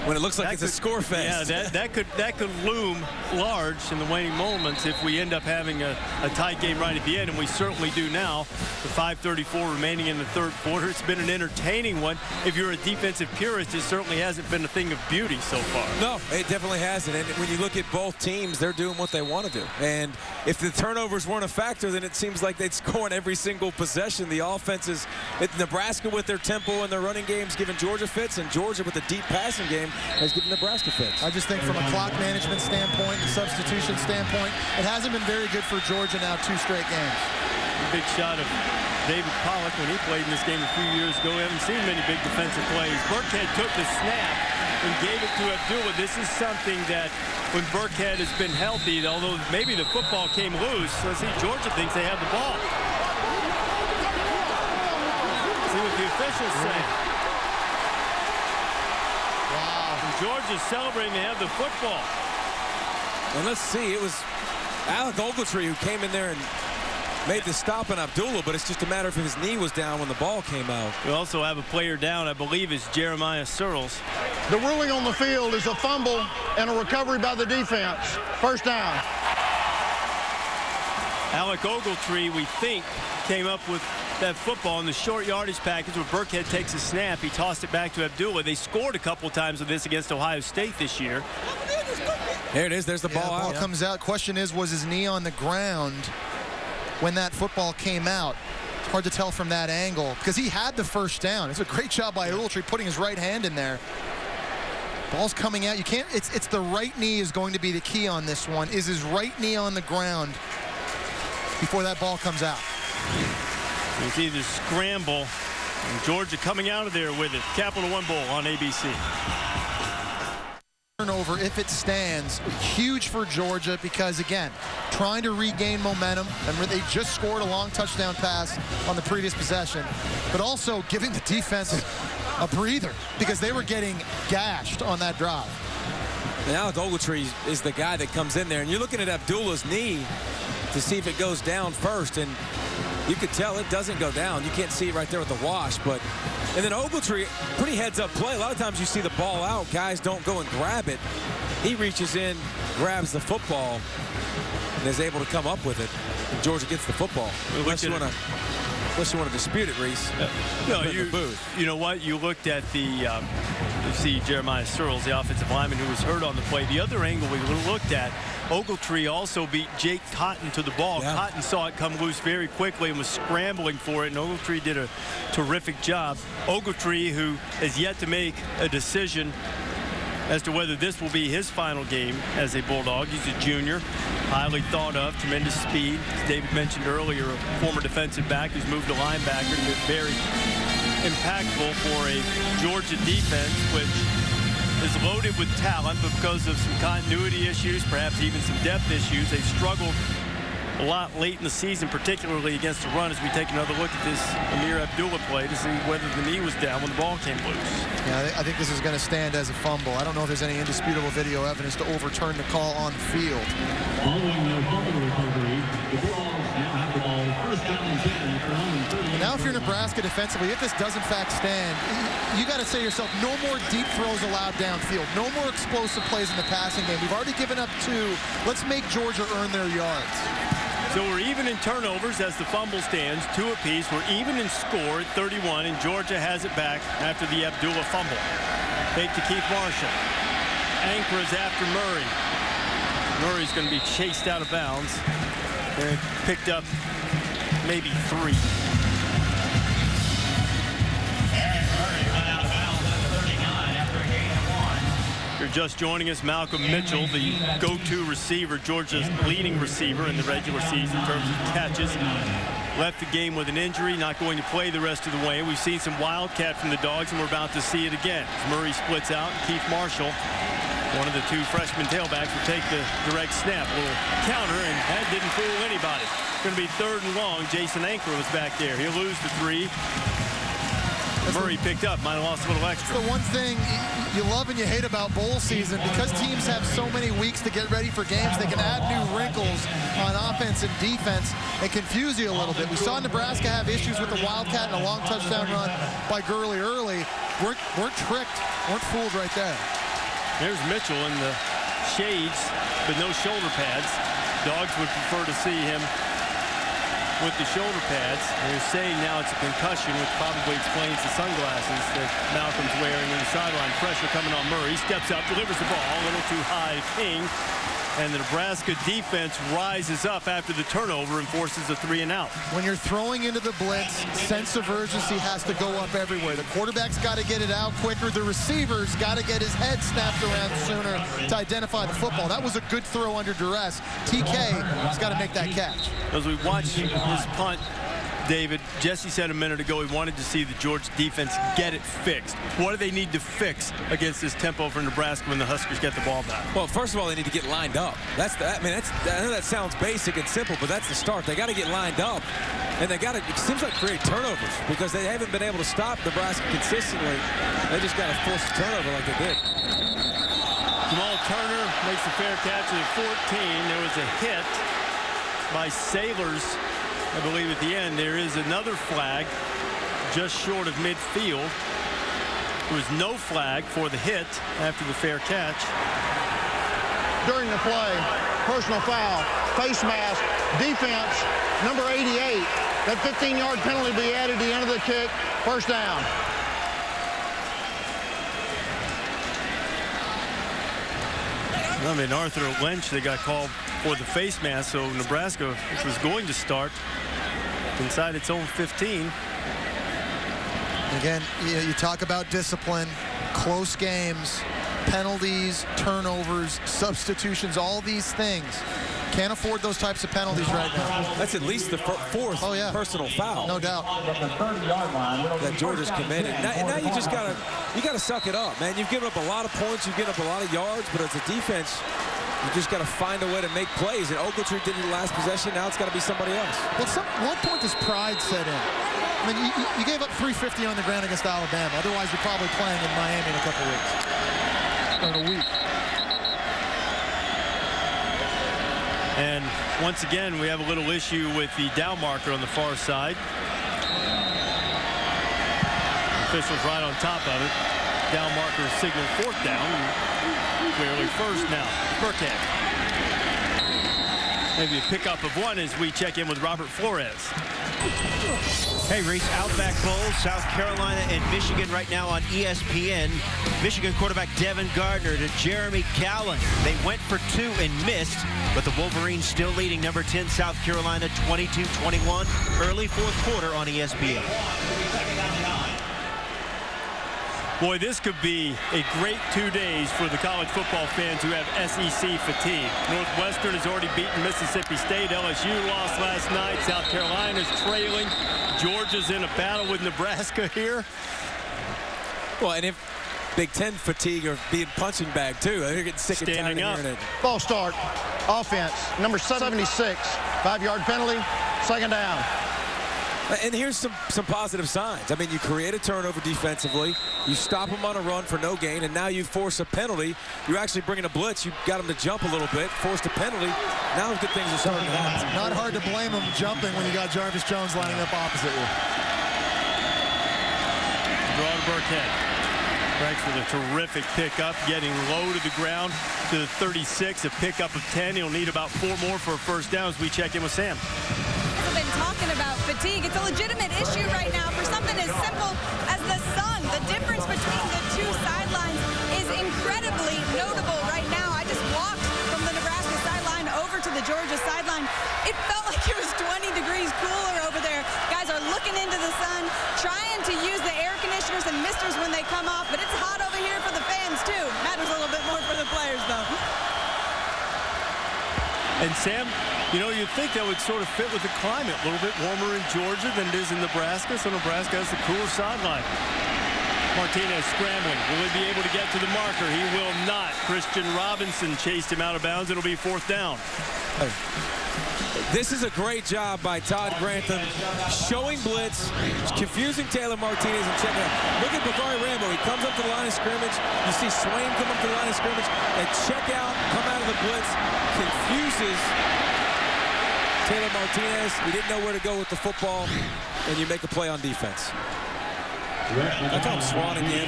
When it looks like it's a score fest. Yeah, that could loom large in the waning moments if we end up having a tight game right at the end, and we certainly do now. The 5:34 remaining in the third quarter. It's been an entertaining one. If you're a defensive purist, it certainly hasn't been a thing of beauty so far. No, it definitely hasn't. And when you look at both teams, they're doing what they want to do. And if the turnovers weren't a factor, then it seems like they'd score in every single possession. The offense is Nebraska with their tempo and their running games giving Georgia fits, and Georgia with the deep passing game has given Nebraska fits. I just think from a clock management standpoint, the substitution standpoint, it hasn't been very good for Georgia now 2 straight games. Big shot of David Pollock when he played in this game a few years ago. We haven't seen many big defensive plays. Burkhead took the snap and gave it to Abdullah. This is something that when Burkhead has been healthy, although maybe the football came loose, let's see, Georgia thinks they have the ball. See what the officials say. Georgia's celebrating they have the football. And let's see, it was Alec Ogletree who came in there and made the stop on Abdullah, but it's just a matter of his knee was down when the ball came out. We also have a player down, I believe, is Jeremiah Searles. The ruling on the field is a fumble and a recovery by the defense. First down. Alec Ogletree, we think, came up with that football in the short yardage package where Burkhead takes a snap. He tossed it back to Abdullah. They scored a couple times with this against Ohio State this year. There it is. There's the ball The ball out. comes out. Question is, was his knee on the ground when that football came out? It's hard to tell from that angle because he had the first down. It's a great job by Ogletree putting his right hand in there. Ball's coming out. You can't. It's the right knee is going to be the key on this one. Is his right knee on the ground before that ball comes out? You see the scramble, and Georgia coming out of there with it. Capital One Bowl on ABC. Turnover, if it stands, huge for Georgia because, again, trying to regain momentum. Remember, they just scored a long touchdown pass on the previous possession, but also giving the defense a breather because they were getting gashed on that drive. And Alec Ogletree is the guy that comes in there, and you're looking at Abdullah's knee to see if it goes down first, and you could tell it doesn't go down. You can't see it right there with the wash, but and then Ogletree, pretty heads-up play. A lot of times you see the ball out, guys don't go and grab it. He reaches in, grabs the football, and is able to come up with it. And Georgia gets the football. Unless you want to dispute it, Reese. No, you know what? You looked at the. You see Jeremiah Searles, the offensive lineman who was hurt on the play. The other angle we looked at, Ogletree also beat Jake Cotton to the ball. Yeah. Cotton saw it come loose very quickly and was scrambling for it, and Ogletree did a terrific job. Ogletree, who has yet to make a decision as to whether this will be his final game as a Bulldog. He's a junior, highly thought of, tremendous speed. As David mentioned earlier, a former defensive back who's moved to linebacker, and been very impactful for a Georgia defense, which is loaded with talent, but because of some continuity issues, perhaps even some depth issues, they've struggled a lot late in the season, particularly against the run, as we take another look at this Amir Abdullah play to see whether the knee was down when the ball came loose. Yeah, I think this is going to stand as a fumble. I don't know if there's any indisputable video evidence to overturn the call on the field. Following the fumble recovery, the Bulldogs now have the ball first down and 10 after 130. Now if you're Nebraska defensively, if this does in fact stand, you got to say to yourself, no more deep throws allowed downfield. No more explosive plays in the passing game. We've already given up 2. Let's make Georgia earn their yards. So we're even in turnovers as the fumble stands, 2 apiece. We're even in score at 31, and Georgia has it back after the Abdullah fumble. Fake to Keith Marshall. Anchors after Murray. Murray's going to be chased out of bounds. And picked up maybe 3. You're just joining us, Malcolm Mitchell, the go-to receiver, Georgia's leading receiver in the regular season in terms of catches. Left the game with an injury, not going to play the rest of the way. We've seen some wildcat from the Dogs, and we're about to see it again. As Murray splits out, Keith Marshall, one of the 2 freshman tailbacks, will take the direct snap. A little counter, and that didn't fool anybody. It's going to be 3rd and long. Jason Anker was back there. He'll lose the 3. Murray picked up, might have lost a little extra. The one thing you love and you hate about bowl season, because teams have so many weeks to get ready for games, they can add new wrinkles on offense and defense and confuse you a little bit. We saw Nebraska have issues with the Wildcat and a long touchdown run by Gurley early. Weren't tricked, weren't fooled right there. There's Mitchell in the shades, but no shoulder pads. Dogs would prefer to see him with the shoulder pads. They're saying now it's a concussion, which probably explains the sunglasses that Malcolm's wearing on the sideline. Pressure coming on Murray. Steps up, delivers the ball a little too high to King. And the Nebraska defense rises up after the turnover and forces a 3-and-out. When you're throwing into the blitz, sense of urgency has to go up everywhere. The quarterback's got to get it out quicker. The receiver's got to get his head snapped around sooner to identify the football. That was a good throw under duress. TK has got to make that catch. As we watch this punt, David, Jesse said a minute ago he wanted to see the Georgia defense get it fixed. What do they need to fix against this tempo for Nebraska when the Huskers get the ball back? Well, first of all, they need to get lined up. I know that sounds basic and simple, but that's the start. They got to get lined up, and they got to, it seems like, create turnovers because they haven't been able to stop Nebraska consistently. They just got to force a turnover like they did. Jamal Turner makes the fair catch at 14. There was a hit by Sailors, I believe, at the end. There is another flag just short of midfield. There was no flag for the hit after the fair catch. During the play, personal foul, face mask, defense, number 88. That 15-yard penalty be added at the end of the kick. First down. I mean, Arthur Lynch, they got called for the face mask, so Nebraska was going to start inside its own 15. Again, you talk about discipline, close games, penalties, turnovers, substitutions, all these things. Can't afford those types of penalties right now. That's at least the fourth personal foul. No doubt. That Georgia's committed. Now you just gotta suck it up, man. You've given up a lot of points, you've given up a lot of yards, but as a defense, you just got to find a way to make plays. And Ogletree did it the last possession. Now it's got to be somebody else. Well, what point does pride set in? I mean, you gave up 350 on the ground against Alabama. Otherwise, you're probably playing in Miami in a couple weeks. Or in a week. And once again, we have a little issue with the down marker on the far side. Officials right on top of it. Down marker signal fourth down. Clearly first now. Burkhead. Maybe a pickup of one as we check in with Robert Flores. Hey, Reese, Outback Bowl, South Carolina and Michigan right now on ESPN. Michigan quarterback Devin Gardner to Jeremy Callan. They went for two and missed, but the Wolverines still leading number 10 South Carolina 22-21. Early fourth quarter on ESPN. Boy, this could be a great 2 days for the college football fans who have SEC fatigue. Northwestern has already beaten Mississippi State. LSU lost last night. South Carolina's trailing. Georgia's in a battle with Nebraska here. Well, and if Big Ten fatigue or being punching bag, too. They're getting sick and tired of hearing it. Ball start. Offense. Number 76. 5-yard penalty. Second down. And here's some positive signs. I mean, you create a turnover defensively, you stop them on a run for no gain, and now you force a penalty. You're actually bringing a blitz. You got them to jump a little bit, forced a penalty. Now good things are starting to happen. Not hard to blame them jumping when you got Jarvis Jones lining up opposite you. Draw to Burkhead. Franks with a terrific pickup, getting low to the ground to the 36, a pickup of 10. He'll need about 4 more for a first down as we check in with Sam. Been talking about fatigue. It's a legitimate issue right now for something as simple as the sun. The difference between the two sidelines is incredibly notable right now. I just walked from the Nebraska sideline over to the Georgia sideline. It felt like it was 20 degrees cooler over there. Guys are looking into the sun, trying to use the air conditioners and misters when they come off, but it's hot over here for the fans too. Matters a little bit more for the players though. And Sam, you know, you'd think that would sort of fit with the climate. A little bit warmer in Georgia than it is in Nebraska, so Nebraska has the cooler sideline. Martinez scrambling. Will he be able to get to the marker? He will not. Christian Robinson chased him out of bounds. It'll be 4th down. This is a great job by Todd Grantham, showing blitz, confusing Taylor Martinez, and checking out. Look at Bakari Rambo. He comes up to the line of scrimmage. You see Swain come up to the line of scrimmage. They check out, come out of the blitz, confuses Taylor Martinez. He didn't know where to go with the football, and you make a play on defense. I call him Swan again.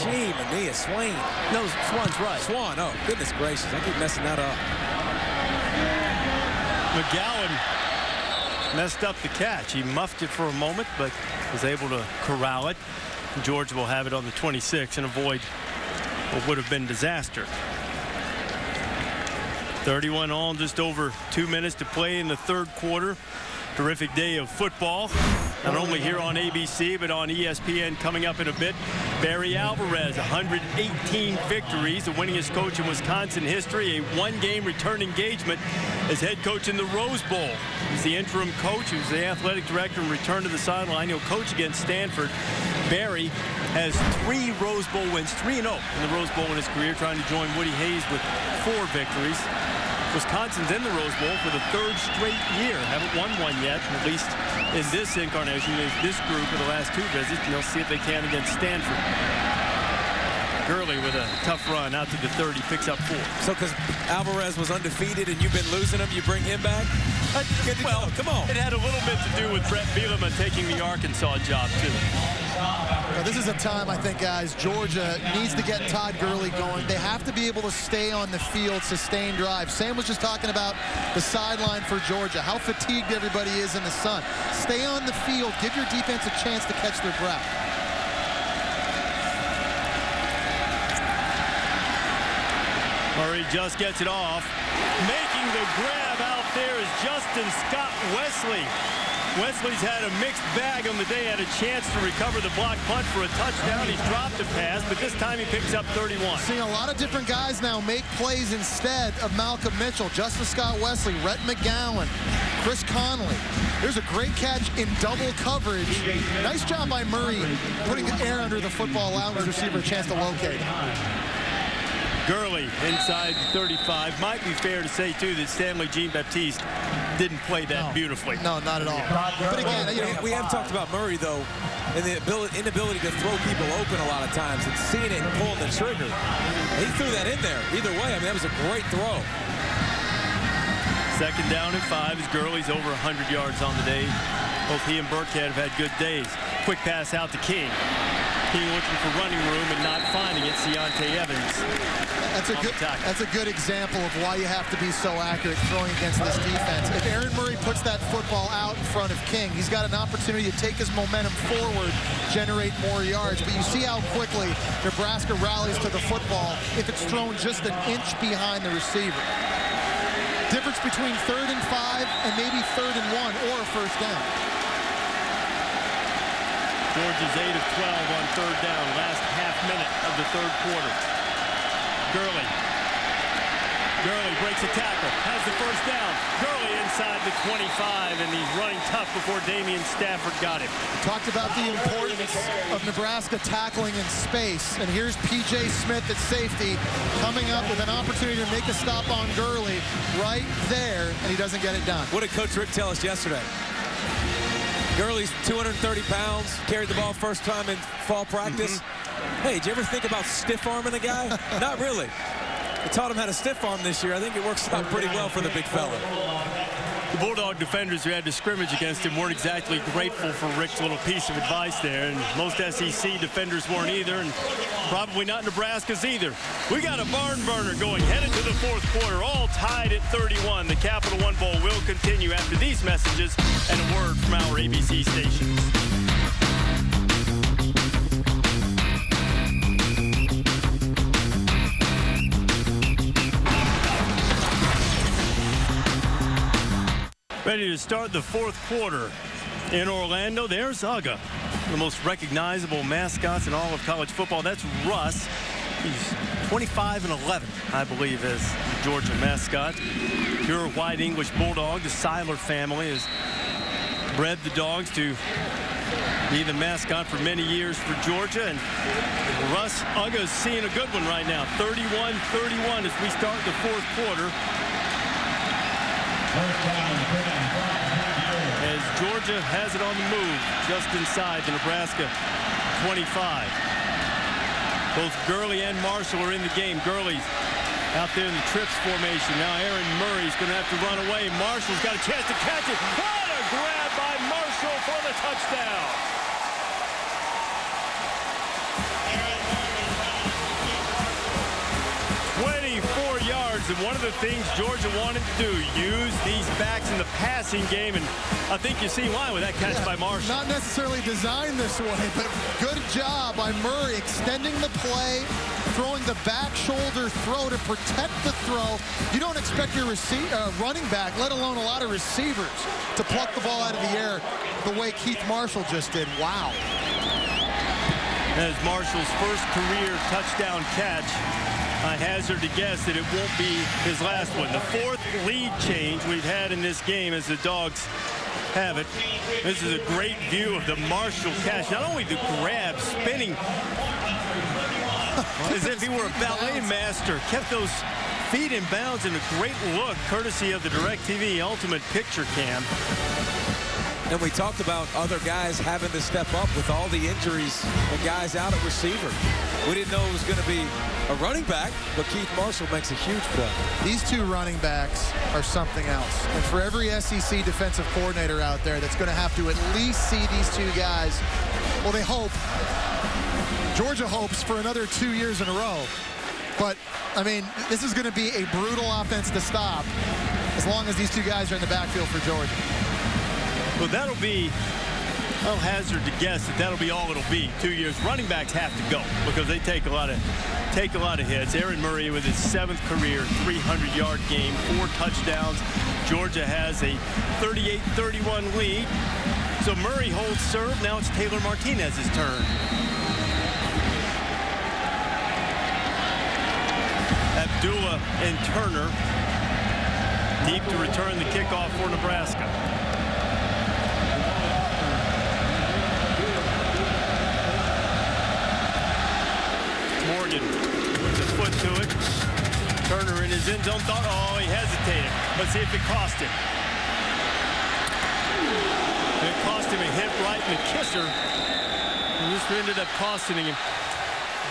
Gee, Mania, Swain. No, Swan's right. Swan, oh, goodness gracious. I keep messing that up. McGowan messed up the catch. He muffed it for a moment, but was able to corral it. Georgia will have it on the 26 and avoid what would have been disaster. 31 all, just over 2 minutes to play in the 3rd quarter. Terrific day of football, not only here on ABC, but on ESPN coming up in a bit. Barry Alvarez, 118 victories, the winningest coach in Wisconsin history, a 1-game return engagement as head coach in the Rose Bowl. He's the interim coach, who's the athletic director, and return to the sideline. He'll coach against Stanford. Barry has 3 Rose Bowl wins, 3-0 in the Rose Bowl in his career, trying to join Woody Hayes with 4 victories. Wisconsin's in the Rose Bowl for the 3rd straight year. Haven't won one yet, at least in this incarnation. This group of the last 2 visits, and they'll see if they can against Stanford. Gurley with a tough run out to the 30, picks up 4. So because Alvarez was undefeated and you've been losing him, you bring him back? Well, come on. It had a little bit to do with Brett Bielema taking the Arkansas job, too. Now, this is a time, I think, guys, Georgia needs to get Todd Gurley going. They have to be able to stay on the field, sustain drive. Sam was just talking about the sideline for Georgia, how fatigued everybody is in the sun. Stay on the field. Give your defense a chance to catch their breath. Murray just gets it off. Making the grab out there is Justin Scott Wesley. Wesley's had a mixed bag on the day, had a chance to recover the block punt for a touchdown. He's dropped a pass, but this time he picks up 31. Seeing a lot of different guys now make plays instead of Malcolm Mitchell. Justin Scott Wesley, Rhett McGowan, Chris Conley. There's a great catch in double coverage. Nice job by Murray putting the air under the football, allowing his receiver a chance to locate it. Gurley inside 35. Might be fair to say, too, that Stanley Jean-Baptiste didn't play that beautifully. No, not at all. But again, we have talked about Murray, though, and the inability to throw people open a lot of times and seeing it and pulling the trigger. He threw that in there. Either way, I mean, that was a great throw. 2nd down and 5 as Gurley's over 100 yards on the day. Both he and Burkhead have had good days. Quick pass out to King. King looking for running room and not finding it. Deontay Evans. That's a good example of why you have to be so accurate throwing against this defense. If Aaron Murray puts that football out in front of King, he's got an opportunity to take his momentum forward, generate more yards. But you see how quickly Nebraska rallies to the football if it's thrown just an inch behind the receiver. Difference between 3rd and 5 and maybe 3rd and 1 or a 1st down. Georgia's 8 of 12 on 3rd down. Last half minute of the 3rd quarter. Gurley breaks a tackle, has the 1st down. Gurley inside the 25, and he's running tough before Damian Stafford got him. Talked about the importance of Nebraska tackling in space, and here's P.J. Smith at safety coming up with an opportunity to make a stop on Gurley right there, and he doesn't get it done. What did Coach Rick tell us yesterday? Gurley's 230 pounds, carried the ball first time in fall practice. Hey, did you ever think about stiff-arming a guy? Not really. I taught him how to stiff-arm this year. I think it works out pretty well for the big fella. The Bulldog defenders who had to scrimmage against him weren't exactly grateful for Rick's little piece of advice there, and most SEC defenders weren't either, and probably not Nebraska's either. We got a barn burner going, headed to the 4th quarter, all tied at 31. The Capital One Bowl will continue after these messages and a word from our ABC stations. Ready to start the 4th quarter in Orlando. There's Uga, the most recognizable mascots in all of college football. That's Russ. He's 25 and 11, I believe, as the Georgia mascot. Pure white English bulldog. The Seiler family has bred the dogs to Be the mascot for many years for Georgia. And Russ Uga's seeing a good one right now. 31-31 as we start the fourth quarter. As Georgia has it on the move just inside the Nebraska 25. Both Gurley and Marshall are in the game. Gurley's out there in the trips formation. Now Aaron Murray's going to have to run away. Marshall's got a chance to catch it. What a grab by Marshall for the touchdown. 24 yards, and one of the things Georgia wanted to do, use these backs in the passing game, and I think you see why with that catch by Marshall. Not necessarily designed this way, but good job by Murray extending the play, throwing the back shoulder throw to protect the throw. You don't expect your running back, let alone a lot of receivers, to pluck the ball out of the air the way Keith Marshall just did. Wow. As Marshall's first career touchdown catch, I hazard to guess that it won't be his last one. The fourth lead change we've had in this game as the Dogs have it. This is a great view of the Marshall catch. Not only the grab, spinning as if he were a ballet master, kept those feet in bounds, and a great look courtesy of the DirecTV Ultimate Picture Cam. And we talked about other guys having to step up with all the injuries and guys out at receiver. We didn't know it was going to be a running back, but Keith Marshall makes a huge play. These two running backs are something else. And for every SEC defensive coordinator out there that's going to have to at least see these two guys, well, they hope. Georgia hopes for another 2 years in a row. But, I mean, this is going to be a brutal offense to stop as long as these two guys are in the backfield for Georgia. Well, that'll be, I'll hazard to guess that that'll be all it'll be. 2 years. Running backs have to go because they take a lot of hits. Aaron Murray with his 7th career 300-yard game, 4 touchdowns. Georgia has a 38-31 lead. So Murray holds serve. Now it's Taylor Martinez's turn. Abdullah and Turner deep to return the kickoff for Nebraska. Morgan puts a foot to it. Turner in his end zone thought, oh, he hesitated. Let's see if it cost him. It cost him a hit right in the kisser. And this ended up costing him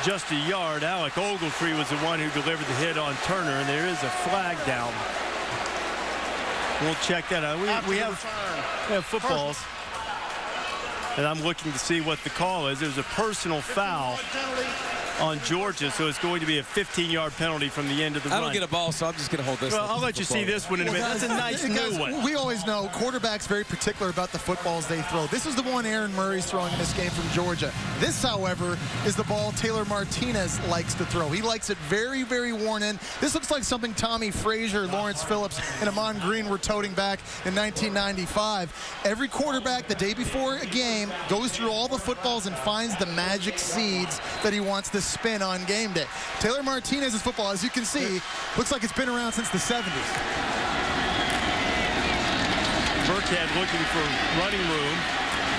just a yard. Alec Ogletree was the one who delivered the hit on Turner, and there is a flag down. We'll check that out. We have footballs. And I'm looking to see what the call is. There's a personal foul on Georgia, so it's going to be a 15-yard penalty from the end of the run. I don't get a ball, so I'm just going to hold this. Well, I'll let you see this one in a minute. That's a nice new one. We always know quarterbacks very particular about the footballs they throw. This is the one Aaron Murray's throwing in this game from Georgia. This, however, is the ball Taylor Martinez likes to throw. He likes it very, very worn in. This looks like something Tommy Frazier, Lawrence Phillips, and Amon Green were toting back in 1995. Every quarterback the day before a game goes through all the footballs and finds the magic seeds that he wants to spin on game day. Taylor Martinez's football, as you can see, looks like it's been around since the 70s. Burkhead looking for running room.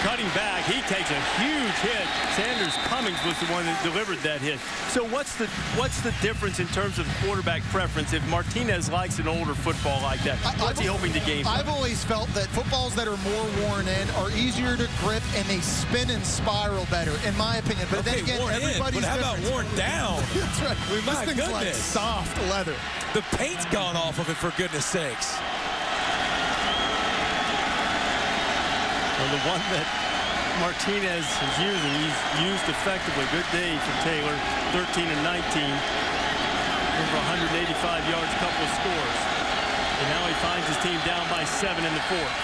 Cutting back, he takes a huge hit. Sanders Cummings was the one that delivered that hit. So what's the difference in terms of quarterback preference if Martinez likes an older football like that? What's he hoping to gain? I've always felt that footballs that are more worn in are easier to grip and they spin and spiral better, in my opinion. But then again, everybody's different. How about worn down? That's right. My this thing's goodness. like soft leather. The paint's gone off of it, for goodness sakes. Well, the one that Martinez is using, he's used effectively. Good day for Taylor, 13 and 19. Over 185 yards, couple of scores. And now he finds his team down by 7 in the fourth.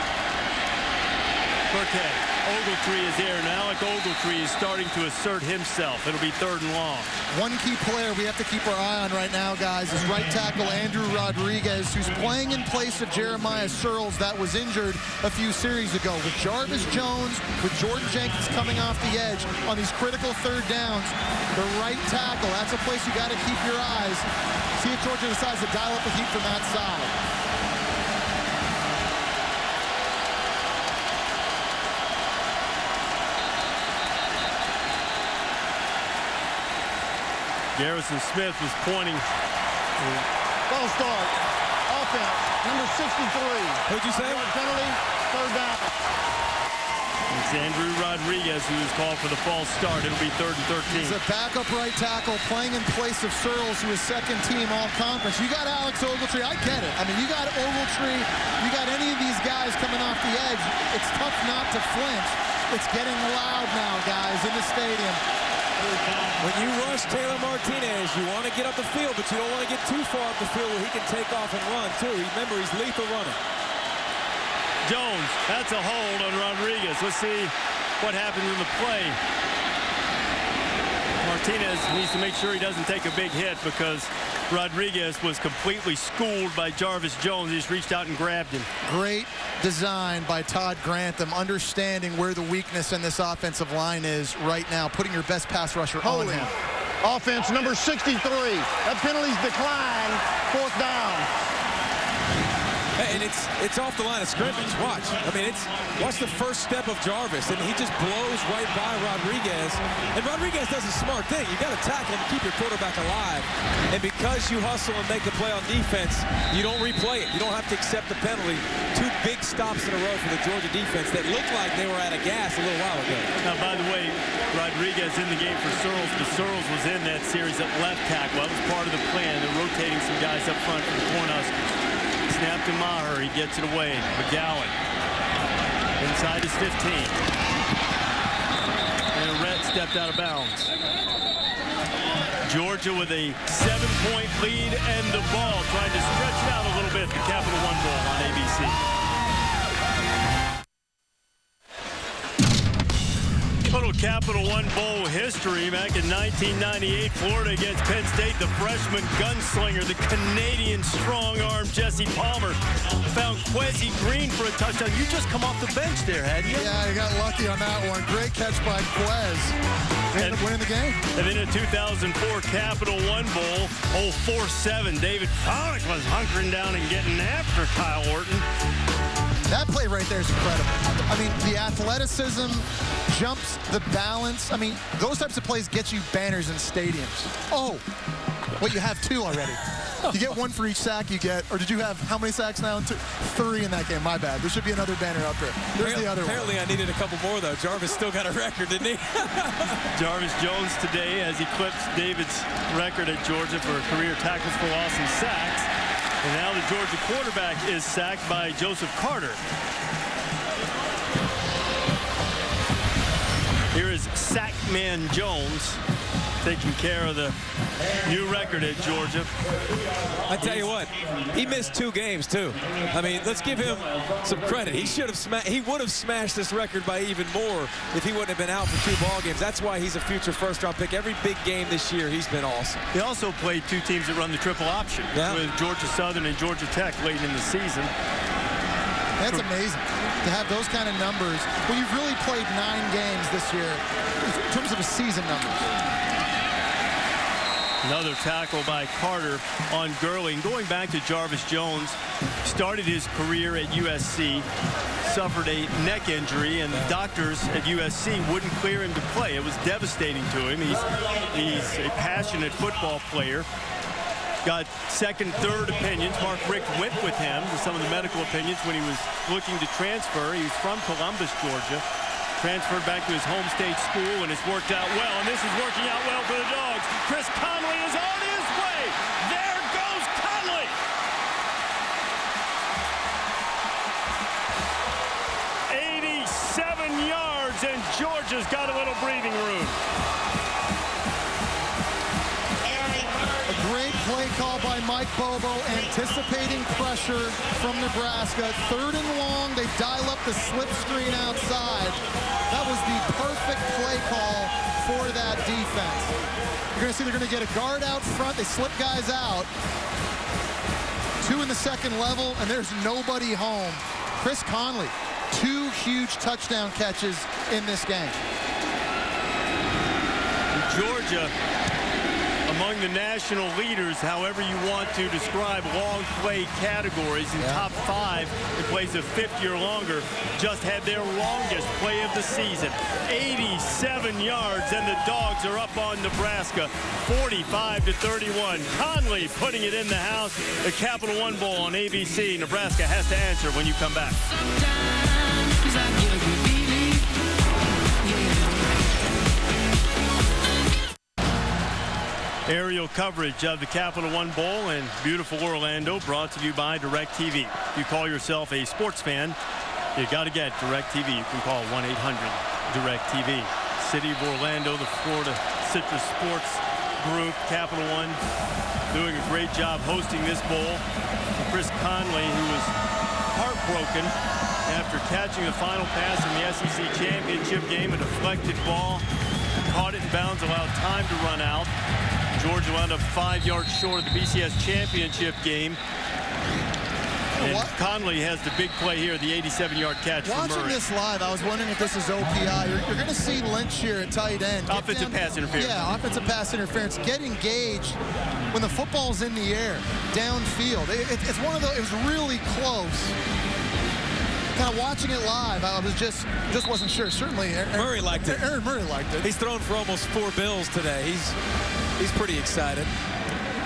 Burkhead, Ogletree is there. Now Alec Ogletree is starting to assert himself. It'll be 3rd and long. One key player we have to keep our eye on right now, guys, is right tackle Andrew Rodriguez, who's playing in place of Jeremiah Searles that was injured a few series ago. With Jarvis Jones, with Jordan Jenkins coming off the edge on these critical 3rd downs, the right tackle, that's a place you got to keep your eyes. See if Georgia decides to dial up the heat from that side. Garrison Smith was pointing. False start. Offense, number 63. Who'd you say? Penalty, third down. It's Andrew Rodriguez who is called for the false start. It'll be 3rd and 13. He's a backup right tackle playing in place of Searles, who is second team all-conference. You got Alex Ogletree. I get it. I mean, you got Ogletree. You got any of these guys coming off the edge. It's tough not to flinch. It's getting loud now, guys, in the stadium. When you rush Taylor Martinez, you want to get up the field, but you don't want to get too far up the field where he can take off and run, too. Remember, he's lethal running. Jones, that's a hold on Rodriguez. Let's see what happens in the play. Martinez needs to make sure he doesn't take a big hit because Rodriguez was completely schooled by Jarvis Jones. He just reached out and grabbed him. Great design by Todd Grantham, understanding where the weakness in this offensive line is right now, putting your best pass rusher on him. Offense, number 63. That penalty's declined. 4th down. And it's off the line of scrimmage. Watch. I mean, watch the first step of Jarvis, and he just blows right by Rodriguez. And Rodriguez does a smart thing. You got to tackle him to keep your quarterback alive. And because you hustle and make a play on defense, you don't replay it. You don't have to accept the penalty. 2 big stops in a row for the Georgia defense that looked like they were out of gas a little while ago. Now, by the way, Rodriguez in the game for Searles, but Searles was in that series at left tackle. That was part of the plan. They're rotating some guys up front for the Cornhuskers. Snap to Maher. He gets it away. McGowan inside his 15. And Rhett stepped out of bounds. Georgia with a 7-point lead and the ball, trying to stretch it out a little bit. The Capital One Bowl on ABC. Little Capital One Bowl history. Back in 1998, Florida against Penn State, the freshman gunslinger, the Canadian strong-arm Jesse Palmer found Quezzy Green for a touchdown. You just come off the bench there, hadn't you? Yeah, I got lucky on that one. Great catch by Quez. They ended up winning the game. And then in 2004 Capital One Bowl, 4-7, David Pollock was hunkering down and getting after Kyle Orton. That play right there is incredible. I mean, the athleticism, jumps, the balance. I mean, those types of plays get you banners in stadiums. Oh, well, you have 2 already. You get 1 for each sack you get. Or did you have how many sacks now? 3 in that game. My bad. There should be another banner up there. There's the other apparently one. I needed a couple more, though. Jarvis still got a record, didn't he? Jarvis Jones today has eclipsed David's record at Georgia for career tackles for loss and sacks. And now the Georgia quarterback is sacked by Joseph Carter. Here is Sackman Jones taking care of the new record at Georgia. I tell you what, he missed 2 games too. I mean, let's give him some credit. He would have smashed this record by even more if he wouldn't have been out for 2 ball games. That's why he's a future first-round pick. Every big game this year, he's been awesome. He also played 2 teams that run the triple option with Georgia Southern and Georgia Tech late in the season. That's amazing to have those kind of numbers. Well, you've really played 9 games this year in terms of a season numbers. Another tackle by Carter on Gurley. And going back to Jarvis Jones, started his career at USC, suffered a neck injury, and the doctors at USC wouldn't clear him to play. It was devastating to him. He's a passionate football player. Got second, third opinions. Mark Richt went with him to some of the medical opinions when he was looking to transfer. He's from Columbus, Georgia. Transferred back to his home state school, and it's worked out well. And this is working out well for the Dogs. Chris Conley is on his way. There goes Conley. '87 yards, and Georgia's got a little breathing room. Great play call by Mike Bobo, anticipating pressure from Nebraska. 3rd and long, they dial up the slip screen outside. That was the perfect play call for that defense. You're going to see they're going to get a guard out front. They slip guys out. 2 in the second level, and there's nobody home. Chris Conley, 2 huge touchdown catches in this game. Georgia, a Among the national leaders, however you want to describe long play categories, in top 5, it plays a 50 or longer, just had their longest play of the season. 87 yards, and the Dogs are up on Nebraska, 45-31. Conley putting it in the house. The Capital One Bowl on ABC. Nebraska has to answer when you come back. Aerial coverage of the Capital One Bowl in beautiful Orlando, brought to you by DirecTV. If you call yourself a sports fan, you got to get DirecTV. You can call 1-800-DirecTV. City of Orlando, the Florida Citrus Sports Group, Capital One, doing a great job hosting this bowl. And Chris Conley, who was heartbroken after catching the final pass in the SEC championship game, a deflected ball, caught it in bounds, allowed time to run out. Georgia wound up 5 yards short of the BCS championship game. And Conley has the big play here, the 87-yard catch from Murray. Watching this live, I was wondering if this is OPI. You're going to see Lynch here at tight end. Offensive pass interference. Yeah, offensive pass interference. Get engaged when the football's in the air, downfield. It's one of those, it was really close. Kind of watching it live, I was just wasn't sure. Certainly, Murray liked it. Aaron Murray liked it. He's thrown for almost 4 bills today. He's pretty excited.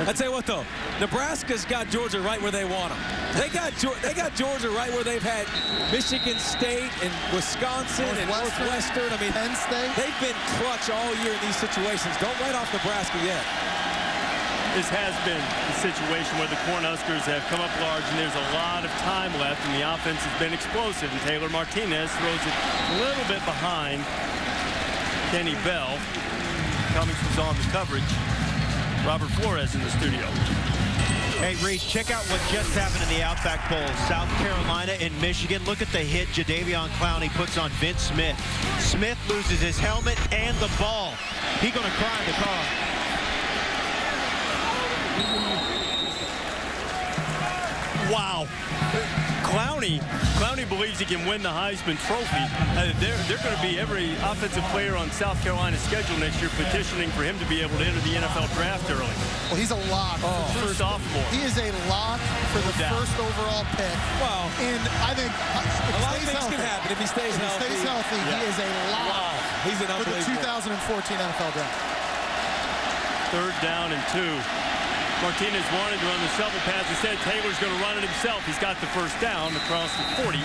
I tell you what, though, Nebraska's got Georgia right where they want them. They got Georgia right where they've had Michigan State and Wisconsin and Northwestern. I mean, Penn State. They've been clutch all year in these situations. Don't write off Nebraska yet. This has been the situation where the Cornhuskers have come up large, and there's a lot of time left, and the offense has been explosive. And Taylor Martinez throws it a little bit behind Kenny Bell. Cummings was on the coverage. Robert Flores in the studio. Hey, Reese, check out what just happened in the Outback Bowl. South Carolina and Michigan. Look at the hit Jadeveon Clowney puts on Vince Smith. Smith loses his helmet and the ball. He's going to cry in the car. Wow. Clowney believes he can win the Heisman Trophy. They're going to be every offensive player on South Carolina's schedule next year petitioning for him to be able to enter the NFL draft early. Well, he's a lock for sophomore. He is a lock for the first overall pick. Well, and I think a lot of things can happen if he stays healthy. He is a lock. Wow. He's an for the 2014 NFL draft. 3rd down and 2. Martinez wanted to run the shovel pass. Instead, Taylor's going to run it himself. He's got the first down across the 40.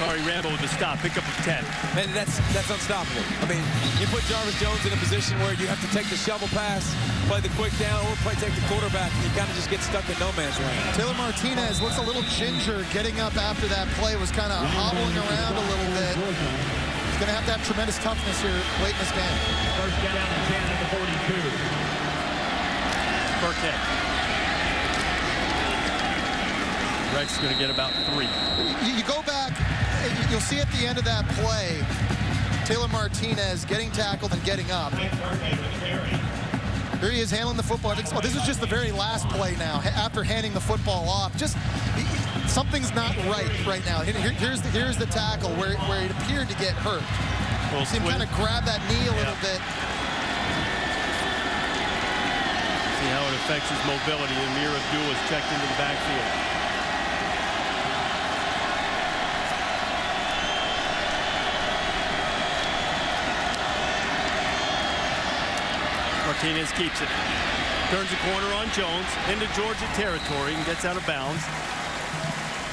Sorry, Rambo with the stop. Pick up a 10. And that's unstoppable. I mean, you put Jarvis Jones in a position where you have to take the shovel pass, play the quick down, or take the quarterback, and you kind of just get stuck in no man's land. Taylor Martinez looks a little ginger getting up after that play. Was kind of hobbling around a little bit. He's going to have tremendous toughness here late in this game. First down and 10 at the 42. Burkhead. Rex going to get about 3. You go back, you'll see at the end of that play, Taylor Martinez getting tackled and getting up. Here he is handling the football. Oh, this is just the very last play now. After handing the football off, something's not right now. Here's the tackle where it appeared to get hurt. Well, see him kind of grab that knee a little bit. See how it affects his mobility. Amir Abdul is checked into the backfield. Martinez keeps it. Turns the corner on Jones into Georgia territory and gets out of bounds.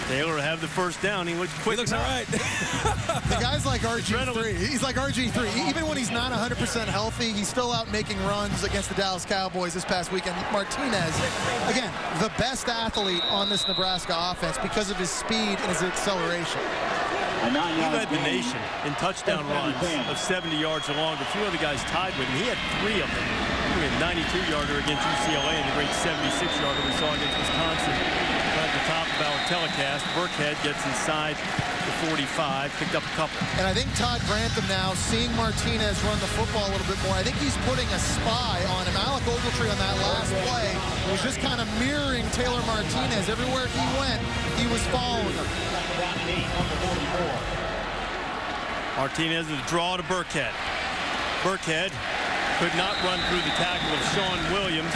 Taylor will have the first down. He looks quick. He looks all right. The guy's like RG3. He's like RG3. Even when he's not 100% healthy, he's still out making runs against the Dallas Cowboys this past weekend. Martinez, again, the best athlete on this Nebraska offense because of his speed and his acceleration. He led the nation in touchdown runs of 70 yards or longer. A few other guys tied with him. He had 3 of them. He had a 92-yarder against UCLA and the great 76-yarder we saw against Wisconsin. At the top of our telecast, Burkhead gets inside the 45, picked up a couple. And I think Todd Grantham now, seeing Martinez run the football a little bit more, I think he's putting a spy on him. Alec Ogletree on that last play was just kind of mirroring Taylor Martinez. Everywhere he went, he was following him. Martinez with a draw to Burkhead. Burkhead could not run through the tackle of Sean Williams.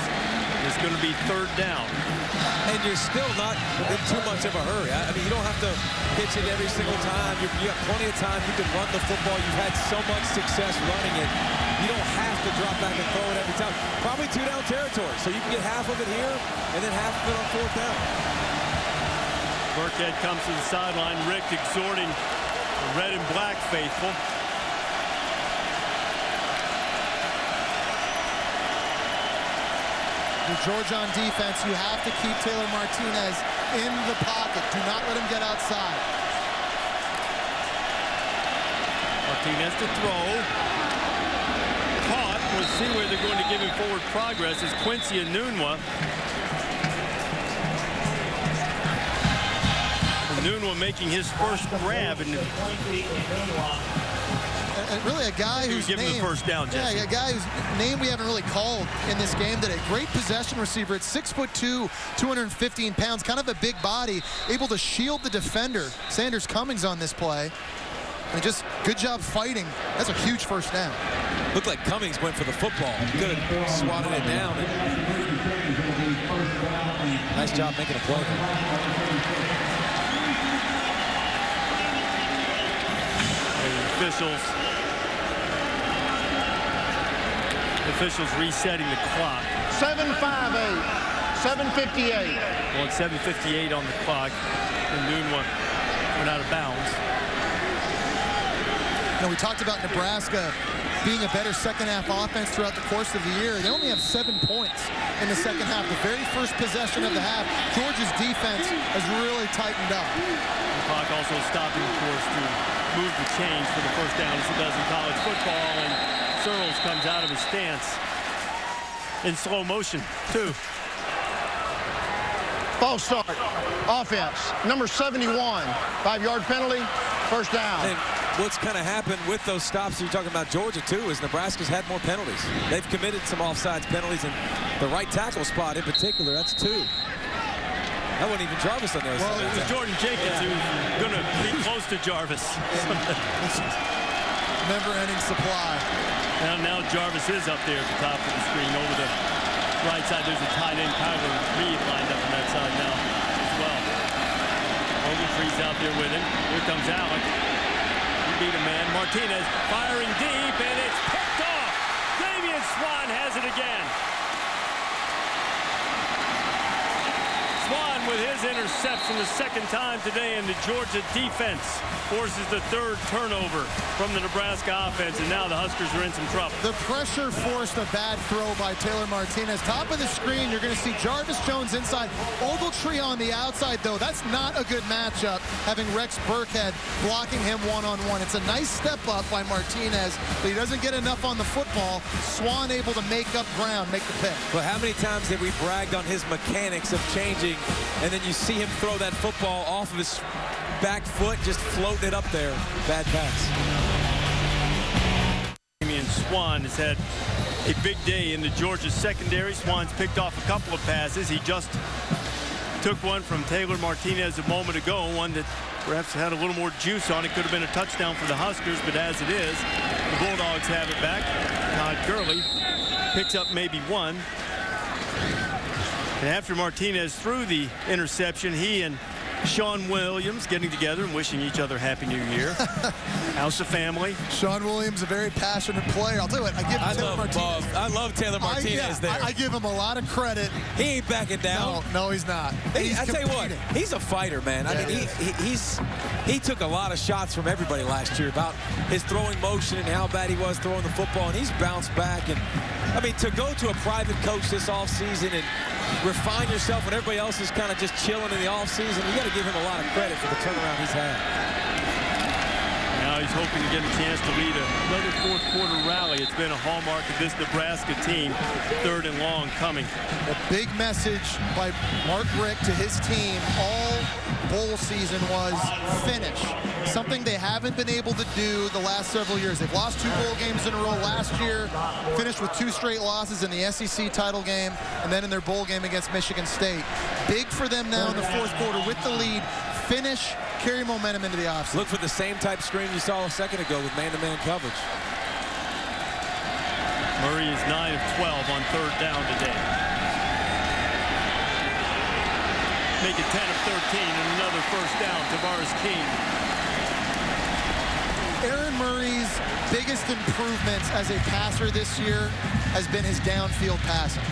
It's going to be 3rd down. And you're still not in too much of a hurry. I mean, you don't have to pitch it every single time. You have plenty of time. You can run the football. You've had so much success running it. You don't have to drop back and throw it every time. Probably 2-down territory. So you can get half of it here and then half of it on 4th down. Burkhead comes to the sideline. Rick exhorting the red and black faithful. With Georgia on defense, you have to keep Taylor Martinez in the pocket. Do not let him get outside. Martinez to throw. Caught. We'll see where they're going to give him forward progress is Quincy Enunwa. Enunwa making his first grab. And really a guy who's giving the first down, Jesse. Yeah, a guy whose name we haven't really called in this game today. Great possession receiver at 6'2", 215 pounds, kind of a big body, able to shield the defender, Sanders Cummings, on this play. And just good job fighting. That's a huge first down. Looked like Cummings went for the football. Could have swatted it down. Nice job making a play. Officials resetting the clock. 7:58, 7:58. Well, it's 7:58 on the clock. And Enunwa went out of bounds. You know, we talked about Nebraska being a better second-half offense throughout the course of the year. They only have 7 points in the second half. The very first possession of the half, Georgia's defense has really tightened up. The clock also stopping, of course, to move the chains for the first down as it does in college football. And Searles comes out of his stance in slow motion, too. False start. Offense. Number 71. 5-yard penalty. First down. And what's kind of happened with those stops you're talking about Georgia, too, is Nebraska's had more penalties. They've committed some offsides penalties, and the right tackle spot in particular, that's 2. That wasn't even Jarvis on those. Well, it was Jordan Jenkins who's going to be close to Jarvis. Never-ending supply. Now Jarvis is up there at the top of the screen over the right side. There's a tight end, Kyler Reed, lined up on that side now as well. Ogletree's out there with him. Here comes Alec. He beat a man. Martinez firing deep, and it's picked off. Damian Swan has it again. Swan with his interception the second time today, and the Georgia defense forces the 3rd turnover from the Nebraska offense, and now the Huskers are in some trouble. The pressure forced a bad throw by Taylor Martinez. Top of the screen, you're going to see Jarvis Jones inside. Ogletree on the outside, though. That's not a good matchup, having Rex Burkhead blocking him one-on-one. It's a nice step up by Martinez, but he doesn't get enough on the football. Swan able to make up ground, make the pick. But how many times have we bragged on his mechanics of changing, and then you see him throw that football off of his back foot, just floating it up there. Bad pass. Damian Swan has had a big day in the Georgia secondary. Swan's picked off a couple of passes. He just took one from Taylor Martinez a moment ago, one that perhaps had a little more juice on it. Could have been a touchdown for the Huskers, but as it is, the Bulldogs have it back. Todd Gurley picks up maybe one. And after Martinez threw the interception, he and Sean Williams getting together and wishing each other Happy New Year. How's the family? Sean Williams, a very passionate player. I'll tell you what, I love Taylor Martinez there. I give him a lot of credit. He ain't backing down. No, he's not. I tell you what, he's a fighter, man. I mean, he took a lot of shots from everybody last year about his throwing motion and how bad he was throwing the football, and he's bounced back. And I mean, to go to a private coach this offseason and refine yourself when everybody else is kind of just chilling in the offseason, you got to give him a lot of credit for the turnaround he's had. Now he's hoping to get a chance to lead another 4th quarter rally. It's been a hallmark of this Nebraska team. 3rd and long coming. A big message by Mark Richt to his team all bowl season was finish. Something they haven't been able to do the last several years. They've lost 2 bowl games in a row last year, finished with 2 straight losses in the SEC title game, and then in their bowl game against Michigan State. Big for them now in the 4th quarter with the lead. Finish, carry momentum into the offseason. Look for the same type screen you saw a second ago with man-to-man coverage. Murray is 9 of 12 on third down today. Make it 10 of 13 and another first down. Tavares King. Aaron Murray's biggest improvements as a passer this year has been his downfield passing.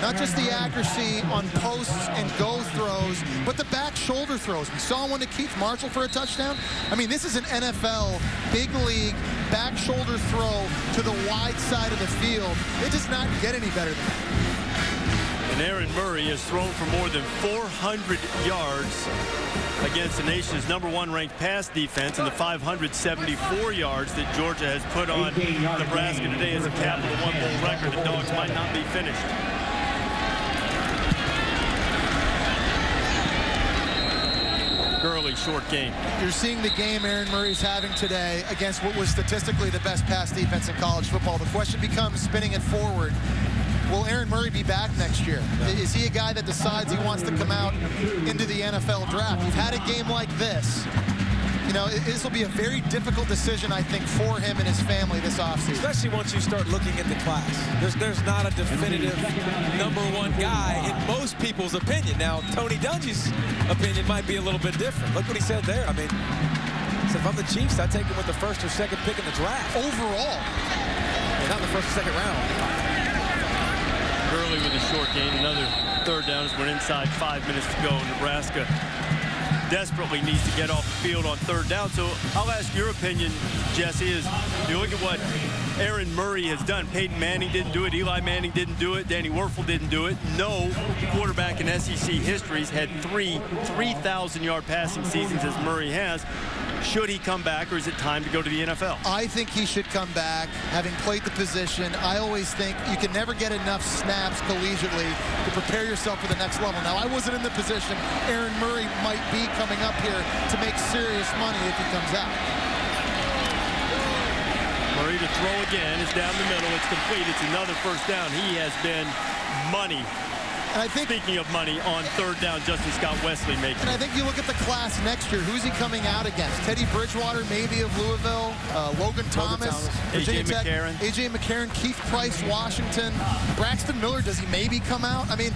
Not just the accuracy on posts and go throws, but the back shoulder throws. We saw one to Keith Marshall for a touchdown. I mean, this is an NFL big league back shoulder throw to the wide side of the field. It does not get any better than that. And Aaron Murray has thrown for more than 400 yards against the nation's #1 ranked pass defense, and the 574 yards that Georgia has put on Nebraska today is a Capital One Bowl record. The Dogs might not be finished. Gurley, short game. You're seeing the game Aaron Murray's having today against what was statistically the best pass defense in college football. The question becomes, spinning it forward, will Aaron Murray be back next year? Is he a guy that decides he wants to come out into the NFL draft? You've had a game like this. You know, this will be a very difficult decision, I think, for him and his family this offseason. Especially once you start looking at the class. There's not a definitive #1 guy in most people's opinion. Now, Tony Dungy's opinion might be a little bit different. Look what he said there. I mean, he said, if I'm the Chiefs, I'd take him with the first or second pick in the draft. Overall. Yeah, not the first or second round. Gurley with a short gain. Another third down as we're inside 5 minutes to go. Nebraska desperately needs to get off the field on third down. So I'll ask your opinion, Jesse, is you look at what Aaron Murray has done. Peyton Manning didn't do it. Eli Manning didn't do it. Danny Werfel didn't do it. No quarterback in SEC history has had 3,000-yard passing seasons as Murray has. Should he come back, or is it time to go to the NFL? I think he should come back, having played the position. I always think you can never get enough snaps collegiately to prepare yourself for the next level. Now, I wasn't in the position Aaron Murray might be coming up here to make serious money if he comes out. Murray to throw again. It's down the middle. It's complete. It's another first down. He has been money. And I think, speaking of money, on third down, Justin Scott Wesley makes it. And I think you look at the class next year. Who's he coming out against? Teddy Bridgewater, maybe of Louisville. Logan Thomas. A.J. McCarron. A.J. McCarron. Keith Price, Washington. Braxton Miller, does he maybe come out? I mean,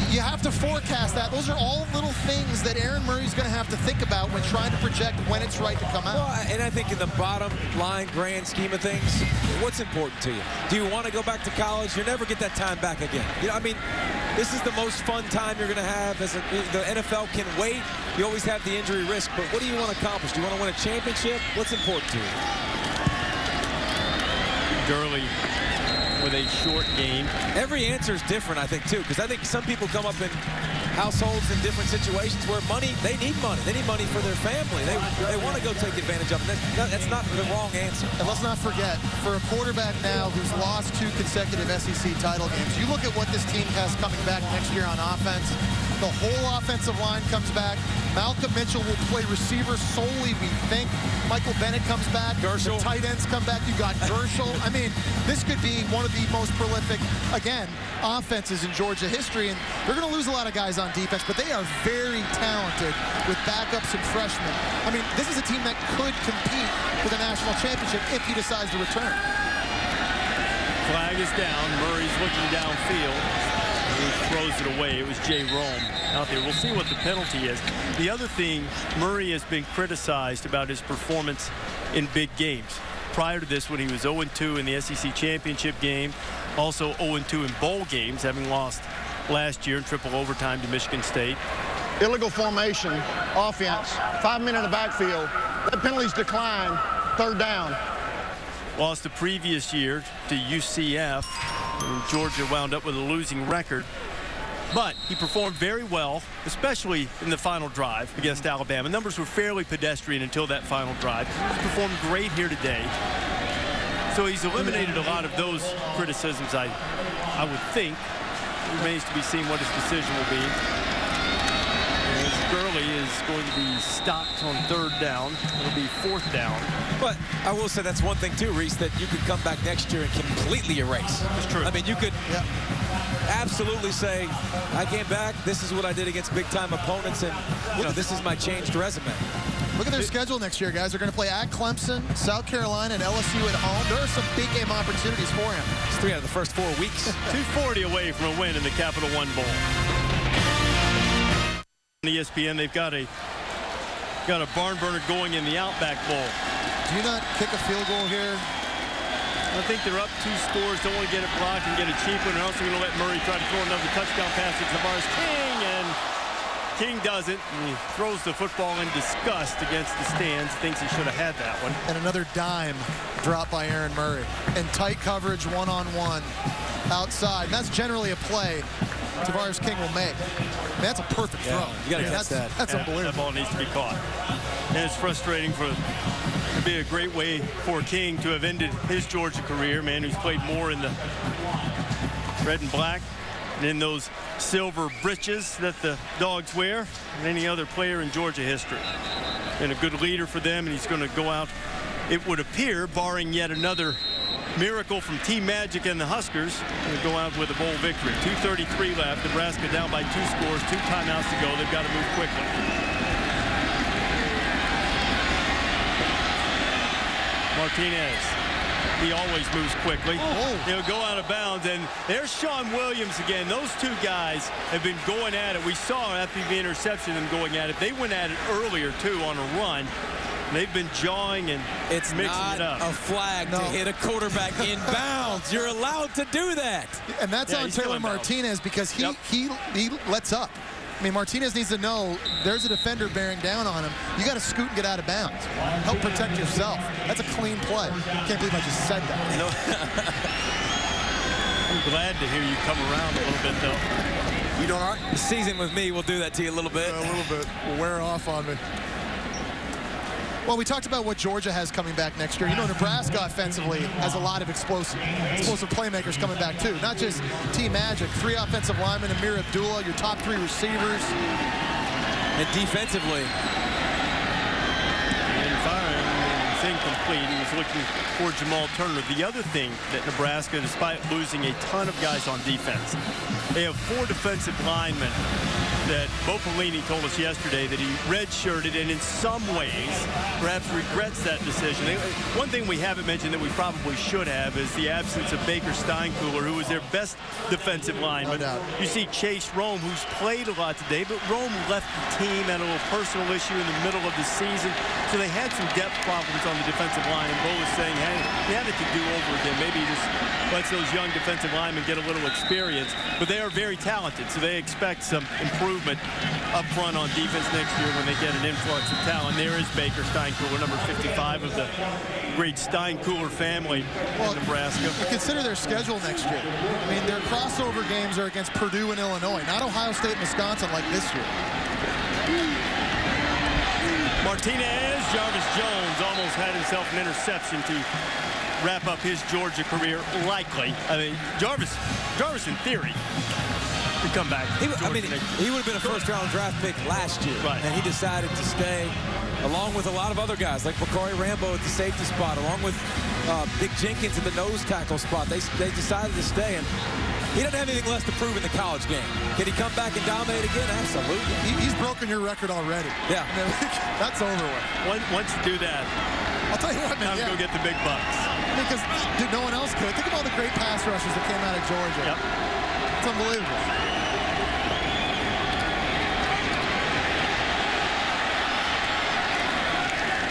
you have to forecast that. Those are all little things that Aaron Murray's going to have to think about when trying to project when it's right to come out. Well, and I think in the bottom line grand scheme of things, what's important to you? Do you want to go back to college? You'll never get that time back again. You know, I mean, this is the most fun time you're going to have. The NFL can wait. You always have the injury risk, but what do you want to accomplish? Do you want to win a championship? What's important to you? Gurley with a short game. Every answer is different, I think, too, because I think some people come up in households in different situations where they need money. They need money for their family. They want to go take advantage of it. That's not the wrong answer. And let's not forget, for a quarterback now who's lost 2 consecutive SEC title games, you look at what this team has coming back next year on offense. The whole offensive line comes back. Malcolm Mitchell will play receiver solely, we think. Michael Bennett comes back. Gershel. The tight ends come back. You got Gershel. I mean, this could be one of the most prolific, again, offenses in Georgia history. And they're going to lose a lot of guys on defense, but they are very talented with backups and freshmen. I mean, this is a team that could compete for the national championship if he decides to return. Flag is down. Murray's looking downfield. He throws it away. It was Jay Rome out there. We'll see what the penalty is. The other thing, Murray has been criticized about his performance in big games. Prior to this, when he was 0-2 in the SEC championship game, also 0-2 in bowl games, having lost last year in triple overtime to Michigan State. Illegal formation, offense, 5 men in the backfield. That penalty's declined, third down. Lost the previous year to UCF. And Georgia wound up with a losing record. But he performed very well, especially in the final drive against Alabama. Numbers were fairly pedestrian until that final drive. He performed great here today. So he's eliminated a lot of those criticisms, I would think. It remains to be seen what his decision will be. Gurley is going to be stopped on third down. It'll be fourth down. But I will say that's one thing too, Reese, that you could come back next year and completely erase. That's true. I mean, you could absolutely say, I came back, this is what I did against big-time opponents, and, you know, this is my changed resume. Look at their schedule next year, guys. They're going to play at Clemson, South Carolina, and LSU at home. There are some big game opportunities for him. It's 3 out of the first 4 weeks. 240 away from a win in the Capital One Bowl. On ESPN, they've got a barn burner going in the Outback Bowl. Do you not kick a field goal here? I think they're up 2 scores. Don't want to get it blocked and get a cheap one. They're also going to let Murray try to throw another touchdown pass to Tavares King, and King doesn't. And he throws the football in disgust against the stands. Thinks he should have had that one. And another dime dropped by Aaron Murray. And tight coverage, one-on-one outside. And that's generally a play Tavares King will make. Man, that's a perfect throw. You got to catch that. That's unbelievable. That ball needs to be caught. And it's frustrating it'd be a great way for King to have ended his Georgia career, man, who's played more in the red and black and in those silver breeches that the Dogs wear than any other player in Georgia history. And a good leader for them, and he's going to go out, it would appear, barring yet another miracle from Team Magic and the Huskers, and go out with a bowl victory. 2:33 left. Nebraska down by 2 scores, 2 timeouts to go. They've got to move quickly. Martinez, he always moves quickly. He'll go out of bounds, and there's Sean Williams again. Those 2 guys have been going at it. We saw after the interception them going at it. They went at it earlier, too, on a run. They've been jawing and mixing it up. It's not a flag to hit a quarterback in bounds. You're allowed to do that. And that's on Taylor Martinez because he lets up. I mean, Martinez needs to know there's a defender bearing down on him. You got to scoot and get out of bounds. Help protect yourself. That's a clean play. Can't believe I just said that. No. I'm glad to hear you come around a little bit, though. You doing all right? The season with me will do that to you a little bit. A little bit. Will wear off on me. Well, we talked about what Georgia has coming back next year. You know, Nebraska offensively has a lot of explosive playmakers coming back, too. Not just Team Magic. 3 offensive linemen, Amir Abdullah, your top 3 receivers. And defensively. And firing is incomplete. He was looking for Jamal Turner. The other thing that Nebraska, despite losing a ton of guys on defense, they have 4 defensive linemen that Bo Pelini told us yesterday that he redshirted and in some ways perhaps regrets that decision. One thing we haven't mentioned that we probably should have is the absence of Baker Steinkuhler, who was their best defensive lineman. No doubt. You see Chase Rome, who's played a lot today, but Rome left the team, had a little personal issue in the middle of the season, so they had some depth problems on the defensive line, and Bo was saying, hey, you have it to do over again. Maybe he just lets those young defensive linemen get a little experience, but they are very talented, so they expect some improvement up front on defense next year when they get an influx of talent. There is Baker Steinkuhler, number 55 of the great Steinkuhler family in Nebraska. You consider their schedule next year. I mean, their crossover games are against Purdue and Illinois, not Ohio State and Wisconsin like this year. Martinez, Jarvis Jones almost had himself an interception to wrap up his Georgia career, likely. I mean, Jarvis in theory, to come back. He would have been a first-round draft pick last year, and he decided to stay, along with a lot of other guys, like Bakari Rambo at the safety spot, along with Big Jenkins at the nose tackle spot. They decided to stay, and he doesn't have anything less to prove in the college game. Can he come back and dominate again? Absolutely. He's broken your record already. Yeah. I mean, that's over with. Once you do that, I'll tell you what, man. Go get the big bucks. Because no one else could. Think of all the great pass rushers that came out of Georgia. Yep. It's unbelievable.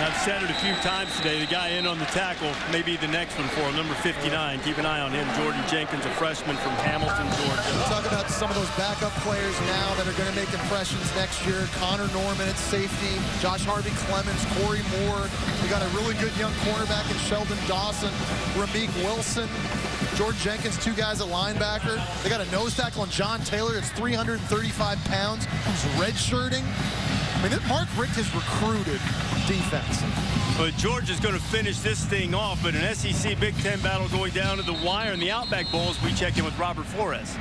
I've said it a few times today. The guy in on the tackle may be the next one for him, number 59. Keep an eye on him. Jordan Jenkins, a freshman from Hamilton, Georgia. We'll talk about some of those backup players now that are going to make impressions next year. Connor Norman at safety, Josh Harvey Clemens, Corey Moore. We got a really good young cornerback in Sheldon Dawson, Ramik Wilson, Jordan Jenkins, 2 guys at linebacker. They got a nose tackle on John Taylor. It's 335 pounds, who's redshirting. I mean, Mark Richt has recruited defense. But Georgia's going to finish this thing off, but an SEC Big Ten battle going down to the wire in the Outback Bowls. We check in with Robert Flores.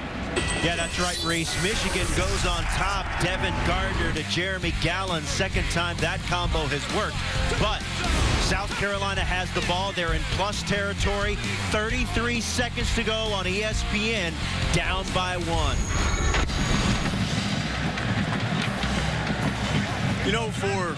Yeah, that's right, Reese. Michigan goes on top. Devin Gardner to Jeremy Gallen. Second time that combo has worked. But South Carolina has the ball. They're in plus territory. 33 seconds to go on ESPN. Down by 1. You know, for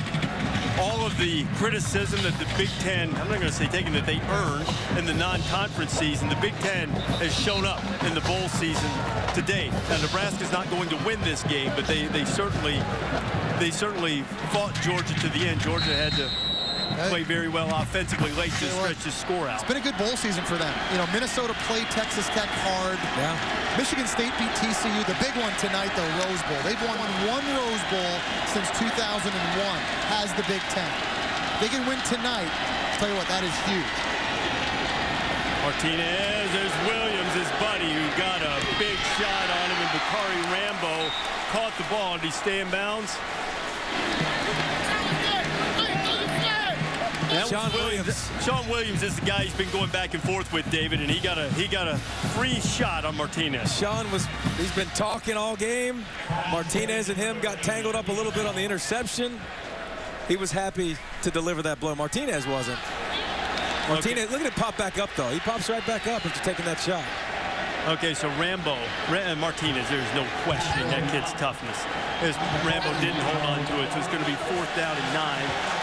all of the criticism that the Big Ten, I'm not going to say taken, that they earned in the non-conference season, the Big Ten has shown up in the bowl season today. Now, Nebraska's not going to win this game, but they certainly fought Georgia to the end. Georgia had to play very well offensively late to stretch his score out. It's been a good bowl season for them. You know, Minnesota played Texas Tech hard. Yeah. Michigan State beat TCU. The big one tonight, though, Rose Bowl. They've won one Rose Bowl since 2001, has the Big Ten. They can win tonight. I'll tell you what, that is huge. Martinez, there's Williams, his buddy, who got a big shot on him, and Bakari Rambo caught the ball. Did he stay in bounds? Sean Williams is the guy who's been going back and forth with David, and he got a free shot on Martinez. He's been talking all game. Martinez and him got tangled up a little bit on the interception. He was happy to deliver that blow. Martinez wasn't. Martinez, look at it pop back up, though. He pops right back up after taking that shot. Okay, so Rambo and Martinez, there's no questioning that kid's toughness. As Rambo didn't hold on to it, so it's going to be 4th down and 9.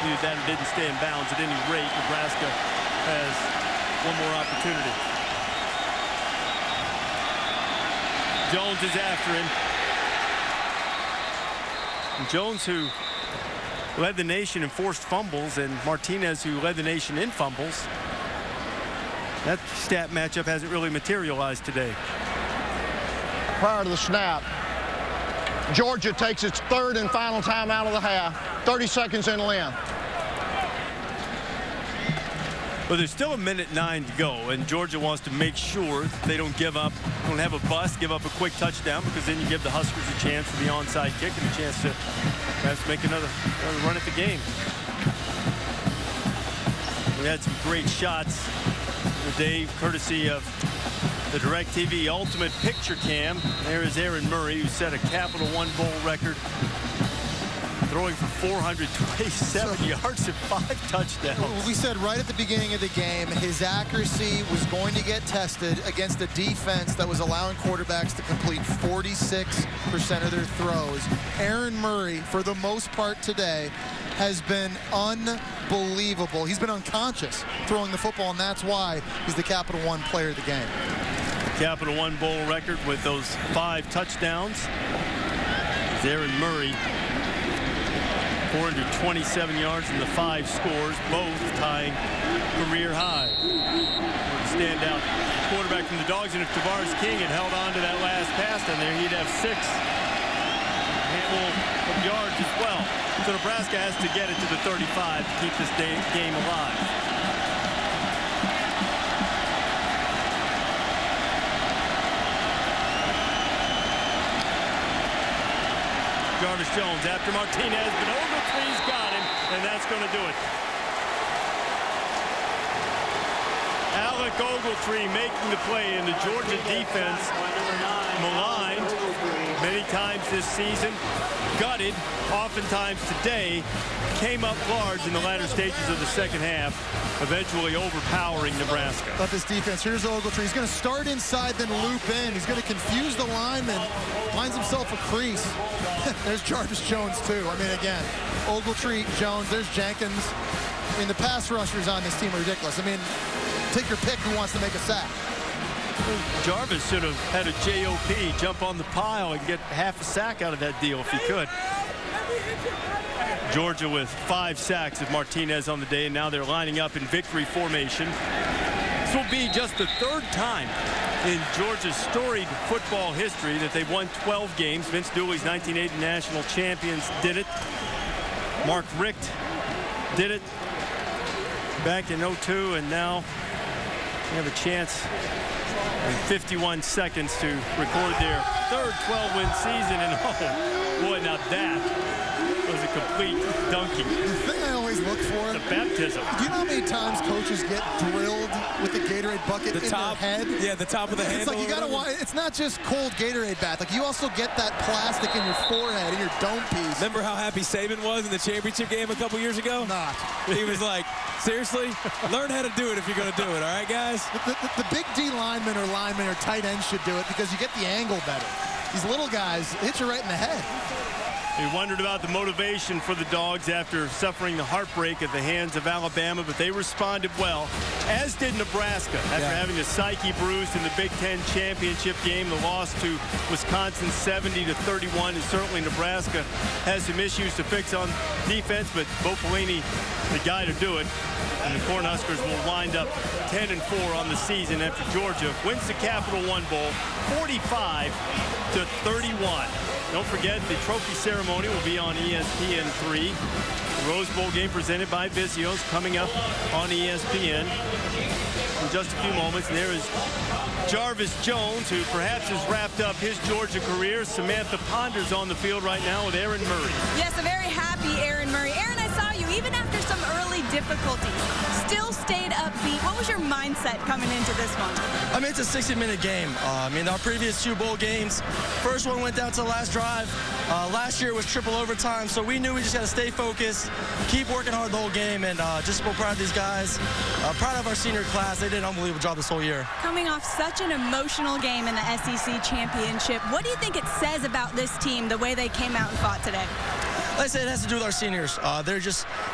Either that or didn't stay in bounds. At any rate, Nebraska has one more opportunity. Jones is after him. And Jones, who led the nation in forced fumbles, and Martinez, who led the nation in fumbles. That stat matchup hasn't really materialized today. Prior to the snap, Georgia takes its 3rd and final time out of the half. 30 seconds in length. Well, there's still 1:09 to go, and Georgia wants to make sure they don't give up, don't have a bust, give up a quick touchdown, because then you give the Huskers a chance for the onside kick and a chance to perhaps make another run at the game. We had some great shots today, courtesy of the DirecTV Ultimate Picture Cam. There is Aaron Murray, who set a Capital One Bowl record, throwing for 427 yards and 5 touchdowns. We said right at the beginning of the game, his accuracy was going to get tested against a defense that was allowing quarterbacks to complete 46% of their throws. Aaron Murray, for the most part today, has been unbelievable. He's been unconscious throwing the football, and that's why he's the Capital One player of the game. Capital One Bowl record with those 5 touchdowns. Aaron Murray, 427 yards and the 5 scores, both tying career high. Standout quarterback from the Dogs, and if Tavares King had held on to that last pass down there, he'd have 6 handful of yards as well. So Nebraska has to get it to the 35 to keep this game alive. Jarvis Jones after Martinez, but Ogletree's got him, and that's going to do it. Alec Ogletree making the play, in the Georgia defense maligned many times this season, gutted oftentimes today, came up large in the latter stages of the second half, eventually overpowering Nebraska. But this defense, here's Ogletree. He's going to start inside, then loop in. He's going to confuse the lineman, finds himself a crease. There's Jarvis Jones, too. I mean, again, Ogletree, Jones, there's Jenkins. I mean, the pass rushers on this team are ridiculous. I mean, take your pick who wants to make a sack. Jarvis should have had a JOP, jump on the pile and get half a sack out of that deal if he could. Georgia with 5 sacks of Martinez on the day, and now they're lining up in victory formation. This will be just the 3rd time in Georgia's storied football history that they've won 12 games. Vince Dooley's 1980 national champions did it. Mark Richt did it back in 02, and now they have a chance in 51 seconds to record their 3rd 12-win season. And oh boy, now that was a complete donkey. The thing I always look for, the baptism. Do you know how many times coaches get drilled with the Gatorade bucket in their head? Yeah, the top of the handle. It's like you gotta watch. It's not just cold Gatorade bath. Like, you also get that plastic in your forehead, in your dome piece. Remember how happy Saban was in the championship game a couple years ago? Not. He was like, seriously? Learn how to do it if you're going to do it, all right, guys? The big D linemen or tight ends should do it, because you get the angle better. These little guys hit you right in the head. We wondered about the motivation for the Dogs after suffering the heartbreak at the hands of Alabama, but they responded well, as did Nebraska after having the psyche bruised in the Big Ten championship game. The loss to Wisconsin 70-31, and certainly Nebraska has some issues to fix on defense, but Bo Pelini, the guy to do it. And the Cornhuskers will wind up 10-4 on the season after Georgia wins the Capital One Bowl 45-31. Don't forget, the trophy ceremony will be on ESPN3. The Rose Bowl game presented by Vizio's coming up on ESPN in just a few moments. And there is Jarvis Jones, who perhaps has wrapped up his Georgia career. Samantha Ponder's on the field right now with Aaron Murray. Yes, a very happy Aaron Murray. Aaron, I saw you, even after some early difficulties, still stayed upbeat. What was your mindset coming into this one? I mean, it's a 60-minute game. Our previous 2 bowl games, first one went down to the last drive. Last year was triple overtime, so we knew we just got to stay focused, keep working hard the whole game, and just so proud of these guys. Proud of our senior class. They did an unbelievable job this whole year. Coming off such an emotional game in the SEC championship, what do you think it says about this team, the way they came out and fought today? Like I said, it has to do with our seniors.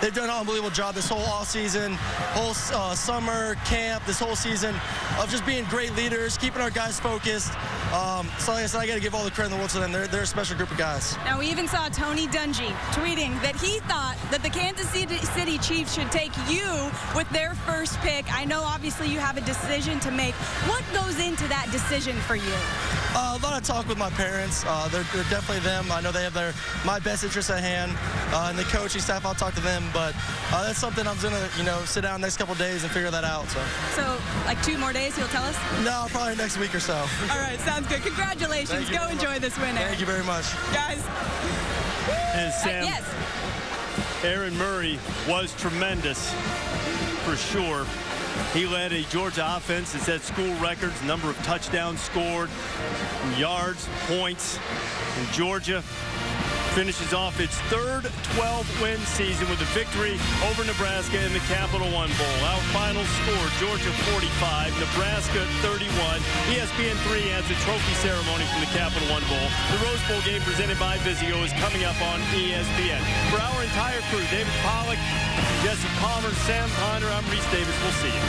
They've done an unbelievable job this whole offseason, whole summer camp, this whole season of just being great leaders, keeping our guys focused. So like I said, I got to give all the credit in the world to them. They're a special group of guys. Now, we even saw Tony Dungy tweeting that he thought that the Kansas City Chiefs should take you with their first pick. I know, obviously, you have a decision to make. What goes into that decision for you? A lot of talk with my parents. They're definitely them. I know they have my best interests at hand. And the coaching staff, I'll talk to them. But that's something I'm going to, sit down the next couple of days and figure that out. So, like 2 more days, you'll tell us? No, probably next week or so. All right, sounds good. Congratulations. Go enjoy this win. Thank you very much. Guys. And Sam, yes. Aaron Murray was tremendous, for sure. He led a Georgia offense that set school records, number of touchdowns scored, yards, points. And Georgia finishes off its third 12-win season with a victory over Nebraska in the Capital One Bowl. Our final score, Georgia 45, Nebraska 31. ESPN3 has the trophy ceremony from the Capital One Bowl. The Rose Bowl game presented by Vizio is coming up on ESPN. For our entire crew, David Pollack, Jesse Palmer, Sam Ponder, I'm Reese Davis. We'll see you.